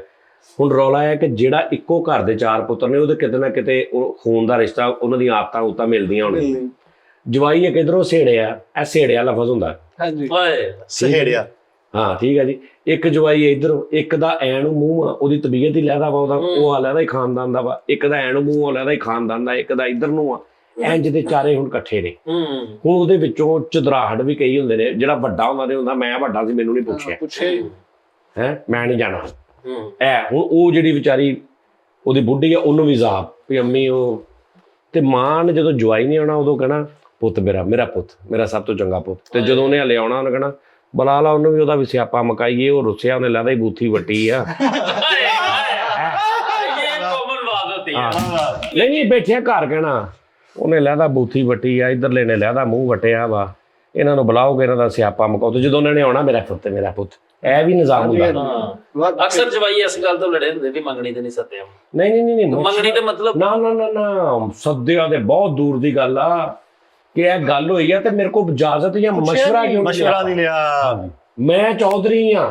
ਹੁਣ ਰੌਲਾ ਹੈ ਕਿ ਜਿਹੜਾ ਇੱਕੋ ਘਰ ਦੇ 4 ਪੁੱਤਰ ਨੇ, ਉਹਦੇ ਕਿਤੇ ਨਾ ਕਿਤੇ ਉਹ ਖੂਨ ਦਾ ਰਿਸ਼ਤਾ, ਉਹਨਾਂ ਦੀਆਂ ਆਦਤਾਂ ਉਤਾਂ ਮਿਲਦੀਆਂ ਹੋਣੀਆਂ। ਜਵਾਈ ਇੱਕ ਇਧਰੋਂ ਸੇੜਿਆ, ਇਹ ਸੇੜਿਆ ਲਫ਼ਜ਼ ਹੁੰਦਾ। ਹਾਂਜੀ ਓਏ ਸਹੇੜਿਆ। ਹਾਂ ਠੀਕ ਹੈ ਜੀ। ਇੱਕ ਜਵਾਈ ਇਧਰੋਂ, ਇੱਕ ਦਾ ਐ ਨੂੰ ਮੂੰਹ ਆ, ਉਹਦੀ ਤਬੀਅਤ ਹੀ ਲਹਿਦਾ ਵਾ, ਉਹਦਾ ਉਹ ਹਾਲਿਆ ਹੀ ਖਾਨਦਾਨ ਦਾ ਵਾ। ਇੱਕ ਦਾ ਐ ਨੂੰ ਮੂੰਹ ਹਾਲਿਆ ਹੀ ਖਾਨਦਾਨ ਦਾ, ਇੱਕ ਦਾ ਇਧਰ ਨੂੰ ਆ। ਇੰਜ ਦੇ ਚਾਰੇ ਹੁਣ ਇਕੱਠੇ ਨੇ। ਹੁਣ ਉਹਦੇ ਵਿੱਚੋਂ ਚੁਦਰਾਹਟ ਵੀ ਕਈ ਹੁੰਦੇ ਨੇ। ਜਿਹੜਾ ਵੱਡਾ ਹੁੰਦਾ ਨੇ ਹੁੰਦਾ, ਮੈਂ ਵੱਡਾ ਸੀ ਮੈਨੂੰ ਨਹੀਂ ਪੁੱਛਿਆ ਹੈ, ਮੈਂ ਨਹੀਂ ਜਾਣਾ। ਹੁਣ ਉਹ ਜਿਹੜੀ ਵਿਚਾਰੀ ਉਹਦੀ ਬੁੱਢੀ ਆ, ਉਹਨੂੰ ਵੀ ਜ਼ਾਬ ਵੀ ਅੰਮੀ ਉਹ। ਤੇ ਮਾਂ ਨੇ ਜਦੋਂ ਜਵਾਈ ਨਹੀਂ ਆਉਣਾ, ਉਦੋਂ ਕਹਿਣਾ ਪੁੱਤ ਮੇਰਾ ਪੁੱਤ, ਮੇਰਾ ਸਭ ਤੋਂ ਚੰਗਾ ਪੁੱਤ। ਤੇ ਜਦੋਂ ਉਹਨੇ ਹਲੇ ਆਉਣਾ, ਉਹਨੇ ਕਹਿਣਾ ਬੁਲਾ ਲਾ ਉਹਨੂੰ ਵੀ, ਉਹਦਾ ਵੀ ਸਿਆਪਾ ਮਕਾਈਏ। ਉਹ ਰੁੱਸਿਆ, ਉਹਨੇ ਲੱਗਦਾ ਹੀ ਬੂਥੀ ਵੱਟੀ ਆ। ਨਹੀਂ ਬੈਠਿਆ ਘਰ, ਕਹਿਣਾ ਉਹਨੇ ਲਹਿਦਾ ਬੂਥੀ ਵੱਟੀ ਆ, ਇੱਧਰਲੇ ਨੇ ਲਹਿਦਾ ਮੂੰਹ ਵੱਟਿਆ ਵਾ, ਇਹਨਾਂ ਨੂੰ ਬੁਲਾਓਗੇ, ਇਹਨਾਂ ਦਾ ਸਿਆਪਾ ਮਕਾਓ। ਤੇ ਜਦੋਂ ਉਹਨਾਂ ਨੇ ਆਉਣਾ, ਮੇਰਾ ਪੁੱਤ, ਇਹ ਵੀ ਨਿਜ਼ਾਮ ਹੁੰਦਾ। ਅਕਸਰ ਜਵਾਈ ਇਸ ਗੱਲ ਤੋਂ ਲੜੇ ਹੁੰਦੇ ਵੀ ਮੰਗਣੀ ਤੇ ਨਹੀਂ ਸੱਦਿਆ। ਨਹੀਂ ਮੰਗਣੀ ਤੇ ਮਤਲਬ ਨਾ ਸੱਦਿਆ ਤੇ ਬਹੁਤ ਦੂਰ ਦੀ ਗੱਲ ਆ ਕਿ ਇਹ ਗੱਲ ਹੋਈ ਆ ਤੇ ਮੇਰੇ ਕੋਲ ਇਜਾਜ਼ਤ ਜਾਂ ਮਸ਼ਵਰਾ ਨਹੀਂ ਲਿਆ। ਮੈਂ ਚੌਧਰੀ ਆ।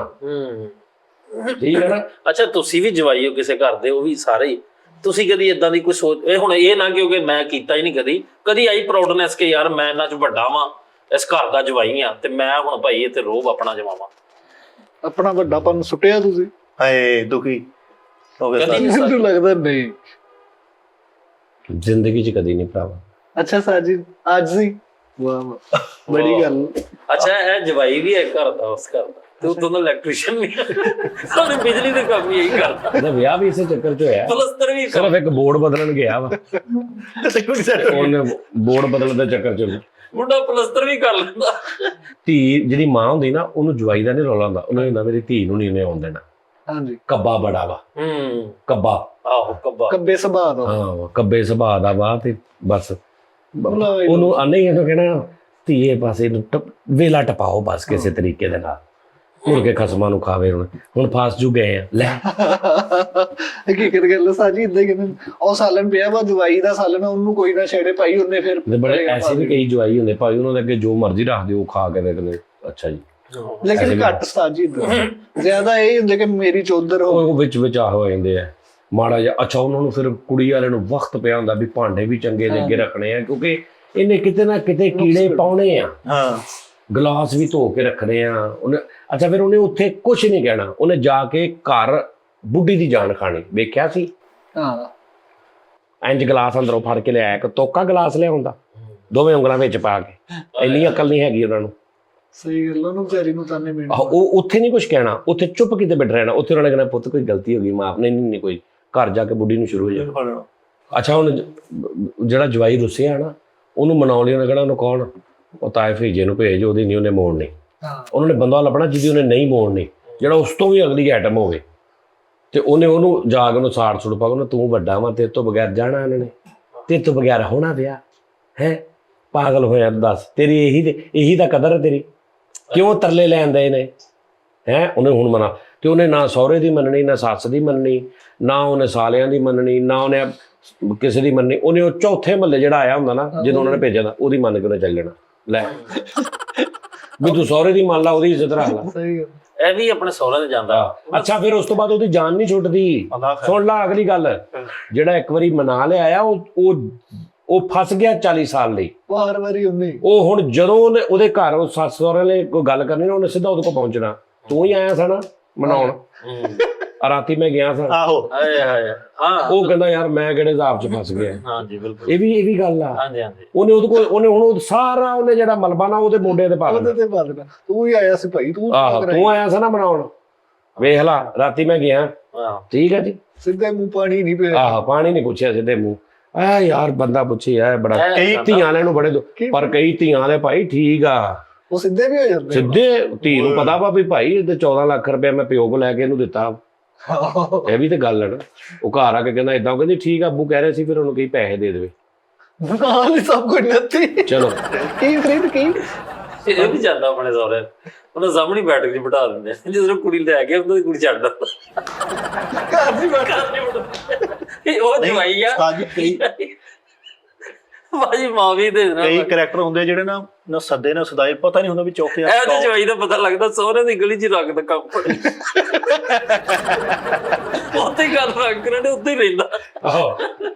ਠੀਕ ਹੈ ਨਾ। ਅੱਛਾ ਤੁਸੀਂ ਵੀ ਜਵਾਈ ਹੋ ਕਿਸੇ ਘਰ ਦੇ, ਉਹ ਵੀ ਸਾਰੇ ਹੀ। ਤੁਸੀਂ ਕਦੀ ਇਦਾਂ ਦੀ ਕੋਈ ਸੋਚ, ਇਹ ਹੁਣ ਇਹ ਨਾ ਕਿਉਂਕਿ ਮੈਂ ਕੀਤਾ ਹੀ ਨਹੀਂ ਕਦੀ ਆਈ ਪ੍ਰਾਊਡਨੈਸ ਕਿ ਯਾਰ ਮੈਂ ਇਹਨਾਂ ਚ ਵੱਡਾ ਵਾਂ, ਇਸ ਘਰ ਦਾ ਜਵਾਈ ਆ, ਤੇ ਮੈਂ ਹੁਣ ਭਾਈ ਇੱਥੇ ਰੋਬ ਆਪਣਾ ਜਮਾਵਾਂ? ਆਪਣਾ ਵੱਡਾਪਨ ਸੁੱਟਿਆ ਤੁਸੀਂ? ਹਾਏ ਦੁਖੀ ਹੋ ਗਿਆ। ਮੈਨੂੰ ਲੱਗਦਾ ਨਹੀਂ, ਜ਼ਿੰਦਗੀ 'ਚ ਕਦੀ ਨਹੀਂ ਭਰਾਵਾ। ਅੱਛਾ ਸਾਜੀ ਅੱਜ ਸੀ, ਵਾਹ ਬੜੀ ਗੱਲ। ਅੱਛਾ ਇਹ ਜਵਾਈ ਵੀ ਹੈ ਘਰ ਦਾ, ਉਸ ਘਰ ਦਾ, ਤੇ ਉਦੋਂ ਦਾ ਇਲੈਕਟ੍ਰੀਸ਼ੀਅਨ ਵੀ ਉਹਨੇ ਬਿਜਲੀ ਦੇ ਕੰਮ ਹੀ ਇਹੀ ਕਰਦਾ। ਇਹਦਾ ਵਿਆਹ ਵੀ ਇਸੇ ਚੱਕਰ 'ਚ ਹੋਇਆ। ਪਲਸਤਰ ਵੀ ਸਿਰਫ ਇੱਕ ਬੋਰਡ ਬਦਲਣ ਗਿਆ ਵਾ, ਉਹਨੇ ਬੋਰਡ ਬਦਲਣ ਦੇ ਚੱਕਰ 'ਚ ਮੁੰਡਾ ਪਲਸਤਰ ਵੀ ਕਰ ਲੈਂਦਾ। ਧੀ ਜਿਹੜੀ ਮਾਂ ਹੁੰਦੀ ਨਾ, ਉਹਨੂੰ ਜਵਾਈ ਦਾ ਨਹੀਂ ਰੌਲਾ ਹੁੰਦਾ, ਉਹਨੂੰ ਹੁੰਦਾ ਮੇਰੀ ਧੀ ਨੂੰ ਨਹੀਂ ਉਹਨੇ ਆਉਣ ਦੇਣਾ। ਹਾਂਜੀ ਕੱਬਾ ਬੜਾ ਵਾ, ਕੱਬਾ। ਆਹੋ ਕੱਬਾ, ਕੱਬੇ ਸੁਭਾਅ ਦਾ। ਹਾਂ ਕੱਬੇ ਸੁਭਾਅ ਦਾ ਵਾ। ਤੇ ਬਸ ਉਹਨੂੰ ਆਨੇ ਹੀ, ਇਹਨੂੰ ਕਹਿਣਾ ਧੀਏ ਪਾਸੇ ਨੂੰ ਵੇਲਾ ਟਪਾਓ ਬਸ ਕਿਸੇ ਤਰੀਕੇ ਦੇ ਨਾਲ, ਮੁੜ ਕੇ ਖਸਮਾਂ ਨੂੰ ਖਾਵੇ। ਹੁਣ ਫਸ ਜੂ ਗਏ ਆ ਲੈ। ਹਕੀਕਤ ਗੱਲ ਸਾਜੀ ਇਦਾਂ ਹੀ ਕਹਿੰਦੇ, ਉਹ ਸਾਲਨ ਪਿਆ ਵਾ ਜਵਾਈ ਦਾ ਸਾਲਨ, ਉਹਨੂੰ ਕੋਈ ਨਾ ਛੇੜੇ ਭਾਈ, ਉਹਨੇ ਫਿਰ ਬੜੇ ਐਸੇ ਵੀ ਕਈ ਜਵਾਈ ਹੁੰਦੇ ਭਾਈ, ਉਹਨਾਂ ਦੇ ਅੱਗੇ ਜੋ ਮਰਜ਼ੀ ਰੱਖ ਦਿਓ, ਖਾ ਕੇ ਦੇਖਦੇ ਅੱਛਾ ਜੀ। ਲੇਕਿਨ ਘੱਟ ਸਾਜੀ ਜ਼ਿਆਦਾ ਇਹ ਹੁੰਦੇ ਕਿ ਮੇਰੀ ਚੌਧਰ ਹੋ। ਉਹ ਵਿੱਚ ਆਹ ਹੋ ਜਾਂਦੇ ਆ ਮਾੜਾ ਜਿਹਾ। ਅੱਛਾ ਉਹਨਾਂ ਨੂੰ ਫਿਰ ਕੁੜੀ ਵਾਲਿਆਂ ਨੂੰ ਵਕਤ ਪਿਆ ਹੁੰਦਾ ਵੀ ਭਾਂਡੇ ਵੀ ਚੰਗੇ ਦੇ ਅੱਗੇ ਰੱਖਣੇ ਆ, ਕਿਉਂਕਿ ਇਹਨੇ ਕਿਤੇ ਨਾ ਕਿਤੇ ਕੀੜੇ ਪਾਉਣੇ ਆ। ਹਾਂ ਗਲਾਸ ਵੀ ਧੋ ਕੇ ਰੱਖਣੇ ਆ ਉਹਨੇ। ਅੱਛਾ ਫਿਰ ਉਹਨੇ ਉੱਥੇ ਕੁਝ ਨਹੀਂ ਕਹਿਣਾ, ਉਹਨੇ ਜਾ ਕੇ ਘਰ ਬੁੱਢੀ ਦੀ ਜਾਨ ਖਾਣੀ। ਵੇਖਿਆ ਸੀ ਹਾਂ ਇੰਜ ਗਲਾਸ ਅੰਦਰੋਂ ਫੜ ਕੇ ਲਿਆਇਆ, ਇੱਕ ਤੋਕਾ ਗਲਾਸ ਲਿਆਉਂਦਾ ਦੋਵੇਂ ਉਂਗਲਾਂ ਵਿੱਚ ਪਾ ਕੇ। ਇੰਨੀ ਅਕਲ ਨਹੀਂ ਹੈਗੀ ਉਹਨਾਂ ਨੂੰ। ਸਹੀ ਗੱਲ, ਉਹਨੂੰ ਵਿਚਾਰੀ ਨੂੰ ਤਾਨੇ ਮਿਲਣ। ਉਹ ਉੱਥੇ ਨਹੀਂ ਕੁਝ ਕਹਿਣਾ, ਉੱਥੇ ਚੁੱਪ ਕੀਤੇ ਬੈਠ ਰਹਿਣਾ। ਉੱਥੇ ਉਹਨਾਂ ਨੇ ਕਹਿਣਾ ਪੁੱਤ ਕੋਈ ਗਲਤੀ ਹੋ ਗਈ, ਮਾਫ। ਨਹੀਂ ਕੋਈ, ਘਰ ਜਾ ਕੇ ਬੁੱਢੀ ਨੂੰ ਸ਼ੁਰੂ ਹੋ ਜਾਣਾ। ਅੱਛਾ ਹੁਣ ਜਿਹੜਾ ਜਵਾਈ ਰੁੱਸਿਆ ਨਾ, ਉਹਨੂੰ ਮਨਾਉਣ ਲਈ ਉਹਨੇ ਕਹਿਣਾ ਉਹਨੂੰ ਕੌਣ, ਉਹ ਤਾਏ ਫੀਜੇ ਨੂੰ ਭੇਜ, ਉਹਦੀ ਨਹੀਂ ਉਹਨੇ ਮੋੜਨੀ। ਉਹਨਾਂ ਨੇ ਬੰਦਾ ਲੱਭਣਾ ਜਿਹਦੀ ਉਹਨੇ ਨਹੀਂ ਮੋੜਨੀ, ਜਿਹੜਾ ਉਸ ਤੋਂ ਵੀ ਅਗਲੀ ਆਈਟਮ ਹੋਵੇ। ਤੇ ਉਹਨੂੰ ਜਾ ਕੇ ਉਹਨੂੰ ਸਾੜ ਸੁੜ ਪਾ, ਉਹਨੂੰ ਤੂੰ ਵੱਡਾ ਵਾ, ਤੇਰੇ ਤੋਂ ਬਗੈਰ ਜਾਣਾ ਇਹਨਾਂ ਨੇ, ਤੇਰੇ ਤੋਂ ਬਗੈਰ ਹੋਣਾ ਵਿਆਹ ਹੈ? ਪਾਗਲ ਹੋਇਆ ਦੱਸ, ਤੇਰੀ ਇਹੀ ਤਾਂ ਕਦਰ ਹੈ ਤੇਰੀ, ਕਿਉਂ ਤਰਲੇ ਲੈਂਦੇ ਨੇ ਹੈ? ਉਹਨੇ ਹੁਣ ਮਨਾ, ਤੇ ਉਹਨੇ ਨਾ ਸਹੁਰੇ ਦੀ ਮੰਨਣੀ, ਨਾ ਸੱਸ ਦੀ ਮੰਨਣੀ, ਨਾ ਉਹਨੇ ਸਾਲਿਆਂ ਦੀ ਮੰਨਣੀ, ਨਾ ਉਹਨੇ ਕਿਸੇ ਦੀ ਮੰਨਣੀ। ਉਹਨੇ ਉਹ ਚੌਥੇ ਮਹੱਲੇ ਜਿਹੜਾ ਆਇਆ ਹੁੰਦਾ ਨਾ, ਜਦੋਂ ਉਹਨਾਂ ਨੇ ਭੇਜਿਆ ਤਾਂ ਉਹਦੀ ਮੰਨ ਕੇ ਉਹਨੇ ਚੱਲ ਜਾਣਾ। ਲੈ ਵੀ ਤੂੰ ਸਹੁਰੇ ਦੀ ਮੰਨ ਲਾ, ਉਹਦੀ ਇੱਜ਼ਤ ਰੱਖ ਲਾ। ਸਹੀ ਗੱਲ। ਇਹ ਵੀ ਆਪਣੇ ਸਹੁਰੇ ਦੇ ਜਾਂਦਾ। ਅੱਛਾ ਫਿਰ ਉਸ ਤੋਂ ਬਾਅਦ ਉਹਦੀ ਜਾਨ ਨਹੀਂ ਛੁੱਟਦੀ। ਸੁਣ ਲਾ ਅਗਲੀ ਗੱਲ, ਜਿਹੜਾ ਇੱਕ ਵਾਰੀ ਮਨਾ ਲਿਆ ਉਹ ਫਸ ਗਿਆ 40 ਸਾਲ ਲਈ। ਵਾਰ ਵਾਰੀ ਹੁੰਦੀ। ਉਹ ਹੁਣ ਜਦੋਂ ਉਹਦੇ ਘਰ ਉਹ ਸੱਸ ਸਹੁਰੇ ਨੇ ਕੋਈ ਗੱਲ ਕਰਨੀ ਨਾ, ਉਹਨੇ ਸਿੱਧਾ ਉਹਦੇ ਕੋਲ ਪਹੁੰਚਣਾ। ਤੂੰ ਹੀ ਆਇਆ ਸੀ ਨਾ ਮਨਾਉਣ, ਰਾਤੀ ਮੈਂ ਗਿਆ ਸਾਂ। ਆਹੋ ਹਾਂ ਉਹ ਕਹਿੰਦਾ ਯਾਰ ਮੈਂ ਕਿਹੜੇ ਹਿਸਾਬ 'ਚ ਫਸ ਗਿਆ। ਹਾਂਜੀ ਬਿਲਕੁਲ, ਇਹ ਵੀ ਗੱਲ ਆ। ਹਾਂਜੀ ਹਾਂਜੀ। ਉਹਨੇ ਉਹਦੇ ਕੋਲ ਹੁਣ ਸਾਰਾ ਉਹਨੇ ਜਿਹੜਾ ਮਲਬਾ ਨਾ ਉਹਦੇ ਮੋਢੇ ਤੇ ਪਾ ਉਹਦੇ ਦੇਣਾ। ਤੇ ਪਾ ਦੇਣਾ, ਤੂੰ ਹੀ ਆਇਆ ਸੀ ਭਾਈ, ਤੂੰ ਆਹੋ ਤੂੰ ਆਇਆ ਸੀ ਨਾ ਮਨਾਉਣ। ਵੇਖ ਲਾ ਰਾਤੀ ਮੈਂ ਗਿਆ ਹਾਂ ਠੀਕ ਹੈ ਜੀ ਸਿੱਧੇ ਮੂੰਹ ਪਾਣੀ ਨਹੀਂ ਪਿਆ ਆਹ ਪਾਣੀ ਨਹੀਂ ਪੁੱਛਿਆ ਸਿੱਧੇ ਮੂੰਹ ਆ ਯਾਰ ਬੰਦਾ ਪੁੱਛੇ ਆ ਬੜਾ ਕਈ ਧੀਆਂ ਵਾਲਿਆਂ ਨੂੰ ਬੜੇ ਪਰ ਕਈ ਧੀਆਂ ਵਾਲੇ ਭਾਈ ਠੀਕ ਆ ਉਹ ਸਿੱਧੇ ਵੀ ਹੋ ਜਾਂਦੇ ਸਿੱਧੇ ਧੀ ਨੂੰ ਪਤਾ ਵਾ ਵੀ ਭਾਈ ਇਹਦੇ 14 ਲੱਖ ਰੁਪਏ ਮੈਂ ਪਿਓ ਕੋ ਲੈ ਕੇ ਇਹਨੂੰ ਦਿੱਤਾ ਇਹ ਵੀ ਤੇ ਗੱਲ ਹੈ ਨਾ ਉਹ ਘਰ ਆ ਕੇ ਕਹਿੰਦਾ ਇਦਾਂ ਉਹ ਕਹਿੰਦੀ ਠੀਕ ਆ ਅੱਬੂ ਕਹਿ ਰਹੇ ਸੀ ਫਿਰ ਉਹਨੂੰ ਕਈ ਪੈਸੇ ਦੇ ਦੇਵੇ ਨਾਲ ਹੀ ਸਭ ਕੁਝ ਨੱਤੀ ਚਲੋ ਕੀ ਖਰੀਦ ਕੀ ਇਹ ਵੀ ਜਾਂਦਾ ਆਪਣੇ ਸਹੁਰੇ ਉਹਨਾਂ ਸਾਹਮਣੇ ਬੈਠ ਕੇ ਬਿਠਾ ਦਿੰਦੇ ਆ ਜਦੋਂ ਕੁੜੀ ਲੈ ਕੇ ਉਹਨਾਂ ਦੀ ਕੁੜੀ ਛੱਡ ਦਿੰਦਾ ਘਰ ਦੀ ਬਾਤ ਇਹ ਉਹ ਜਵਾਈ ਆ ਉਸਤਾਦ ਜੀ ਕਈ ਬਾਜੀ ਮਾਂ ਵੀ ਦੇ ਦੇਣਾ ਕਈ ਕਰੈਕਟਰ ਹੁੰਦੇ ਜਿਹੜੇ ਨਾ ਸੱਦੇ ਨਾ ਸਦਾਏ ਪਤਾ ਨਹੀਂ ਹੁੰਦਾ ਵੀ ਚੌਥੇ ਇਹ ਤੇ ਜਵਾਈ ਦਾ ਪਤਾ ਲੱਗਦਾ ਸਹੁਰੇ ਦੀ ਗਲੀ 'ਚ ਰੱਖ ਦਾ ਕੰਮ ਉੱਥੇ ਹੀ ਗੱਲ ਰੱਖ ਕੇ ਉੱਥੇ ਹੀ ਰਹਿੰਦਾ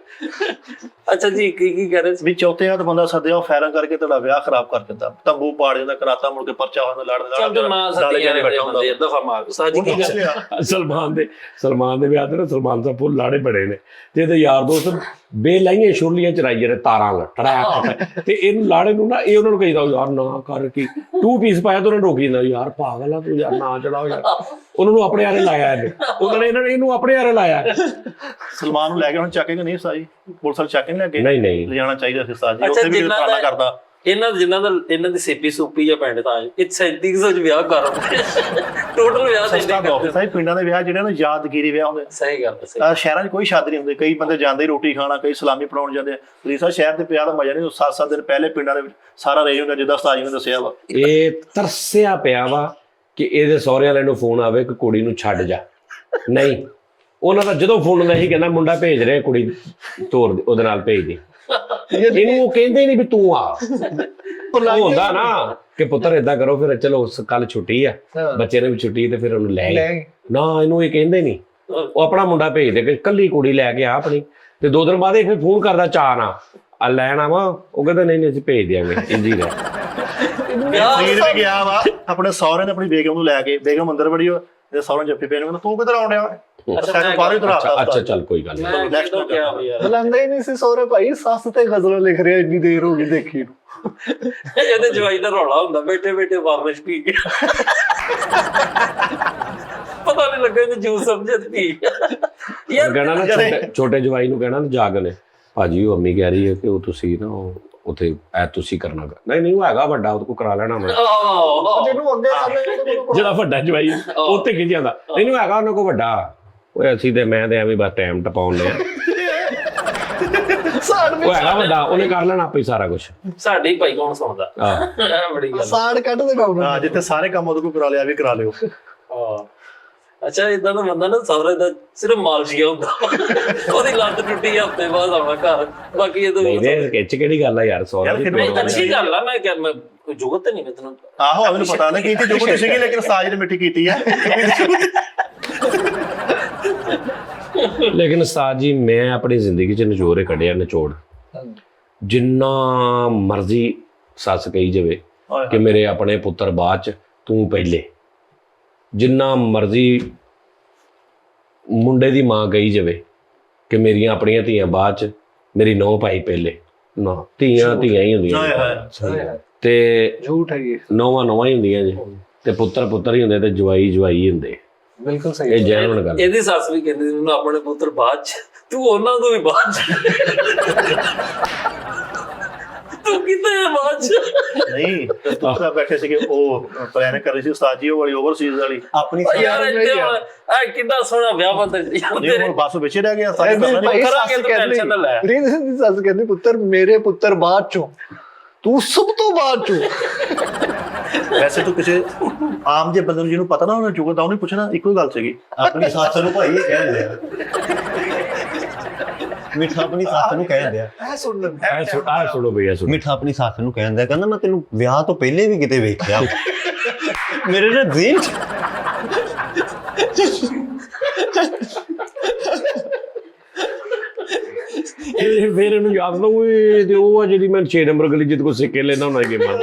ਅੱਛਾ ਜੀ ਕੀ ਕਹਿ ਰਹੇ ਸੀ ਵੀ ਚੌਥੇ ਹੱਥ ਬੰਦਾ ਸੱਦਿਆ ਉਹ ਫੈਰਾਂ ਕਰਕੇ ਤੁਹਾਡਾ ਵਿਆਹ ਖਰਾਬ ਕਰ ਦਿੰਦਾ ਤੰਬੂ ਪਾੜ ਜਾਂਦਾ ਕਰਾਤਾ ਮੁੜ ਕੇ ਪਰਚਾ ਹੋਇਆ ਚੱਲ ਤੇ ਮਾਂ ਸੱਦੀਆਂ ਨੇ ਬੰਦੇ ਦਫਾ ਮਾਰ ਸਾਜੀ ਕੀ ਗੱਲ ਸਲਮਾਨ ਦੇ ਵਿਆਹ ਤੇ ਨਾ ਸਲਮਾਨ ਸਾਹਿਬ ਫੁੱਲ ਲਾੜੇ ਬੜੇ ਨੇ ਤੇ ਇਹਦੇ ਯਾਰ ਦੋਸਤ ਬੇਲਾਈਆਂ ਛੁਰਲੀਆਂ ਚਰਾਈ ਜਿਹੜੇ ਤਾਰਾਂ ਟੜਾਕ ਤੇ ਇਹਨੂੰ ਲਾੜੇ ਨੂੰ ਨਾ ਇਹ ਉਹਨਾਂ ਨੂੰ ਕਹਿੰਦਾ ਯਾਰ ਨਾ ਕਰ ਕੀ 2 ਪੀਸ ਪਾਇਆ ਤੇ ਉਹਨੇ ਰੋਕੀ ਜਾਂਦਾ ਯਾਰ ਪਾਗਲ ਆ ਤੂੰ ਯਾਰ ਨਾ ਚੜਾਓ ਯਾਰ ਉਹਨਾਂ ਨੂੰ ਆਪਣੇ ਆਰੇ ਲਾਇਆ ਇਹਨਾਂ ਨੇ ਇਹਨੂੰ ਆਪਣੇ ਆਰੇ ਲਾਇਆ ਸਲਮਾਨ ਨੂੰ ਲੈ ਕੇ ਹੁਣ ਚੱਕ ਕੇ ਨਹੀਂ ਸਾਜੀ ਪੁਲਿਸ ਵਾਲੇ ਚੱਕ ਕੇ ਲੈ ਕੇ ਨਹੀਂ ਲਿਜਾਣਾ ਚਾਹੀਦਾ ਸੀ ਸਾਜੀ ਉੱਥੇ ਵੀ ਤਾਲਾ ਕਰਦਾ ਇਹਨਾਂ ਦੀ ਸੇਪੀ ਸੂਪੀ ਜਾਂ ਪਿੰਡ ਤਾਂ ਇਹ 3700 ਚ ਵਿਆਹ ਕਰ ਟੋਟਲ ਵਿਆਹ ਦੇ ਸਾਈ ਪਿੰਡਾਂ ਦੇ ਵਿਆਹ ਜਿਹੜੇ ਨਾ ਯਾਦਗੀਰੀ ਵਿਆਹ ਹੁੰਦੇ ਸਹੀ ਗੱਲ ਸਹੀ ਸ਼ਹਿਰਾਂ 'ਚ ਕੋਈ ਸ਼ਾਦੀ ਨਹੀਂ ਹੁੰਦੀ ਕਈ ਬੰਦੇ ਜਾਂਦੇ ਰੋਟੀ ਖਾਣਾ ਕਈ ਸਲਾਮੀ ਪੜਾਉਣ ਜਾਂਦੇ ਰੀਸਾ ਸ਼ਹਿਰ ਦੇ ਪਿਆਰ ਦਾ ਮਜ਼ਾ ਨਹੀਂ 7-7 ਦਿਨ ਪਹਿਲੇ ਪਿੰਡਾਂ ਦੇ ਵਿੱਚ ਸਾਰਾ ਰੇਜ ਹੁੰਦਾ ਜਿੱਦਾਂ ਉਸਤਾਦ ਜੀ ਨੇ ਦੱਸਿਆ ਵਾ ਇਹ ਤਰਸਿਆ ਪਿਆ ਵਾ ਕਿ ਇਹਦੇ ਸਹੁਰੇ ਵਾਲਿਆਂ ਨੂੰ ਫੋਨ ਆਵੇ ਕਿ ਕੁੜੀ ਨੂੰ ਛੱਡ ਜਾ ਨਹੀਂ ਉਹਨਾਂ ਦਾ ਜਦੋਂ ਫੋਨ ਹੁੰਦਾ ਸੀ ਕਹਿੰਦਾ ਮੁੰਡਾ ਭੇਜ ਰਿਹਾ ਕੁੜੀ ਤੋਰ ਉਹਦੇ ਨਾਲ ਭੇਜ ਦੇ ਇਹਨੂੰ ਉਹ ਕਹਿੰਦੇ ਨਹੀਂ ਵੀ ਤੂੰ ਆ ਉਹ ਹੁੰਦਾ ਨਾ ਕਿ ਪੁੱਤਰ ਏਦਾਂ ਕਰੋ ਫਿਰ ਚਲੋ ਕੱਲ ਛੁੱਟੀ ਆ ਬੱਚੇ ਨੇ ਵੀ ਛੁੱਟੀ ਤੇ ਫਿਰ ਉਹਨੂੰ ਲੈ ਨਾ ਇਹਨੂੰ ਇਹ ਕਹਿੰਦੇ ਨਹੀਂ ਉਹ ਆਪਣਾ ਮੁੰਡਾ ਭੇਜ ਦੇ ਕਿ ਕੱਲੀ ਕੁੜੀ ਲੈ ਕੇ ਆ ਆਪਣੀ ਤੇ 2 ਦਿਨ ਬਾਅਦ ਇਹ ਫਿਰ ਫੋਨ ਕਰਦਾ ਚਾਹ ਨਾ ਆ ਲੈਣ ਆਵਾ ਉਹ ਕਹਿੰਦਾ ਨਹੀਂ ਅਸੀਂ ਭੇਜ ਦਿਆਂਗੇ ਇੰਜੀ ਰਹਿ ਫਰੀਦ ਵੀ ਗਿਆ ਵਾ ਆਪਣੇ ਸਹੁਰੇ ਨੇ ਆਪਣੀ ਬੇਗਮ ਨੂੰ ਲੈ ਕੇ ਬੇਗਮ ਅੰਦਰ ਵੜੀ ਤੇ ਸਹੁਰੇ ਜੱਫੀ ਪੈ ਨੂੰ ਤੂੰ ਕਿੱਧਰ ਆਉਣ ਡਿਆ ਅੱਛਾ ਚੱਲ ਕੋਈ ਗੱਲ ਨਹੀਂ ਬੁਲਾਉਂਦਾ ਹੀ ਨਹੀਂ ਸੀ ਸਹੁਰੇ ਭਾਈ ਸੱਸ ਤੇ ਗਜ਼ਲਾਂ ਲਿਖ ਰਿਹਾ ਇੰਨੀ ਦੇਰ ਹੋ ਗਈ ਦੇਖੀ ਨੂੰ ਇਹਦੇ ਜਵਾਈ ਦਾ ਰੌਲਾ ਹੁੰਦਾ ਬੈਠੇ ਬੈਠੇ ਵਾਰਨਿਸ਼ ਪੀ ਕੇ ਪਤਾ ਨਹੀਂ ਲੱਗਾ ਇਹਨੇ ਜੂਸ ਸਮਝੇ ਤੇ ਪੀ ਯਾਰ ਕਹਿਣਾ ਨਾ ਛੋਟੇ ਜਵਾਈ ਨੂੰ ਕਹਿਣਾ ਨਾ ਜਾਗਨੇ ਭਾਜੀ ਉਹ ਅੰਮੀ ਕਹਿ ਰਹੀ ਹੈ ਕਿ ਉਹ ਤੁਸੀਂ ਨਾ ਉਥੇ ਐ ਤੁਸੀਂ ਕਰਨਾ ਨਹੀਂ ਉਹ ਹੈਗਾ ਵੱਡਾ ਉਹ ਕੋ ਕਰਾ ਲੈਣਾ ਮੈਂ ਜਿਹਨੂੰ ਅੱਗੇ ਕਰਨੇ ਜਿਹੜਾ ਵੱਡਾ ਜਵਾਈ ਉੱਥੇ ਖਿੱਚ ਜਾਂਦਾ ਇਹਨੂੰ ਹੈਗਾ ਉਹਨਾਂ ਕੋ ਵੱਡਾ ਓਏ ਅਸੀਂ ਤੇ ਮੈਂ ਤੇ ਐਵੇਂ ਬਸ ਟਾਈਮ ਟਪਾਉਂਦੇ ਆ ਉਹ ਹੈਗਾ ਵੱਡਾ ਉਹਨੇ ਕਰ ਲੈਣਾ ਆਪੇ ਸਾਰਾ ਕੁਝ ਸਾਡੀ ਭਾਈ ਕੌਣ ਸੁਣਦਾ ਹਾਂ ਬੜੀ ਗੱਲ ਸਾੜ ਕੱਢ ਦੇ ਕੰਮ ਹਾਂ ਜਿੱਥੇ ਸਾਰੇ ਕੰਮ ਉਹਦੇ ਕੋਲ ਕਰਾ ਲਿਆ ਵੀ ਕਰਾ ਲਿਓ ਹਾਂ ਅੱਛਾ ਇਦਾਂ ਦਾ ਬੰਦਾ ਨਾ ਸਹੁਰੇ ਦਾ ਸਿਰਫ ਮਾਲਸ਼ੀਆ ਹੁੰਦਾ ਉਹਦੀ ਲੱਤ ਟੁੱਟੀ ਹਫ਼ਤੇ ਬਾਅਦ ਆਉਣਾ ਘਰ ਬਾਕੀ ਇਹ ਤਾਂ ਨਹੀਂ ਖਿੱਚ ਕਿਹੜੀ ਗੱਲ ਆ ਯਾਰ ਸੌਰਾ ਦੀ ਅੱਛੀ ਗੱਲ ਆ ਮੈਂ ਜੁਗਤ ਨਹੀਂ ਮੈਂ ਤੈਨੂੰ ਆਹੋ ਮੈਨੂੰ ਪਤਾ ਨਾ ਕੀਤੀ ਜੁਗਤ ਸੀਗੀ ਲੇਕਿਨ ਸਾਜ ਨੇ ਮਿੱਠੀ ਕੀਤੀ ਆ ਲੇਕਿਨ ਉਸਤਾਦ ਜੀ ਮੈਂ ਆਪਣੀ ਜ਼ਿੰਦਗੀ 'ਚ ਨਿਚੋੜੇ ਕੱਢਿਆ ਨਿਚੋੜ ਜਿੰਨਾ ਮਰਜ਼ੀ ਸੱਸ ਕਹੀ ਜਾਵੇ ਕਿ ਮੇਰੇ ਆਪਣੇ ਪੁੱਤਰ ਬਾਅਦ 'ਚ ਤੂੰ ਪਹਿਲੇ ਜਿੰਨਾ ਮਰਜ਼ੀ ਮੁੰਡੇ ਦੀ ਮਾਂ ਕਹੀ ਜਾਵੇ ਕਿ ਮੇਰੀਆਂ ਆਪਣੀਆਂ ਧੀਆਂ ਬਾਅਦ 'ਚ ਮੇਰੀ ਨੌਂ ਭਾਈ ਪਹਿਲੇ ਨਾ ਧੀਆਂ ਹੀ ਹੁੰਦੀਆਂ ਤੇ ਝੂਠ ਹੈ ਇਹ ਨੌਵਾਂ ਹੀ ਹੁੰਦੀਆਂ ਜੀ ਤੇ ਪੁੱਤਰ ਹੀ ਹੁੰਦੇ ਤੇ ਜਵਾਈ ਹੀ ਹੁੰਦੇ ਬਿਲਕੁਲ ਸਹੀ ਇਹ ਜੈਨੂਨ ਗੱਲ ਇਹਦੀ ਸੱਸ ਵੀ ਕਹਿੰਦੀ ਸੀ ਮੈਨੂੰ ਆਪਣੇ ਪੁੱਤਰ ਬਾਅਦ ਚ ਤੂੰ ਉਹਨਾਂ ਤੋਂ ਵੀ ਬਾਅਦ ਚ ਤੂੰ ਕਿਤੇ ਬਾਅਦ ਚ ਨਹੀਂ ਤੁਸੀਂ ਬੈਠੇ ਸੀਗੇ ਉਹ ਪਲਾਨ ਕਰ ਰਹੀ ਸੀ ਉਸਤਾਦ ਜੀ ਉਹ ਵਾਲੀ ਓਵਰਸੀਜ਼ ਵਾਲੀ ਆਪਣੀ ਯਾਰ ਇੱਥੇ ਆ ਕਿੰਨਾ ਸੋਹਣਾ ਵਿਆਹ ਬੰਦ ਯਾਰ ਨਹੀਂ ਹੁਣ ਬਸ ਵਿੱਚ ਰਹਿ ਗਿਆ ਸਾਰੇ ਭਾਈ ਕਰਾਂਗੇ ਤੂੰ ਟੈਨਸ਼ਨ ਨਾ ਲੈ ਰੀਤ ਦੀ ਸੱਸ ਕਹਿੰਦੀ ਪੁੱਤਰ ਮੇਰੇ ਪੁੱਤਰ ਬਾਅਦ ਚੋਂ ਤੂੰ ਸਭ ਤੋਂ ਬਾਅਦ ਚੋਂ ਵੈਸੇ ਤੂੰ ਕਿਸੇ ਆਮ ਜੇ ਬੰਦੇ ਨੂੰ ਜਿਹਨੂੰ ਪਤਾ ਨਾ ਉਹਨੇ ਚੁਗਦਾ ਉਹਨੇ ਪੁੱਛਣਾ ਇੱਕੋ ਹੀ ਗੱਲ ਸੀਗੀ ਆਪਣੀ ਸੱਸ ਨੂੰ ਭਾਈ ਇਹ ਕਹਿੰਦੇ ਆ ਮਿੱਠਾ ਆਪਣੀ ਸੱਸ ਨੂੰ ਕਹਿੰਦੇ ਆ ਇਹ ਸੁਣ ਲੈ ਸੁਣੋ ਭਈਆ ਸੁਣੋ ਮਿੱਠਾ ਆਪਣੀ ਸੱਸ ਨੂੰ ਕਹਿੰਦਾ ਕਹਿੰਦਾ ਮੈਂ ਤੈਨੂੰ ਵਿਆਹ ਤੋਂ ਪਹਿਲੇ ਵੀ ਕਿਤੇ ਵੇਖਿਆ ਮੇਰੇ ਨਾਲ ਜ਼ੀਨ ਫਿਰ ਇਹਨੂੰ ਯਾਦ ਨਾ ਓਏ ਤੇ ਉਹ ਆ ਜਿਹੜੀ ਮੈਂ 6 ਨੰਬਰ ਗਲੀ ਜਿੱਦ ਕੋ ਸਿੱਕੇ ਲੈਣਾ ਹੁੰਦਾ ਗੇਮਾਂ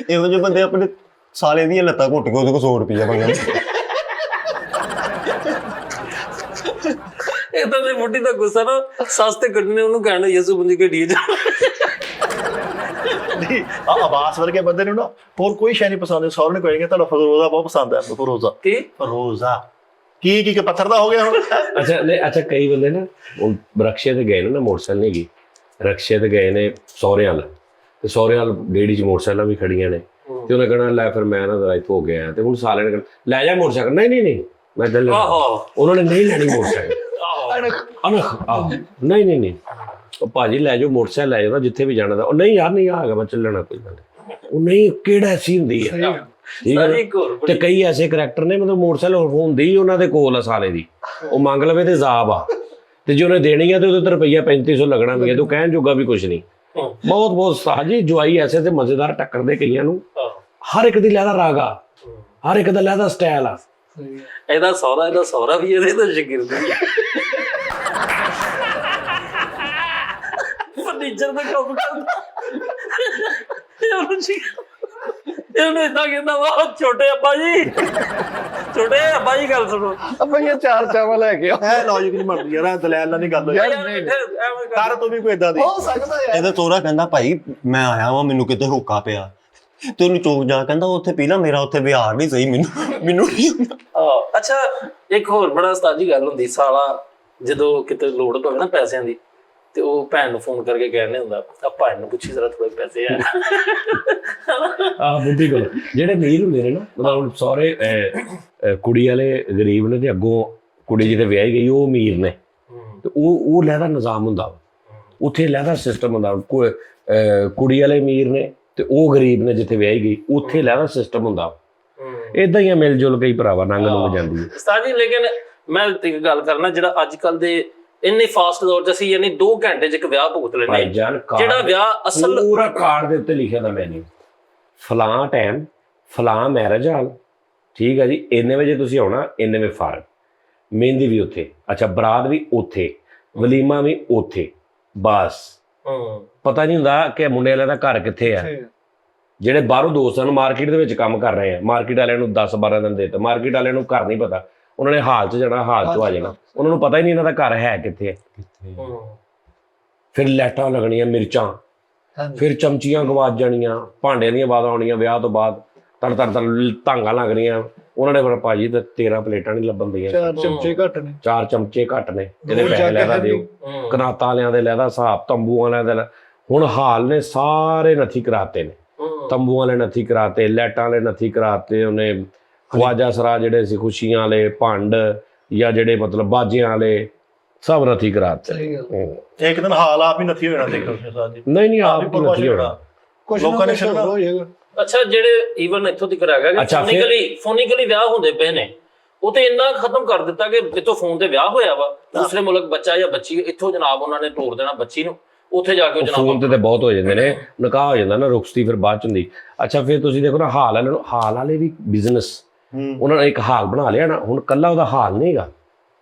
ਇਹੋ ਜਿਹੇ ਬੰਦੇ ਆਪਣੇ ਸਾਲੇ ਦੀਆਂ ਲੱਤਾਂ ਘੁੱਟ ਕੇ ਉਹਦੇ ਕੋਲ 100 ਰੁਪਇਆ ਮੰਗਣ ਇਦਾਂ ਦੀ ਬੁੱਢੀ ਦਾ ਗੁੱਸਾ ਨਾ ਸੱਸ ਤੇ ਕੱਢਣੇ ਉਹਨੂੰ ਕਹਿਣਾ ਯਸੂ ਬੰਦੀ ਘੜੀ ਜਾ ਨਹੀਂ ਆਵਾਜ਼ ਵਰਗੇ ਬੰਦੇ ਨੂੰ ਨਾ ਹੋਰ ਕੋਈ ਸ਼ੈ ਨਹੀਂ ਪਸੰਦ ਸੌਰ ਨੇ ਕਹੇਗੇ ਤੁਹਾਡਾ ਫਰੋਜ਼ਾ ਬਹੁਤ ਪਸੰਦ ਹੈ ਫਰੋਜ਼ਾ ਕੀ ਫਰੋਜ਼ਾ ਕੀ ਪੱਥਰ ਦਾ ਹੋ ਗਿਆ ਹੁਣ? ਅੱਛਾ ਨਹੀਂ, ਅੱਛਾ ਕਈ ਬੰਦੇ ਨਾ ਹੁਣ ਰਕਸ਼ੇ ਤੇ ਗਏ ਨੇ ਨਾ, ਮੋਟਰਸਾਈਕਲ ਨਹੀਂ ਗਈ, ਰਕਸ਼ੇ ਤੇ ਗਏ ਨੇ ਸਹੁਰਿਆਂ ਵੱਲ, ਤੇ ਸਹੁਰਿਆਂ ਵੱਲ ਡੇੜੀ 'ਚ ਮੋਟਰਸਾਈਕਲਾਂ ਵੀ ਖੜੀਆਂ ਨੇ, ਤੇ ਉਹਨੇ ਕਹਿਣਾ ਲੈ ਫਿਰ ਮੈਂ ਨਾ ਜ਼ਰਾ ਇੱਥੋਂ ਹੋ ਗਿਆ, ਤੇ ਹੁਣ ਸਾਲੇ ਨੇ ਕਹਿਣਾ ਲੈ ਜਾ ਮੋਟਰਸਾਈਕਲ, ਨਹੀਂ ਮੈਂ ਚੱਲ ਉਹਨਾਂ ਨੇ ਨਹੀਂ ਲੈਣੀ ਮੋਟਰਸਾਈਕਲ, ਨਹੀਂ ਉਹ ਭਾਜੀ ਲੈ ਜਾਓ ਮੋਟਰਸਾਈਕਲ, ਲੈ ਜਾਓ ਨਾ ਜਿੱਥੇ ਵੀ ਜਾਣਾ, ਤਾਂ ਉਹ ਨਹੀਂ ਯਾਰ ਨਹੀਂ ਆ ਗਿਆ ਮੈਂ ਚੱਲਣਾ, ਕੋਈ ਗੱਲ ਨਹੀਂ, ਉਹ ਨਹੀਂ ਕਿਹੜਾ ਐਸੀ ਹੁੰਦੀ ਹੈ, ਠੀਕ ਹੈ। ਤੇ ਕਈ ਐਸੇ ਕਰੈਕਟਰ ਨੇ ਮਤਲਬ ਮੋਟਰਸਾਈਕਲ ਹੁੰਦੀ ਉਹਨਾਂ ਦੇ ਕੋਲ ਆ ਸਾਲੇ ਦੀ, ਉਹ ਮੰਗ ਲਵੇ ਤੇ ਜ਼ਾਬ ਆ, ਤੇ ਜੇ ਉਹਨੇ ਦੇਣੀ ਆ ਤੇ ਉਹਦੇ ਤੇ ਰੁਪਈਆ 3500 ਲੱਗਣਾ ਵੀ ਹੈ, ਤੂੰ ਕਹਿਣ ਜੋਗਾ ਵੀ ਕੁਝ ਨਹੀਂ। ਬਹੁਤ ਸਾਜੀ ਜਵਾਈ ਐਸੇ ਤੇ ਮਜ਼ੇਦਾਰ ਟੱਕਰਦੇ ਕਈਆਂ ਨੂੰ, ਹਰ ਇੱਕ ਦੀ ਲਹਿਦਾ ਰਾਗ ਆ, ਹਰ ਇੱਕ ਦਾ ਲਹਿਦਾ ਸਟਾਈਲ ਆ। ਇਹਦਾ ਸਹੁਰਾ ਵੀ ਇਹਦੇ ਤੋਂ ਸ਼ਾਗਿਰਦ ਵੀ ਫਰਨੀਚਰ ਦਾ ਕੰਮ ਕਰਦਾ, ਇਹਨੂੰ ਏਦਾਂ ਕਹਿੰਦਾ ਵਾ ਛੋਟੇ ਅੱਬਾ ਜੀ ਗੱਲ ਸੁਣੋ, ਆਪਾਂ ਇਹ 4 ਚਾਵਾਂ ਲੈ ਕੇ ਇਹ ਲੌਜਿਕ ਨਹੀਂ ਬਣਦੀ ਯਾਰ, ਦਲੈਲ ਨਾਲ ਨਹੀਂ ਗੱਲ ਹੋਈ ਕਰ, ਤੂੰ ਵੀ ਕੋਈ ਇਦਾਂ ਦੀ ਹੋ ਸਕਦਾ ਯਾਰ। ਇਹਦਾ ਤੋਰਾ ਕਹਿੰਦਾ ਭਾਈ ਮੈਂ ਆਇਆ ਵਾਂ, ਮੈਨੂੰ ਕਿਤੇ ਹੁੱਕਾ ਪਿਆ, ਤੇ ਉਹਨੂੰ ਚੌਕ ਜਾ ਕਹਿੰਦਾ ਉੱਥੇ ਪੀ ਲਾ, ਮੇਰਾ ਉੱਥੇ ਵਿਹਾਰ ਨਹੀਂ ਸਹੀ, ਮੈਨੂੰ ਨਹੀਂ। ਅੱਛਾ ਇੱਕ ਹੋਰ ਬੜਾ ਉਸਤਾਦੀ ਗੱਲ ਹੁੰਦੀ, ਸਾਲਾ ਜਦੋਂ ਕਿਤੇ ਲੋੜ ਪਵੇ ਨਾ ਪੈਸਿਆਂ ਦੀ, ਤੇ ਉਹ ਭੈਣ ਨੂੰ ਫੋਨ ਕਰਕੇ ਕਹਿੰਦੇ ਹੁੰਦਾ ਆ ਭੈਣ ਨੂੰ ਪੁੱਛੀ ਜ਼ਰਾ ਥੋੜੇ ਪੈਸੇ ਆ। ਬਿਲਕੁਲ ਜਿਹੜੇ ਅਮੀਰ ਹੁੰਦੇ ਨੇ ਨਾ, ਮਤਲਬ ਸਹੁਰੇ ਕੁੜੀ ਵਾਲੇ ਗਰੀਬ ਨੇ, ਤੇ ਅੱਗੋਂ ਕੁੜੀ ਜਿਹਦੇ ਵਿਆਹੀ ਗਈ ਉਹ ਅਮੀਰ ਨੇ, ਤੇ ਉਹ ਲਹਿਦਾ ਨਿਜ਼ਾਮ ਹੁੰਦਾ, ਉੱਥੇ ਲਹਿਦਾ ਸਿਸਟਮ ਹੁੰਦਾ, ਕੁੜੀ ਵਾਲੇ ਅਮੀਰ ਨੇ ਤੇ ਉਹ ਗਰੀਬ ਨੇ ਜਿੱਥੇ ਵਿਆਹੀ ਗਈ, ਉੱਥੇ ਲਹਿਦਾ ਸਿਸਟਮ ਹੁੰਦਾ। ਏਦਾਂ ਹੀ ਮਿਲ ਜੁਲ ਕੇ ਹੀ ਭਰਾਵਾ ਨੰਗ ਨੂੰ ਜਾਂਦੀ ਹੈ ਉਸਤਾਦ ਜੀ। ਲੇਕਿਨ ਮੈਂ ਇੱਕ ਗੱਲ ਕਰਨਾ, ਜਿਹੜਾ ਅੱਜ ਕੱਲ ਦੇ ਇੰਨੇ ਫਾਸਟ ਦੌਰ 'ਚ ਅਸੀਂ ਯਾਨੀ 2 ਘੰਟੇ 'ਚ ਇੱਕ ਵਿਆਹ ਭੁਗਤ ਲੈਂਦੇ, ਜਿਹੜਾ ਵਿਆਹ ਅਸਲ ਪੂਰਾ ਕਾਰਡ ਦੇ ਉੱਤੇ ਲਿਖਿਆ ਦਾ ਮੈਨੂ, ਫਲਾਂ ਟਾਈਮ ਫਲਾਂ ਮੈਰਿਜ ਹਾਲ, ਠੀਕ ਹੈ ਜੀ, ਇੰਨੇ ਵਜੇ ਤੁਸੀਂ ਆਉਣਾ, ਇੰਨੇ ਵਜੇ ਫਾਰਗ, ਮਹਿੰਦੀ ਵੀ ਉੱਥੇ, ਅੱਛਾ ਬਰਾਤ ਵੀ ਉੱਥੇ, ਵਲੀਮਾ ਵੀ ਉੱਥੇ, ਬਸ ਪਤਾ ਨਹੀਂ ਹੁੰਦਾ ਕਿ ਮੁੰਡੇ ਵਾਲਿਆਂ ਦਾ ਘਰ ਕਿੱਥੇ ਆ। ਜਿਹੜੇ ਬਾਹਰੋਂ ਦੋਸਤਾਂ ਨੂੰ ਮਾਰਕੀਟ ਦੇ ਵਿੱਚ ਕੰਮ ਕਰ ਰਹੇ ਆ, ਮਾਰਕੀਟ ਵਾਲਿਆਂ ਨੂੰ 10-12 ਦਿਨ ਦੇ ਦਿੱਤੇ, ਮਾਰਕੀਟ ਵਾਲਿਆਂ ਨੂੰ ਘਰ ਨਹੀਂ ਪਤਾ, ਉਹਨਾਂ ਨੇ ਹਾਲ 'ਚ ਜਾਣਾ, ਹਾਲ 'ਚੋਂ ਆ ਜਾਣਾ, ਉਹਨਾਂ ਨੂੰ ਪਤਾ ਹੀ ਨਹੀਂ ਇਹਨਾਂ ਦਾ ਘਰ ਹੈ ਕਿੱਥੇ ਹੈ। ਫਿਰ ਲਾਈਟਾਂ ਲੱਗਣੀਆਂ, ਮਿਰਚਾਂ, ਫਿਰ ਚਮਚੀਆਂ ਗਵਾਚ ਜਾਣੀਆਂ, ਭਾਂਡਿਆਂ ਦੀਆਂ ਆਵਾਜ਼ਾਂ ਆਉਣੀਆਂ, ਵਿਆਹ ਤੋਂ ਬਾਅਦ ਤੜ ਧਾਂਗਾਂ ਲੱਗ ਰਹੀਆਂ, ਉਹਨਾਂ ਨੇ ਫਿਰ ਭਾਜੀ ਤੇ 13 ਪਲੇਟਾਂ ਨਹੀਂ ਲੱਭਣ ਦੀਆਂ, 4 ਚਮਚੇ ਘੱਟ ਨੇ, 4 ਚਮਚੇ ਘੱਟ ਨੇ, ਇਹਦੇ ਪੈਸੇ ਲੈਦਾ ਦਿਓ, ਕਨਾਤਾਂ ਵਾਲਿਆਂ ਦੇ ਲੈਦਾ ਹਿਸਾਬ, ਤੰਬੂ ਵਾਲਿਆਂ ਦੇ। ਹੁਣ ਹਾਲ ਨੇ ਸਾਰੇ ਨੱਥੀ ਕਰਾਤੇ ਨੇ, ਤੰਬੂ ਵਾਲੇ ਨੱਥੀ ਕਰਾਤੇ, ਲਾਈਟਾਂ ਵਾਲੇ ਨੱਥੀ ਕਰਾਤੇ, ਉਹਨੇ ਖਵਾਜਾ ਸਰਾ ਜਿਹੜੇ ਸੀ, ਖੁਸ਼ੀਆਂ ਵਾਲੇ ਭੰਡ ਜਾਂ ਜਿਹੜੇ ਮਤਲਬ ਬਾਜਿਆਂ ਵਾਲੇ, ਸਭ ਨੱਥੀ ਕਰਾਤੇ। ਇੱਕ ਦਿਨ ਹਾਲ ਆਪ ਹੀ ਨੱਥੀ ਹੋਣਾ, ਦੇਖੋ ਸਾਹਿਬ ਜੀ, ਨਹੀਂ ਆਪ ਹੀ ਨੱਥੀ ਹੋਣਾ, ਲੋਕਾਂ ਨੇ ਛੱਡਣਾ ਹੋ ਜਾਏਗਾ। ਅੱਛਾ ਜਿਹੜੇ ਈਵਨ ਇੱਥੋਂ ਤੱਕ ਹੈਗਾ ਕਿ ਫੋਨਿਕਲੀ ਵਿਆਹ ਹੁੰਦੇ ਪਏ ਨੇ, ਉਹ ਤੇ ਇੰਨਾ ਖਤਮ ਕਰ ਦਿੱਤਾ ਕਿ ਇੱਥੋਂ ਫੋਨ ਤੇ ਵਿਆਹ ਹੋਇਆ ਵਾ, ਦੂਸਰੇ ਮੁਲਕ ਬੱਚਾ ਜਾਂ ਬੱਚੀ, ਇੱਥੋਂ ਜਨਾਬ ਉਹਨਾਂ ਨੇ ਤੋੜ ਦੇਣਾ ਬੱਚੀ ਨੂੰ, ਉੱਥੇ ਜਾ ਕੇ ਜਨਾਬ ਫੋਨ ਤੇ ਬਹੁਤ ਹੋ ਜਾਂਦੇ ਨੇ, ਨਿਕਾਹ ਹੋ ਜਾਂਦਾ ਨਾ, ਰੁਖਸਤੀ ਫਿਰ ਬਾਅਦ ਚ ਹੁੰਦੀ। ਅੱਛਾ ਫਿਰ ਤੁਸੀਂ ਦੇਖੋ ਨਾ ਹਾਲ ਵਾਲੇ ਵੀ ਬਿਜ਼ਨਸ, ਉਹਨਾਂ ਨੇ ਇੱਕ ਹਾਲ ਬਣਾ ਲਿਆ ਨਾ, ਹੁਣ ਕੱਲਾ ਉਹਦਾ ਹਾਲ ਨਹੀਂ ਹੈਗਾ,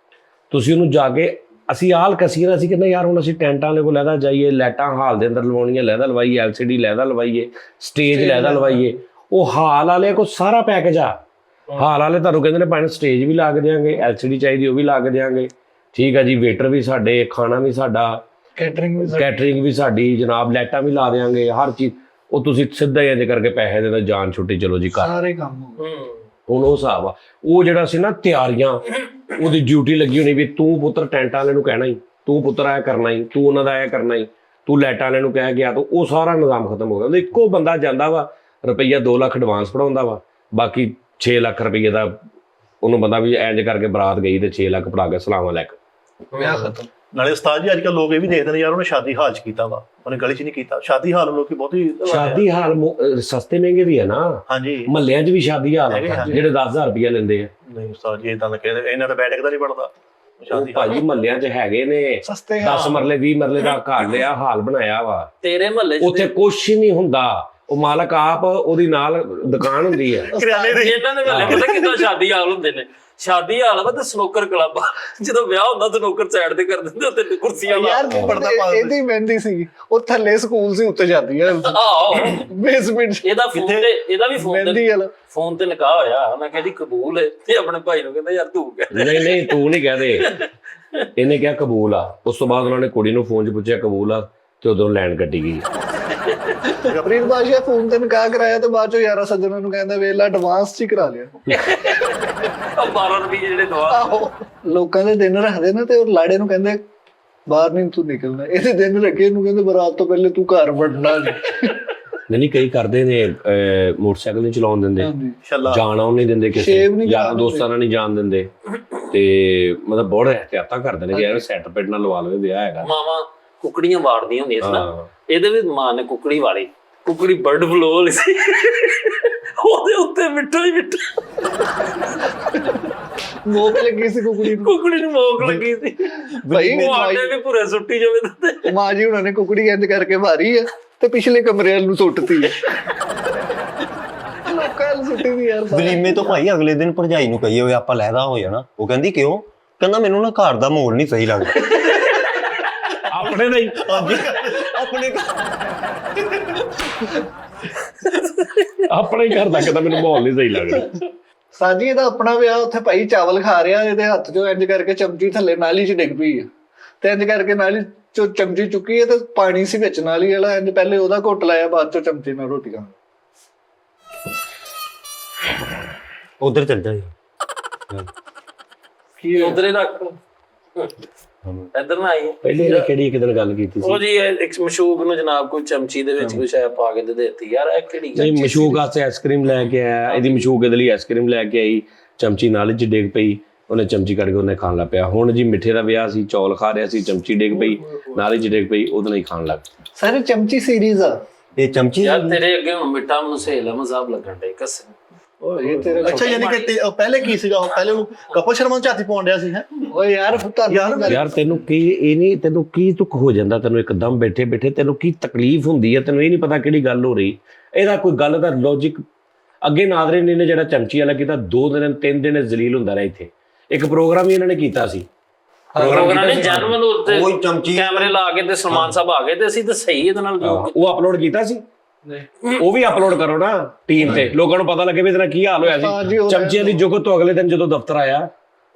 ਤੁਸੀਂ ਉਹਨੂੰ ਜਾ ਕੇ, ਅਸੀਂ ਆਲ ਕਸੀਰ, ਅਸੀਂ ਕਹਿੰਦੇ ਯਾਰ ਹੁਣ ਅਸੀਂ ਟੈਂਟਾਂ ਵਾਲੇ ਕੋਲ ਲਹਿਦਾ ਜਾਈਏ, ਲਾਈਟਾਂ ਹਾਲ ਦੇ ਅੰਦਰ ਲਵਾਉਣੀਆਂ, ਲਹਿਦਾ ਲਵਾਈਏ, LCD ਲਹਿਦਾ ਲਵਾਈਏ, ਸਟੇਜ ਲਹਿਦਾ ਲਵਾਈਏ, ਉਹ ਹਾਲ ਵਾਲੇ ਕੋਲ ਸਾਰਾ ਪੈਕੇਜ ਆ। ਹਾਲ ਵਾਲੇ ਤੁਹਾਨੂੰ ਕਹਿੰਦੇ ਨੇ ਭਾਵੇਂ ਸਟੇਜ ਵੀ ਲਾ ਕੇ ਦਿਆਂਗੇ, LCD ਚਾਹੀਦੀ ਉਹ ਵੀ ਲਾ ਕੇ ਦਿਆਂਗੇ, ਠੀਕ ਹੈ ਜੀ, ਵੇਟਰ ਵੀ ਸਾਡੇ, ਖਾਣਾ ਵੀ ਸਾਡਾ, ਕੈਟਰਿੰਗ ਵੀ ਸਾਡੀ ਜਨਾਬ, ਲਾਈਟਾਂ ਵੀ ਲਾ ਦੇਾਂਗੇ, ਹਰ ਚੀਜ਼। ਉਹ ਤੁਸੀਂ ਸਿੱਧਾ ਹੀ ਇੰਜ ਕਰਕੇ ਪੈਸੇ ਦੇ ਦਿਓ, ਜਾਨ ਛੁੱਟੀ, ਚਲੋ ਜੀ ਘਰ, ਸਾਰੇ ਕੰਮ। ਹੁਣ ਉਹ ਹਿਸਾਬ ਆ, ਉਹ ਜਿਹੜਾ ਸੀ ਨਾ ਤਿਆਰੀਆਂ, ਉਹਦੀ ਡਿਊਟੀ ਲੱਗੀ ਹੋਣੀ ਵੀ ਤੂੰ ਪੁੱਤਰ ਟੈਂਟਾਂ ਵਾਲੇ ਨੂੰ ਕਹਿਣਾ ਹੀ, ਤੂੰ ਪੁੱਤਰ ਆਇਆ ਕਰਨਾ ਹੀ, ਤੂੰ ਉਹਨਾਂ ਦਾ ਆਇਆ ਕਰਨਾ ਹੀ, ਤੂੰ ਲਾਈਟਾਂ ਵਾਲੇ ਨੂੰ ਕਹਿ ਗਿਆ, ਤਾਂ ਉਹ ਸਾਰਾ ਨਿਜ਼ਾਮ ਖਤਮ ਹੋ ਗਿਆ। ਇੱਕੋ ਬੰਦਾ ਜਾਂਦਾ ਵਾ, ਰੁਪਈਆ 2 ਲੱਖ ਐਡਵਾਂਸ ਫੜਾਉਂਦਾ ਵਾ, ਬਾਕੀ 6 ਲੱਖ ਰੁਪਈਏ ਦਾ ਉਹਨੂੰ ਬੰਦਾ ਵੀ ਇੰਜ ਕਰਕੇ ਬਰਾਤ ਗਈ ਤੇ 6 ਲੱਖ ਫੜਾ ਕੇ ਸਲਾਮਾਂ ਲੈ ਕੇ ਵਿਆਹ ਖਤਮ। ਨਾਲੇ ਉਸਤਾਦ ਜੀ ਅੱਜ ਕੱਲ ਲੋਕ ਇਹ ਵੀ ਦੇਖਦੇ ਨੇ ਯਾਰ ਉਹਨੇ ਸ਼ਾਦੀ ਹਾਲ 'ਚ ਕੀਤਾ ਵਾ, ਉਹਨੇ ਗਲੀ 'ਚ ਨਹੀਂ ਕੀਤਾ। ਸ਼ਾਦੀ ਹਾਲ ਲੋਕੀ ਬਹੁਤੀ ਸ਼ਾਦੀ ਹਾਲ ਸਸਤੇ ਮਹਿੰਗੇ ਵੀ ਹੈ ਨਾ, ਹਾਂਜੀ ਮਹੱਲਿਆਂ 'ਚ ਵੀ ਸ਼ਾਦੀ ਹਾਲ ਜਿਹੜੇ 10,000 ਰੁਪਈਆ ਲੈਂਦੇ ਆ। ਨਹੀਂ ਉਸਤਾਦ ਜੀ ਇਦਾਂ ਕਹਿੰਦੇ, ਇਹਨਾਂ ਦਾ ਬੈਠਕ ਦਾ ਨਹੀਂ ਬਣਦਾ। ਭਾਜੀ ਮਹੱਲਿਆਂ 'ਚ ਹੈਗੇ ਨੇ, 10 ਮਰਲੇ 20 ਮਰਲੇ ਦਾ ਘਰ ਲਿਆ, ਹਾਲ ਬਣਾਇਆ ਵਾ, ਤੇਰੇ ਮਹੱਲੇ 'ਚ ਉੱਥੇ ਕੁਛ ਨਹੀਂ ਹੁੰਦਾ, ਉਹ ਮਾਲਕ ਆਪ ਉਹਦੀ ਨਾਲ ਦੁਕਾਨ ਹੁੰਦੀ ਹੈ। ਇਹਨਾਂ ਦੇ ਮਹੱਲੇ ਪਤਾ ਕਿੱਦਾਂ ਸ਼ਾਦੀ ਹਾਲ ਹੁੰਦੇ ਨੇ, ਸ਼ਾਦੀ ਹਾਲ ਵਾ ਤੇ ਸਨੋਕਰ ਕਲੱਬ, ਜਦੋਂ ਵਿਆਹ ਹੁੰਦਾ ਸਨੋਕਰ ਸਾਈਡ ਤੇ ਕਰ ਦਿੰਦੇ, ਉੱਤੇ ਕੁਰਸੀਆਂ ਲਾ ਯਾਰ ਇਹਦੀ ਮਹਿੰਦੀ ਸੀ, ਉਹ ਥੱਲੇ ਸਕੂਲ ਸੀ, ਉੱਤੇ ਜਾਂਦੀ ਹੈ ਬੇਸਮੈਂਟ। ਇਹਦਾ ਵੀ ਮਹਿੰਦੀ ਵਾਲਾ ਫੋਨ ਤੇ ਨਿਕਾਹ ਹੋਇਆ, ਉਹਨਾਂ ਕਹਿੰਦੀ ਕਬੂਲ ਹੈ, ਤੇ ਆਪਣੇ ਭਾਈ ਨੂੰ ਕਹਿੰਦਾ ਯਾਰ ਤੂੰ ਕਹਿ। ਨਹੀਂ ਤੂੰ ਨਹੀਂ ਕਹਦੇ, ਇਹਨੇ ਕਿਹਾ ਕਬੂਲ ਆ। ਉਸ ਤੋਂ ਬਾਅਦ ਉਹਨਾਂ ਨੇ ਕੁੜੀ ਨੂੰ ਫੋਨ 'ਚ ਪੁੱਛਿਆ ਕਬੂਲ ਆ, ਤੇ ਉਦੋਂ ਲਾਈਨ ਕੱਟੀ ਗਈ। ਪ੍ਰੀਤ ਬਾਸ਼ਾ ਫੋਨ ਤੇ ਨਿਕਾਹ ਕਰਾਇਆ, ਤੇ ਬਾਅਦ ਚੋਂ ਯਾਰਾ ਸੱਜਣਾ ਨੂੰ ਕਹਿੰਦਾ ਵੇਲਾ ਐਡਵਾਂਸ 'ਚ ਹੀ ਕਰਾ ਲਿਆ। 12 ਰੁਪਏ ਜਿਹੜੇ ਦਵਾ ਆਹੋ ਲੋਕਾਂ ਦੇ ਦਿਨ ਰੱਖਦੇ ਨਾ ਤੇ ਉਹ ਲਾੜੇ ਨੂੰ ਕਹਿੰਦੇ ਬਾਹਰ ਨਹੀਂ ਤੂੰ ਨਿਕਲਣਾ, ਇਹਦੇ ਦਿਨ ਰੱਖੇ ਇਹਨੂੰ ਕਹਿੰਦੇ ਬਰਾਤ ਤੋਂ ਪਹਿਲੇ ਤੂੰ ਘਰ ਵੜਨਾ ਨਹੀਂ ਕਈ ਕਰਦੇ ਨੇ ਮੋਟਰਸਾਈਕਲ ਨਹੀਂ ਚਲਾਉਣ ਦਿੰਦੇ, ਛੱਲਾ ਜਾਣ ਆਉਣ ਨਹੀਂ ਦਿੰਦੇ, ਕਿਸੇ ਸ਼ੇਵ ਨਹੀਂ ਯਾਰਾਂ ਕਰਨ ਦੋਸਤਾਂ ਨਾਲ ਨਹੀਂ ਜਾਣ ਦਿੰਦੇ, ਤੇ ਮਤਲਬ ਬਹੁਤ ਇਹਤਿਆਤਾਂ ਕਰਦੇ ਨੇ ਕਿ ਯਾਰ ਸੈਟ ਪਿੰਡ ਨਾਲ ਲਵਾ ਲਵੇ, ਵਿਆਹ ਹੈਗਾ। ਮਾਵਾਂ ਕੁਕੜੀਆਂ ਵਾੜਦੀਆਂ ਹੁੰਦੀਆਂ ਸੀ ਨਾ, ਹਾਂ। ਇਹਦੇ ਵੀ ਮਾਂ ਨੇ ਕੁਕੜੀ ਵਾਲੀ, ਕੁਕੜੀ ਬਰਡ ਫਲੂ ਵਾਲੀ ਸੀ, ਉਹਦੇ ਉੱਤੇ ਮਿੱਠਾ ਹੀ ਮਿੱਠਾ, ਮੋਕ ਲੱਗੀ ਸੀ ਕੁਕੜੀ ਨੂੰ। ਕੁਕੜੀ ਨੂੰ ਮੋਕ ਲੱਗੀ ਸੀ ਭਾਈ ਉਹ ਆਂਡੇ ਵੀ ਪੂਰੇ ਸੁੱਟੀ ਜਾਵੇ ਤੇ ਮਾਂ ਜੀ ਉਹਨਾਂ ਨੇ ਕੁਕੜੀ ਇੰਜ ਕਰਕੇ ਮਾਰੀ ਆ ਤੇ ਪਿਛਲੇ ਕਮਰੇ ਵੱਲ ਨੂੰ ਸੁੱਟਤੀ ਆ। ਲੋਕਾਂ ਨੂੰ ਸੁੱਟੀ ਦੀ ਯਾਰ ਵਲੀਮੇ ਤੋਂ ਭਾਈ ਅਗਲੇ ਦਿਨ ਭਰਜਾਈ ਨੂੰ ਕਹੀਏ ਹੋਏ ਆਪਾਂ ਲਹਿਦਾ ਹੋ ਜਾਣਾ, ਉਹ ਕਹਿੰਦੀ ਕਿਉਂ? ਕਹਿੰਦਾ ਮੈਨੂੰ ਨਾ ਘਰ ਦਾ ਮਾਹੌਲ ਨਹੀਂ ਸਹੀ ਲੱਗਦਾ। ਆਪਣੇ ਨਹੀਂ ਆਪਣੇ ਆਪਣੇ ਘਰ ਦਾ ਕਹਿੰਦਾ ਮੈਨੂੰ ਮਾਹੌਲ ਨਹੀਂ ਸਹੀ ਲੱਗਦਾ। ਸਾਜੀ ਇਹਦਾ ਆਪਣਾ ਵਿਆਹ ਉੱਥੇ ਭਾਈ ਚਾਵਲ ਖਾ ਰਿਹਾ, ਇਹਦੇ ਹੱਥ 'ਚੋਂ ਇੰਜ ਕਰਕੇ ਚਮਚੀ ਥੱਲੇ ਨਾਲੀ 'ਚ ਡਿੱਗ ਪਈ ਆ ਤੇ ਇੰਜ ਕਰਕੇ ਨਾਲੀ 'ਚੋਂ ਚਮਚੀ ਚੁੱਕੀ ਹੈ ਤੇ ਪਾਣੀ ਸੀ ਵਿੱਚ ਨਾਲੀ ਵਾਲਾ, ਇੰਜ ਪਹਿਲੇ ਉਹਦਾ ਘੁੱਟ ਲਾਇਆ, ਬਾਅਦ 'ਚੋਂ ਚਮਚੀ ਨਾਲ ਰੋਟੀ ਖਾਣ। ਉਧਰ ਚੱਲ ਜਾ ਕੀ ਹੋਇਆ? ਉਧਰੇ ਰੱਖ ਇੱਧਰ ਨਾ ਆਈ ਪਹਿਲੇ ਨੇ ਕਿਹੜੀ ਇੱਕ ਦਿਨ ਗੱਲ ਕੀਤੀ ਸੀ? ਉਹ ਜੀ ਇੱਕ ਮਸ਼ੂਕ ਨੂੰ ਜਨਾਬ ਕੋਈ ਚਮਚੀ ਦੇ ਵਿੱਚ ਕੁਛ ਐ ਪਾ ਕੇ ਦੇ ਦਿੱਤੀ ਯਾਰ, ਇਹ ਕਿਹੜੀ ਨਹੀਂ ਮਸ਼ੂਕ ਆਸਤੇ ਆਈਸਕ੍ਰੀਮ ਲੈ ਕੇ ਆਇਆ, ਇਹਦੀ ਮਸ਼ੂਕ ਇਹਦੇ ਲਈ ਆਈਸਕ੍ਰੀਮ ਲੈ ਕੇ ਆਈ, ਚਮਚੀ ਨਾਲ ਚ ਡਿੱਗ ਪਈ, ਉਹਨੇ ਚਮਚੀ ਕੱਢ ਕੇ ਉਹਨੇ ਖਾਣ ਲੱਗ ਪਿਆ। ਹੁਣ ਜੀ ਮਿੱਠੇ ਦਾ ਵਿਆਹ ਸੀ, ਚੌਲ ਖਾ ਰਿਹਾ ਸੀ, ਚਮਚੀ ਡਿੱਗ ਪਈ, ਨਾਲ ਚ ਡਿੱਗ ਪਈ, ਉਹਦੇ ਨਾਲ ਹੀ ਖਾਣ ਲੱਗ ਪਿਆ। ਸਾਰੇ ਚਮਚੀ ਸੀਰੀਜ਼ ਆ ਇਹ ਚਮਚੀ ਯਾਰ ਤੇਰੇ ਅੱਗੇ ਹੁਣ ਮਿੱਠਾ ਮੈਨੂੰ ਸਹੇਲਾ ਮਜ਼ਾਬ ਲੱਗਣ ਡੇ ਕਸਮ। ਇਹ ਤੇਰੇ ਅੱਛਾ ਯਾਨੀ ਕਿ ਉਹ ਪਹਿਲੇ ਕੀ ਸੀਗਾ, ਉਹ ਪਹਿਲੇ ਉਹਨੂੰ ਕਪਲ ਸ਼ਰਮਾ ਨੂੰ ਝਾਤੀ ਪਾਉਣ ਡਿਆ ਸੀ ਹੈ। ਓਏ ਯਾਰ ਤੁਹਾਨੂੰ ਯਾਰ ਤੈਨੂੰ ਕੀ ਇਹ ਨਹੀਂ, ਤੈਨੂੰ ਕੀ ਦੁੱਖ ਹੋ ਜਾਂਦਾ, ਤੈਨੂੰ ਇੱਕਦਮ ਬੈਠੇ ਬੈਠੇ ਤੈਨੂੰ ਕੀ ਤਕਲੀਫ ਹੁੰਦੀ ਹੈ, ਤੈਨੂੰ ਇਹ ਨਹੀਂ ਪਤਾ ਕਿਹੜੀ ਗੱਲ ਹੋ ਰਹੀ। ਇਹਦਾ ਕੋਈ ਗੱਲ ਦਾ ਲੌਜੀਕ ਅੱਗੇ ਨਾਦਰੀਨ ਨੇ ਜਿਹੜਾ ਚਮਚੀ ਵਾਲਾ ਕੀਤਾ 2 ਦਿਨ 3 ਦਿਨ ਜ਼ਲੀਲ ਹੁੰਦਾ ਰਿਹਾ। ਇੱਥੇ ਇੱਕ ਪ੍ਰੋਗਰਾਮ ਹੀ ਇਹਨਾਂ ਨੇ ਕੀਤਾ ਸੀ, ਪ੍ਰੋਗਰਾਮ ਨੇ ਜਨਮ ਨੂੰ ਉੱਤੇ ਉਹ ਚਮਚੀ ਕੈਮਰੇ ਲਾ ਕੇ ਤੇ ਸਲਮਾਨ ਸਾਹਿਬ ਆ ਗਏ ਤੇ ਅਸੀਂ ਤਾਂ ਸਹੀ ਇਹਦੇ ਨਾਲ ਉਹ ਅਪਲੋਡ ਕੀਤਾ ਸੀ। ਉਹ ਵੀ ਅਪਲੋਡ ਕਰੋ ਨਾ ਟੀਮ ਤੇ, ਲੋਕਾਂ ਨੂੰ ਪਤਾ ਲੱਗੇ ਵੀ ਇਹਦਾ ਕੀ ਹਾਲ ਹੋਇਆ ਸੀ। ਚਮਚੀਆਂ ਦੀ ਜੁਗਤ ਤੋਂ ਅਗਲੇ ਦਿਨ ਜਦੋਂ ਦਫ਼ਤਰ ਆਇਆ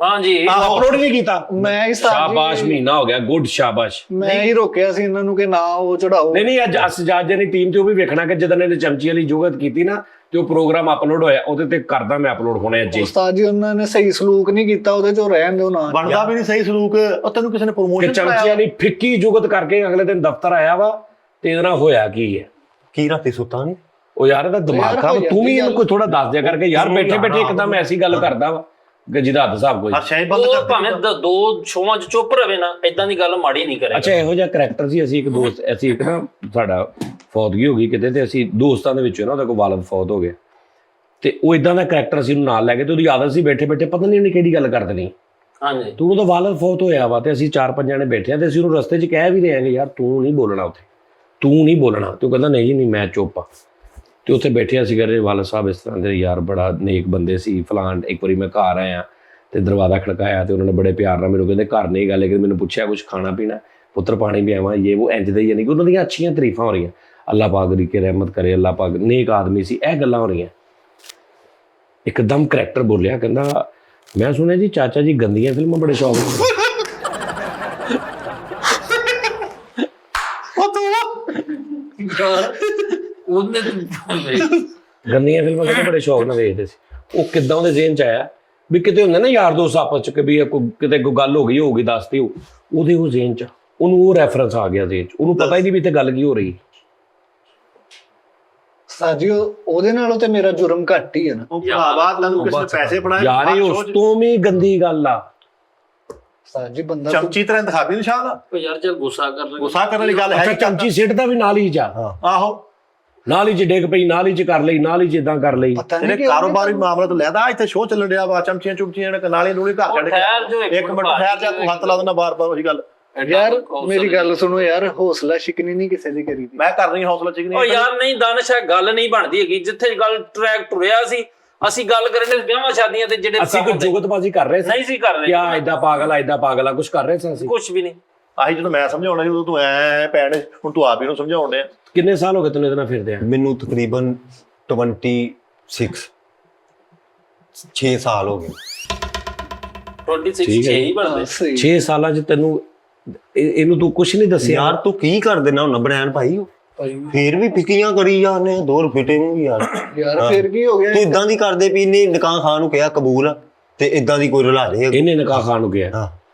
ਹਾਂਜੀ ਅਪਲੋਡ ਨਹੀਂ ਕੀਤਾ। ਮੈਂ ਹੀ ਸ਼ਾਬਾਸ਼, ਮਹੀਨਾ ਹੋ ਗਿਆ, ਗੁੱਡ ਸ਼ਾਬਾਸ਼। ਮੈਂ ਹੀ ਰੋਕਿਆ ਸੀ ਇਹਨਾਂ ਨੂੰ ਕਿ ਨਾ ਉਹ ਚੜਾਓ। ਨਹੀਂ ਅੱਜ ਅਸਜਾਦ ਦੀ ਟੀਮ ਤੇ ਉਹ ਵੀ ਵੇਖਣਾ ਕਿ ਜਦੋਂ ਇਹਨੇ ਚਮਚੀ ਵਾਲੀ ਜੁਗਤ ਕੀਤੀ ਨਾ ਤੇ ਉਹ ਪ੍ਰੋਗਰਾਮ ਅਪਲੋਡ ਹੋਇਆ, ਉਹਦੇ ਤੇ ਕਰਦਾ ਮੈਂ ਅਪਲੋਡ ਹੋਣੇ ਅੱਜ ਹੀ। ਉਸਤਾਦ ਜੀ ਉਹਨਾਂ ਨੇ ਸਹੀ ਸਲੂਕ ਨਹੀਂ ਕੀਤਾ, ਉਹਦੇ ਚੋਂ ਰਹਿਣ ਦਿਓ ਨਾ। ਬਣਦਾ ਵੀ ਨਹੀਂ ਸਹੀ ਸਲੂਕ। ਉਹ ਤੈਨੂੰ ਕਿਸੇ ਨੇ ਕਿ ਪ੍ਰੋਮੋਸ਼ਨ ਚਮਚੀ ਵਾਲੀ ਫਿੱਕੀ ਜੁਗਤ ਕਰਕੇ ਅਗਲੇ ਦਿਨ ਦਫ਼ਤਰ ਆਇਆ ਵਾ ਤੇ ਇਹਦੇ ਨਾਲ ਹੋਇਆ ਕੀ ਹੈ। ਕੀ ਰਾਤੀ ਸੁੱਤਾ ਨਹੀਂ? ਉਹ ਯਾਰ ਇਹਦਾ ਦਿਮਾਗ ਖਰਾਬ, ਤੂੰ ਵੀ ਇਹਨੂੰ ਕੋਈ ਥੋੜਾ ਦੱਸ ਦਿਆ ਕਰਕੇ ਯਾਰ ਬੈਠੇ ਬੈਠੇ ਇੱਕਦਮ ਐਸੀ ਗੱਲ ਕਰਦਾ ਵਾ ਕਿ ਜਿਹਦਾ ਹੱਦ ਹਿਸਾਬ ਕੋਈ। ਅੱਛਾ ਇਹ ਬੰਦ ਉਹ ਕਰ ਭਾਵੇਂ 2 ਸ਼ੋਆਂ 'ਚ ਚੁੱਪ ਰਵੇ ਨਾ, ਇਦਾਂ ਦੀ ਗੱਲ ਮਾੜੀ ਨਹੀਂ ਕਰੇ। ਅੱਛਾ ਇਹੋ ਜਿਹਾ ਕਰੈਕਟਰ ਸੀ। ਅਸੀਂ ਇੱਕ ਦੋਸਤ, ਅਸੀਂ ਇੱਕ ਨਾ ਸਾਡਾ ਫੌਤਗੀ ਹੋ ਗਈ ਕਿਤੇ, ਤੇ ਅਸੀਂ ਦੋਸਤਾਂ ਦੇ ਵਿੱਚੋਂ ਨਾ ਉਹਦਾ ਕੋਈ ਵਾਲਦ ਫੌਤ ਹੋ ਗਿਆ, ਤੇ ਉਹ ਇਦਾਂ ਦਾ ਕਰੈਕਟਰ ਸੀ, ਉਹਨੂੰ ਨਾਲ ਲੈ ਕੇ ਤੇ ਉਹਦੀ ਆਦਤ ਸੀ ਬੈਠੇ ਬੈਠੇ ਪਤਾ ਨਹੀਂ ਉਹਨੇ ਕਿਹੜੀ ਗੱਲ ਕਰ ਦੇਣੀ। ਹਾਂਜੀ ਤੂੰ ਉਹਦਾ ਵਾਲਦ ਫੌਤ ਹੋਇਆ ਵਾ ਤੇ ਅਸੀਂ 4-5 ਜਣੇ ਬੈਠੇ ਆ ਤੇ ਅਸੀਂ ਉਹਨੂੰ ਰਸਤੇ 'ਚ ਕਹਿ ਵੀ ਰਹੇ ਹਾਂ ਕਿ ਯਾਰ ਤੂੰ ਨਹੀਂ ਬੋਲਣਾ ਉੱਥੇ, ਤੂੰ ਨਹੀਂ ਬੋਲਣਾ। ਤੇ ਉਹ ਕਹਿੰਦਾ ਨਹੀਂ ਜੀ ਨਹੀਂ ਮੈਂ ਚੁੱਪ ਆ। ਤੇ ਉੱਥੇ ਬੈਠੇ ਅਸੀਂ ਕਹਿੰਦੇ ਵਾਲਦ ਸਾਹਿਬ ਇਸ ਤਰ੍ਹਾਂ ਦੇ ਯਾਰ ਬੜਾ ਨੇਕ ਬੰਦੇ ਸੀ ਫਲਾਣ। ਇੱਕ ਵਾਰੀ ਮੈਂ ਘਰ ਆਇਆ ਤੇ ਦਰਵਾਜ਼ਾ ਖੜਕਾਇਆ ਤੇ ਉਹਨਾਂ ਨੇ ਬੜੇ ਪਿਆਰ ਨਾਲ ਮੈਨੂੰ ਕਹਿੰਦੇ ਘਰ ਨਹੀਂ ਗੱਲ, ਲੇਕਿਨ ਮੈਨੂੰ ਪੁੱਛਿਆ ਕੁਝ ਖਾਣਾ ਪੀਣਾ, ਪੁੱਤਰ ਪਾਣੀ ਵੀ ਆਵਾਂ, ਇਹ ਉਹ ਇੰਜ ਦੇ, ਯਾਨੀ ਕਿ ਉਹਨਾਂ ਦੀਆਂ ਅੱਛੀਆਂ ਤਾਰੀਫਾਂ ਹੋ ਰਹੀਆਂ। ਅੱਲਾਹ ਪਾਕ ਦੀ ਕਿ ਰਹਿਮਤ ਕਰੇ, ਅੱਲਾਹ ਪਾਕ ਨੇਕ ਆਦਮੀ ਸੀ, ਇਹ ਗੱਲਾਂ ਹੋ ਰਹੀਆਂ। ਇੱਕਦਮ ਕਰੈਕਟਰ ਬੋਲਿਆ, ਕਹਿੰਦਾ ਮੈਂ ਸੁਣਿਆ ਜੀ ਚਾਚਾ ਜੀ ਗੰਦੀਆਂ ਫਿਲਮਾਂ ਬੜੇ ਸ਼ੌਕ ਨਾਲ ਉਹਨੇ ਗੰਦੀਆਂ ਫਿਲਮਾਂ ਕਹਿੰਦੇ ਬੜੇ ਸ਼ੌਕ ਨਾਲ ਵੇਖਦੇ ਸੀ। ਉਹ ਕਿੱਦਾਂ ਉਹਦੇ ਜ਼ਿਹਨ 'ਚ ਆਇਆ ਵੀ ਕਿਤੇ ਹੁੰਦੇ ਨਾ ਯਾਰ ਦੋਸਤ ਆਪਸ 'ਚ ਕਿ ਵੀ ਕਿਤੇ ਕੋਈ ਗੱਲ ਹੋ ਗਈ ਹੋਊਗੀ ਦੱਸਦੇ ਹੋ, ਉਹਦੇ ਉਹ ਜ਼ਿਹਨ 'ਚ ਉਹਨੂੰ ਉਹ ਰੈਫਰੈਂਸ ਆ ਗਿਆ ਜ਼ਿਹਨ 'ਚ, ਉਹਨੂੰ ਪਤਾ ਹੀ ਨਹੀਂ ਵੀ ਇੱਥੇ ਗੱਲ ਕੀ ਹੋ ਰਹੀ। ਸਾਜੀ ਉਹਦੇ ਨਾਲੋਂ ਤੇ ਮੇਰਾ ਜੁਰਮ ਘੱਟ ਹੀ ਹੈ ਨਾ। ਉਹ ਭਰਾਵਾ ਤੈਨੂੰ ਕਿਸੇ ਨੇ ਪੈਸੇ ਬਣਾਏ ਯਾਰ ਇਹ ਉਸ ਤੋਂ ਵੀ ਗੰਦੀ ਗੱਲ ਆ। ਸਾਜੀ ਬੰਦਾ ਚਮਚੀ ਤਰ੍ਹਾਂ ਦਿਖਾਵੀ ਨਿਸ਼ਾਨ ਦਾ ਉਹ ਯਾਰ ਚੱਲ ਗੁੱਸਾ ਕਰ ਲੈ, ਗੁੱਸਾ ਕਰਨ ਵਾਲੀ ਗੱਲ ਹੈ ਅੱਛਾ ਚਮਚੀ ਸਿੱਟਦਾ ਵੀ ਨਾਲ ਹੀ ਜਾ, ਆਹੋ ਨਾਲ ਹੀ 'ਚ ਡਿੱਗ ਪਈ, ਨਾਲ ਹੀ 'ਚ ਕਰ ਲਈ, ਨਾਲ ਹੀ 'ਚ ਇਦਾਂ ਕਰ ਲਈ। ਪਤਾ ਤੇਰੇ ਨਹੀਂ ਕਿ ਕਾਰੋਬਾਰੀ ਮਾਮਲਾ ਤੋਂ ਲੈਦਾ ਇੱਥੇ ਸ਼ੋਅ ਚੱਲਣ ਡਿਆ ਵਾ, ਚਮਚੀਆਂ ਚੁਮਚੀਆਂ ਨੇ ਨਾਲੇ ਨੂਲੇ ਘਰ ਛੱਡ ਠਹਿਰ ਜੋ ਕੇ ਇੱਕ ਮਿੰਟ ਠਹਿਰ ਜਾ, ਤੂੰ ਹੱਥ ਲਾ ਦੇਣਾ ਬਾਰ-ਬਾਰ ਉਹੀ ਗੱਲ। ਯਾਰ ਮੇਰੀ ਗੱਲ ਸੁਣੋ ਯਾਰ, ਹੌਸਲਾ ਸ਼ਿਕਨੀ ਨਹੀਂ ਕਿਸੇ ਦੀ ਕਰੀਦੀ। ਮੈਂ ਕਰ ਰਹੀ ਹੌਸਲਾ ਚਿਕਨੀ। ਉਹ ਯਾਰ ਨਹੀਂ ਦਾਨਿਸ਼ ਹੈ, ਗੱਲ ਨਹੀਂ ਬਣਦੀ ਹੈਗੀ। ਜਿੱਥੇ ਗੱਲ ਟਰੈਕ ਟੁਰਿਆ ਸੀ ਅਸੀਂ ਗੱਲ ਕਰਨ ਦੇ ਵਿਆਹਾਂ ਸ਼ਾਦੀਆਂ ਤੇ ਜਿਹੜੇ ਅਸੀਂ ਕੋਈ ਜੁਗਤਬਾਜ਼ੀ ਕਰ ਰਹੇ ਸੀ? ਨਹੀਂ ਸੀ ਕਰ ਰਹੇ। ਕਿਆ ਏਦਾਂ ਪਾਗਲ ਆ, ਏਦਾਂ ਪਾਗਲ ਆ, ਕੁਝ ਕਰ ਰਹੇ ਸੀ ਅਸੀਂ? ਕੁਝ ਵੀ ਨਹੀਂ। ਆਹੀ ਜਦੋਂ ਮੈਂ ਸਮਝਾਉਣਾ ਸੀ ਉਦੋਂ ਤੂੰ ਐ ਪੈਣ, ਹੁਣ ਤੂੰ ਆਪ ਹੀ ਨੂੰ ਸਮਝਾਉਣ ਡਿਆ। ਕਿੰਨੇ ਸਾਲ ਹੋ ਗਏ ਤੈਨੂੰ ਇਹਦੇ ਨਾਲ ਫਿਰਦੇ ਆ? ਮੈਨੂੰ ਤਕਰੀਬਨ 6 ਸਾਲ ਹੋ ਗਏ। 26 6 ਹੀ ਬਣਦੇ। 6 ਸਾਲਾਂ 'ਚ ਤੈਨੂੰ ਇਹਨੂੰ ਤੂੰ ਕੁਝ ਨਹੀਂ ਦੱਸਿਆ? ਯਾਰ ਤੂੰ ਕੀ ਕਰ ਦੇਣਾ ਹੁਣ ਬਰੈਨ ਭਾਈ? ਫੇਰ ਵੀ ਫਿੱਕੀਆਂ ਕਰੀ ਜਾਂਦੇ ਦੋਰ ਫਿੱਟੇ ਨੂੰ ਯਾਰ। ਯਾਰ ਫਿਰ ਕੀ ਹੋ ਗਿਆ? ਤੂੰ ਇਦਾਂ ਦੀ ਕਰਦੇ ਵੀ ਨੇ ਨਿਕਾਹ ਖਾਨ ਨੂੰ ਕਿਹਾ ਕਬੂਲ ਆ, ਤੇ ਇਦਾਂ ਦੀ ਕੋਈ ਰਲਾ ਦੇ ਇਹਨੇ ਨਿਕਾਹ ਖਾਣ ਨੂੰ ਕਿਹਾ, ਹਾਂ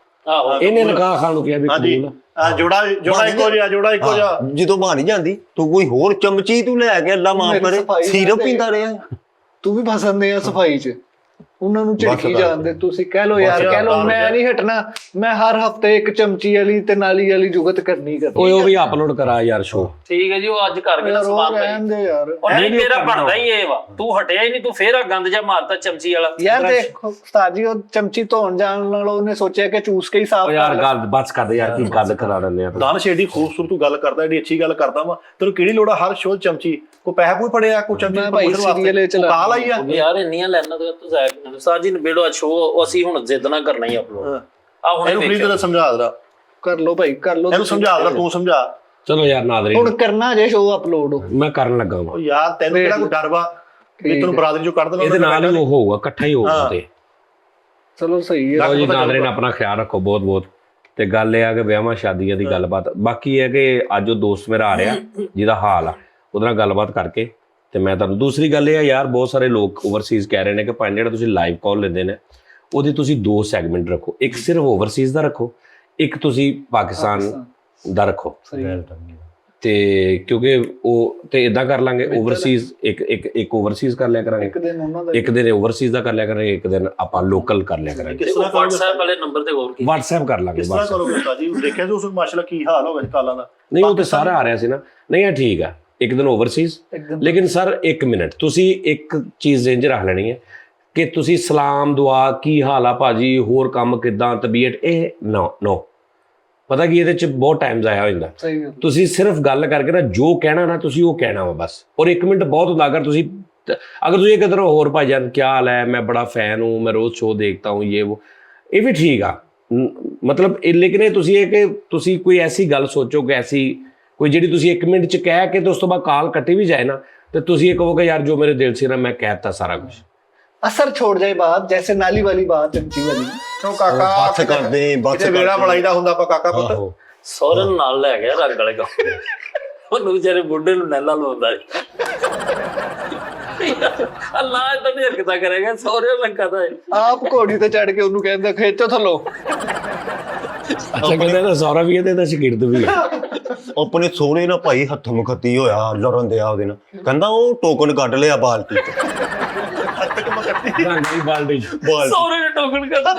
ਆਹੋ ਇਹਨੇ ਨਿਕਾਹ ਖਾਣ ਨੂੰ ਕਿਹਾ ਵੀ ਹਾਂਜੀ ਕਬੂਲ ਜੋੜਾ ਇੱਕੋ ਜਿਹਾ ਜਦੋਂ ਬਣ ਜਾਂਦੀ ਤੂੰ ਕੋਈ ਹੋਰ ਚਮਚੀ ਤੂੰ ਲੈ ਕੇ ਅੱਲਾ ਮਾਫ ਮੇਰੀ ਕਰੇ ਸਫਾਈ ਸੀਰਪ ਨਾ ਪੀਂਦਾ ਰਿਹਾ ਤੂੰ ਵੀ ਫਸੰਦੇ ਆ ਸਫਾਈ 'ਚ, ਉਹਨਾਂ ਨੂੰ ਝਿੜਕੀ ਬਸ। ਜਾਂਦੇ ਤੁਸੀਂ ਕਹਿ ਲੋ ਯਾਰ, ਬਸ ਕਹਿ ਲੋ ਯਾਰ, ਮੈਂ ਨਹੀਂ ਹਟਣਾ, ਮੈਂ ਹਰ ਹਫਤੇ ਇੱਕ ਚਮਚੀ ਵਾਲੀ ਤੇ ਨਾਲੀ ਵਾਲੀ ਜੁਗਤ ਕਰਨੀ ਓਏ ਉਹ ਵੀ ਅਪਲੋਡ ਕਰਾ ਯਾਰ ਸ਼ੋ। ਠੀਕ ਹੈ ਜੀ, ਉਹ ਅੱਜ ਕਰ ਗਿਆ ਯਾਰ ਉਹ ਸਮਾਨ ਭਾਈ। ਰਹਿਣ ਦੇ ਯਾਰ। ਉਹ ਨਹੀਂ ਨਹੀਂ, ਤੇਰਾ ਉਹ ਕਰਨਾ। ਬਣਦਾ ਹੀ ਇਹ ਵਾ, ਤੂੰ ਹਟਿਆ ਹੀ ਨਹੀਂ, ਤੂੰ ਫੇਰ ਆ ਗੰਦ ਜਿਹਾ ਮਾਰਤਾ ਚਮਚੀ ਵਾਲਾ। ਯਾਰ ਦੇਖੋ ਉਸਤਾਦ ਜੀ, ਉਹ ਚਮਚੀ ਧੋਣ ਜਾਣ ਨਾਲੋਂ ਉਹਨੇ ਸੋਚਿਆ ਕਿ ਚੂਸ ਕੇ ਹੀ ਸਾਫ਼ ਓ ਯਾਰ ਗੱਲ ਬਸ ਕਰ ਦੇ ਯਾਰ, ਕੀ ਗੱਲ ਕਰਾ ਦਿੰਦੇ ਆ ਤੂੰ। ਦਾਨਿਸ਼ ਏਡੀ ਖੂਬਸੂਰਤ ਤੂੰ ਗੱਲ ਕਰਦਾ, ਏਡੀ ਅੱਛੀ ਗੱਲ ਕਰਦਾ ਵਾ, ਤੈਨੂੰ ਕਿਹੜੀ ਲੋੜ ਆ ਹਰ ਸ਼ੋਅ ਚਮਚੀ ਕੋ ਪੈਸਾ ਕੋਈ ਫੜਿਆ ਕੋ ਚਮਚੀ ਮੈਂ ਭਾਈ serial ਇਹ ਚਲਾ- ਕਾਲ ਆਈ ਆ ਯਾਰ ਇੰਨੀਆਂ ਲੈਣਾ ਤੂੰ ਜ਼ਾਇਕ ਸਾਜੀ ਨੇ ਬੇੜੋ ਸ਼ੋ ਅਸੀਂ ਹੁਣ ਜ਼ਿੱਦ ਨਾ ਕਰਨਾ ਹੀ ਅਪਲੋਡ ਆ ਹੁਣ ਇਹਨੂੰ ਫਰੀਦ ਦਾ ਸਮਝਾ ਦਰਾ, ਕਰ ਲੋ ਭਾਈ, ਕਰ ਲੋ ਇਹਨੂੰ ਸਮਝਾ ਦਰਾ, ਤੂੰ ਸਮਝਾ। ਚਲੋ ਯਾਰ ਨਾਦਰੀ ਹੁਣ ਕਰਨਾ ਜੇ ਸ਼ੋਅ ਅਪਲੋਡ। ਮੈਂ ਕਰਨ ਲੱਗਾ ਉਹ ਵਾਂ, ਯਾਰ ਤੈਨੂੰ ਕਿਹੜਾ ਕੋਈ ਡਰ ਵਾ ਵੀ ਤੈਨੂੰ ਬਰਾਦਰੀ ਚੋਂ ਕੱਢ ਦੇਣਾ ਇਹਦੇ ਨਾਲ ਹੀ ਉਹ ਹੋਊਗਾ, ਇਕੱਠਾ ਹੀ ਹੋਊਗਾ ਤੇ। ਚਲੋ ਸਹੀ ਹੈ। ਲਓ ਜੀ ਨਾਦਰੀ ਨੇ ਆਪਣਾ ਖਿਆਲ ਰੱਖੋ ਬਹੁਤ ਬਹੁਤ। ਤੇ ਗੱਲ ਇਹ ਆ ਕਿ ਵਿਆਹਾਂ ਸ਼ਾਦੀਆਂ ਦੀ ਗੱਲਬਾਤ ਬਾਕੀ ਹੈ ਕਿ ਅੱਜ ਉਹ ਦੋਸਤ ਮੇਰਾ ਆ ਰਿਹਾ ਜਿਹਦਾ ਹਾਲ ਆ, ਉਹਦੇ ਨਾਲ ਗੱਲਬਾਤ ਕਰਕੇ ਤੇ ਮੈਂ ਤੁਹਾਨੂੰ ਦੂਸਰੀ ਗੱਲ ਇਹ ਆ ਯਾਰ, ਬਹੁਤ ਸਾਰੇ ਲੋਕ ਓਵਰਸੀਜ਼ ਕਹਿ ਰਹੇ ਨੇ ਕਿ ਭਾਈ ਜਿਹੜਾ ਤੁਸੀਂ ਲਾਈਵ ਕਾਲ ਲੈਂਦੇ ਨੇ ਉਹਦੇ ਤੁਸੀਂ 2 ਸੈਗਮੈਂਟ ਰੱਖੋ, ਇੱਕ ਸਿਰਫ ਓਵਰਸੀਜ਼ ਦਾ ਰੱਖੋ, ਇੱਕ ਤੁਸੀਂ ਪਾਕਿਸਤਾਨ ਦਾ ਰੱਖੋ। ਤੇ ਕਿਉਂਕਿ ਉਹ ਤੇ ਇਦਾਂ ਕਰ ਲਾਂਗੇ, ਓਵਰਸੀਜ਼ ਇੱਕ ਓਵਰਸੀਜ਼ ਕਰ ਲਿਆ ਕਰਾਂਗੇ, ਇੱਕ ਦਿਨ ਉਹਨਾਂ ਦਾ ਇੱਕ ਦਿਨ ਓਵਰਸੀਜ਼ ਦਾ ਕਰ ਲਿਆ ਕਰਾਂਗੇ, ਇੱਕ ਦਿਨ ਆਪਾਂ ਲੋਕਲ ਕਰ ਲਿਆ ਕਰਾਂਗੇ। ਕਿਸ ਤਰ੍ਹਾਂ ਕਰੋਗੇ WhatsApp ਵਾਲੇ ਨੰਬਰ ਤੇ ਗੌਰ ਕੀ WhatsApp ਕਰ ਲਾਂਗੇ ਕਿਸ ਤਰ੍ਹਾਂ WhatsApp। ਕਰੋਗੇ ਉਸਤਾਦ ਜੀ? ਦੇਖਿਆ ਤੁਸੀਂ ਮਾਸ਼ਾਅੱਲਾ ਕੀ ਹਾਲ ਹੋ ਗਿਆ ਕਾਲਾਂ ਦਾ। ਨਹੀਂ ਉਹ ਤੇ ਸਾਰਾ ਆ ਰਿਹਾ ਸੀ ਨਾ, ਨਹੀਂ ਇਹ ਠੀਕ ਆ, ਇੱਕ ਦਿਨ ਓਵਰਸੀਜ਼। ਲੇਕਿਨ ਸਰ 1 ਮਿੰਟ ਤੁਸੀਂ ਇੱਕ ਚੀਜ਼ ਇੰਜ ਰੱਖ ਲੈਣੀ ਹੈ ਕਿ ਤੁਸੀਂ ਸਲਾਮ ਦੁਆ ਕੀ ਹਾਲ ਆ ਭਾਜੀ, ਹੋਰ ਕੰਮ ਕਿਦਾਂ, ਤਬੀਅਤ, ਇਹ ਨੋ ਪਤਾ ਕੀ ਇਹਦੇ ਚ ਬਹੁਤ ਟਾਈਮ ਜ਼ਾਇਆ ਹੋ ਜਾਂਦਾ। ਸਹੀ ਗੱਲ। ਤੁਸੀਂ ਸਿਰਫ ਗੱਲ ਕਰਕੇ ਨਾ ਜੋ ਕਹਿਣਾ ਨਾ ਤੁਸੀਂ ਉਹ ਕਹਿਣਾ ਵਾ ਬਸ, ਔਰ 1 ਮਿੰਟ ਬਹੁਤ ਹੁੰਦਾ। ਅगर ਤੁਸੀਂ ਇੱਕ ਤਰ੍ਹਾਂ ਹੋਰ ਭਾਈਜਾਨ ਕੀ ਹਾਲ ਹੈ, मैं बड़ा फैन हूँ, मैं रोज शो देखता हूँ, ये भी ठीक ਆ ਮਤਲਬ ਲੇਕਿਨ ਇਹ ਤੁਸੀਂ ਇਹ ਕਿ ਤੁਸੀਂ ਕੋਈ ਐਸੀ ਗੱਲ ਸੋਚੋ ਕਿ ਐਸੀ ਕੋਈ ਜਿਹੜੀ ਤੁਸੀਂ 1 ਮਿੰਟ ਚ ਕਹਿ ਕੇ ਤੇ ਉਸ ਤੋਂ ਬਾਅਦ ਕਾਲ ਕੱਟੀ ਵੀ ਜਾਏ ਨਾ ਤੇ ਤੁਸੀਂ ਇਹ ਕਹੋ ਕਿ ਯਾਰ ਜੋ ਮੇਰੇ ਦਿਲ ਸੀ ਨਾ ਮੈਂ ਕਹਿਤਾ ਸਾਰਾ ਕੁਝ। असर छोड़ जाए बात, जैसे नाली वाली बात, चमची वाली। ਕਿਉਂ ਕਾਕਾ ਬਸ ਕਰਦੇ ਬਸ ਕਿਤੇ ਵੇੜਾ ਬਣਾਈਦਾ ਹੁੰਦਾ ਆਪਾਂ ਕਾਕਾ ਪੁੱਤ। ਆਹੋ ਸੌਰਨ ਨਾਲ ਲੈ ਗਿਆ ਰੰਗ ਵਾਲੇ ਕੰਮ, ਉਹਨੂੰ ਵਿਚਾਰੇ ਬੁੱਢੇ ਨੂੰ ਨੈਲਾ ਲਾਉਂਦਾ ਅੱਲਾਹ ਇਦਾਂ ਨਹੀਂ ਹਰਕਤਾਂ ਕਰੇਗਾ, ਸੌਰੇ ਲੰਕਾ ਦਾ आप घोड़ी ते चढ़ के ਉਹਨੂੰ ਕਹਿੰਦਾ ਖੇਚੋ ਥੱਲੋਂ। ਅੱਛਾ ਕਹਿੰਦੇ ਨਾ ਸੌਰਾ ਵੀ ਇਹਦੇ ਦਾ ਸ਼ਗਿਰਦ ਵੀ ਹੈ। ਆਪਣੇ ਸੋਹਣੇ ਨਾਲ ਭਾਈ ਹੱਥ ਮੁਖੱਤੀ ਹੋਇਆ, ਲੜਨ ਦਿਆ ਉਹਦੇ ਨਾਲ, ਕਹਿੰਦਾ ਉਹ ਟੋਕਨ ਕੱਢ ਲਿਆ ਬਾਲਟੀ ਚ। ਰੰਗ ਦੀ ਬਾਲਟੀ ਚ ਸੌਰੇ ਨੇ ਟੋਕਨ ਕਰਦਾ,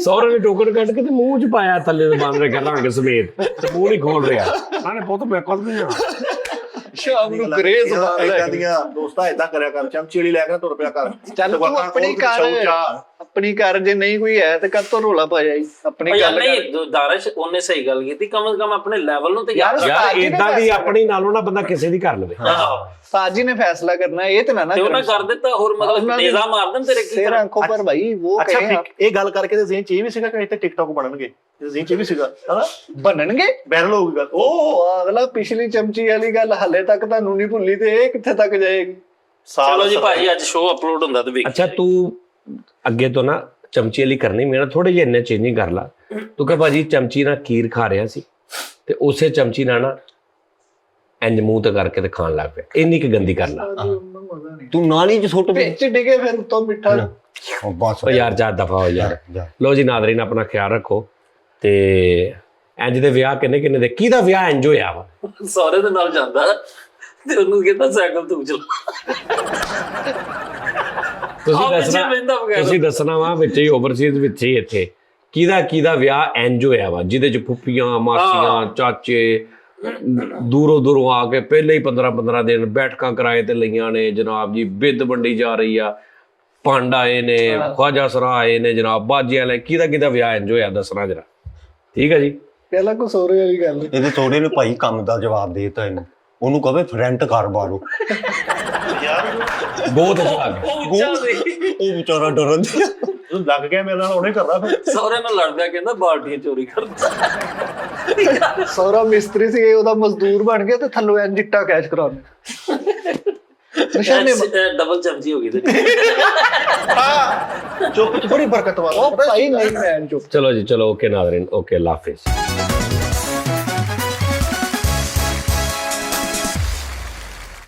ਸੌਰੇ ਨੇ ਟੋਕਨ ਕੱਢ ਕੇ ਤੇ ਮੂੰਹ ਚ ਪਾਇਆ, ਥੱਲੇ ਤੇ ਬੰਨ ਰਿਹਾ ਰੰਗ ਸਮੇਤ ਤੇ ਮੂੰਹ ਨਹੀਂ ਖੋਲ ਰਿਹਾ। ਆਨੇ ਪੁੱਤ ਮੈਂ ਕੁਝ ਨਹੀਂ ਆ ਸ਼ਾਮ ਨੂੰ ਗਰੇਜ਼ ਇਦਾਂ ਦੀਆਂ ਦੋਸਤਾਂ ਇਦਾਂ ਕਰਿਆ ਕਰ, ਚਮਚੀ ਵਾਲੀ ਲੈ ਕੇ ਤੁਰ ਪਿਆ ਕਰ। ਚੱਲ ਤੂੰ ਆਪਣੀ ਕਰ ਜੇ ਨਹੀਂ ਕੋਈ ਹੈ ਤੇ ਕਦ ਤੋਂ ਰੋਲਾ ਪਾ ਜਾਈ ਆਪਣੀ ਯਾਰ ਗੱਲ ਕਰ। ਨਹੀਂ ਦਾਰਿਸ਼ ਉਹਨੇ ਸਹੀ ਗੱਲ ਕੀਤੀ, ਕਮ ਸੇ ਕਮ ਆਪਣੇ ਲੈਵਲ ਨੂੰ ਤੇ ਯਾਰ ਯਾਰ ਇਦਾਂ ਦੀ ਆਪਣੀ ਨਾਲੋਂ ਨਾ ਬੰਦਾ ਕਿਸੇ ਦੀ ਕਰ ਲਵੇ। ਸਾਜੀ ਨੇ ਫੈਸਲਾ ਕਰਨਾ, ਇਹ ਤੇ ਨਾ ਤੇ ਉਹਨਾਂ ਕਰ ਦਿੱਤਾ, ਹੋਰ ਮਤਲਬ ਨੇਜ਼ਾ ਮਾਰ ਦੇਣ ਤੇਰੇ ਕੀ ਸਿਰ ਆਂਖੋਂ ਪਰ ਭਾਈ ਉਹ ਅੱਛਾ ਕਹੇ ਇਹ ਗੱਲ ਕਰਕੇ ਤੇ ਜ਼ੇਨ ਚ ਇਹ ਵੀ ਸੀਗਾ ਕਿ ਇੱਥੇ ਟਿਕਟੌਕ ਬਣਨਗੇ, ਜ਼ੇਨ ਚ ਇਹ ਵੀ ਸੀਗਾ ਹਨਾ, ਬਣਨਗੇ। ਵਾਇਰਲ ਹੋਊਗੀ ਗੱਲ। ਉਹ ਅਗਲਾ ਪਿਛਲੀ ਚਮਚੀ ਵਾਲੀ ਗੱਲ ਹਲੇ ਤੱਕ ਤੁਹਾਨੂੰ ਨਹੀਂ ਭੁੱਲੀ ਤੇ ਇਹ ਕਿੱਥੇ ਤੱਕ ਜਾਏਗੀ। ਚਲੋ ਜੀ ਭਾਈ ਅੱਜ ਸ਼ੋਅ ਅਪਲੋਡ ਹੁੰਦਾ ਤੇ ਵੇਖ। ਅੱਛਾ ਤੂੰ ਅੱਗੇ ਤੋਂ ਨਾ ਚਮਚੀ ਵਾਲੀ ਕਰਨੀ, ਮੇਰਾ ਥੋੜੇ ਜਿਹਾ ਇੰਨੇ ਚੇਂਜਿੰਗ ਕਰ ਲਾ। ਤੂੰ ਕਹ ਭਾਜੀ ਚਮਚੀ ਨਾਲ ਖੀਰ ਖਾ ਰਿਹਾ ਸੀ ਤੇ ਉਸੇ ਚਮਚੀ ਨਾਲ ਨਾ ਇੰਜ ਮੂੰਹ ਤੇ ਕਰਕੇ ਤੇ ਖਾਣ ਲੱਗ ਪਿਆ, ਇੰਨੀ ਕਿ ਗੰਦੀ ਕਰ ਲਾ। ਤੂੰ ਨਾਲੀ ਚ ਸੁੱਟ ਵਿੱਚ ਡਿਗੇ ਫਿਰ ਉੱਤੋਂ ਮਿੱਠਾ। ਬਸ ਓ ਯਾਰ ਜਾ ਦਫਾ ਹੋ ਯਾਰ। ਲੋ ਜੀ ਨਾਜ਼ਰੀਨ ਆਪਣਾ ਖਿਆਲ ਰੱਖੋ ਤੇ ਇੰਜ ਦੇ ਵਿਆਹ ਕਿੰਨੇ ਕਿੰਨੇ ਦੇ, ਕਿਹਦਾ ਵਿਆਹ ਇੰਜ ਹੋਇਆ ਵਾ? ਸਹੁਰੇ ਦੇ ਨਾਲ ਜਾਂਦਾ ਤੇ ਉਹਨੂੰ ਕਹਿੰਦਾ ਸਾਈਕਲ ਤੂੰ ਚਲਾ। ਤੁਸੀਂ ਦੱਸਣਾ ਵਾ ਵਿੱਚ ਹੀ ਓਵਰਸੀਜ਼ ਵਿੱਚ ਹੀ ਇੱਥੇ ਕਿਹਦਾ ਵਿਆਹ ਇੰਜ ਹੋਇਆ ਵਾ ਜਿਹਦੇ ਚ ਫੁੱਫੀਆਂ ਮਾਸੀਆਂ ਚਾਚੇ ਦੂਰੋਂ ਆ ਕੇ ਪਹਿਲੇ ਹੀ 15 ਦਿਨ ਬੈਠਕਾਂ ਕਿਰਾਏ ਤੇ ਲਈਆਂ ਨੇ ਜਨਾਬ ਜੀ, ਬਿੱਦ ਵੰਡੀ ਜਾ ਰਹੀ ਆ, ਪੰਡ ਆਏ ਨੇ, ਖਵਾਜਾ ਸਰਾ ਆਏ ਨੇ ਜਨਾਬ, ਬਾਜੀਆਂ ਲੈ, ਕਿਹਦਾ ਵਿਆਹ ਇੰਜ ਹੋਇਆ ਦੱਸਣਾ ਜਰਾ। ਠੀਕ ਹੈ ਜੀ, ਪਹਿਲਾਂ ਕੋ ਸੋਰੇ ਵਾਲੀ ਗੱਲ। ਇਹਦੇ ਥੋੜੇ ਨੇ ਭਾਈ ਕੰਮ ਦਾ ਜਵਾਬ ਦੇਤਾ ਇਹਨੂੰ, ਉਹਨੂੰ ਕਹਵੇ ਫਰੈਂਟ ਕਰ ਬਾਰੋ। ਬਹੁਤ ਅੱਛਾ ਉਹ ਵਿਚਾਰਾ ਡਰਨ ਦਿਆ ਲੱਗ ਗਿਆ ਮੇਰੇ ਨਾਲ, ਉਹਨੇ ਕਰਨਾ ਫਿਰ। ਸਹੁਰੇ ਨਾਲ ਲੜਦਾ, ਕਹਿੰਦਾ ਬਾਲਟੀਆਂ ਚੋਰੀ ਕਰਦਾ। ਸੋਰਾ ਮਿਸਤਰੀ ਸੀ, ਉਹਦਾ ਮਜ਼ਦੂਰ ਬਣ ਗਿਆ ਤੇ ਥੱਲੋਂ ਐਂ ਜਿੱਟਾ ਕੈਸ਼ ਕਰਾਉਣਾ। ਨਿਸ਼ਾਨੇ ਡਬਲ ਚਮਚੀ ਹੋ ਗਈ ਤੇ ਚੁੱਪ ਚ ਬੜੀ ਬਰਕਤ ਵਾਲਾ ਉਹ ਭਾਈ ਨਹੀਂ ਮੈਂ ਚੁੱਪ। ਚਲੋ ਜੀ ਚਲੋ, ਓਕੇ ਨਾਜ਼ਰੀਨ, ਓਕੇ ਅੱਲਾ ਹਾਫਿਜ਼।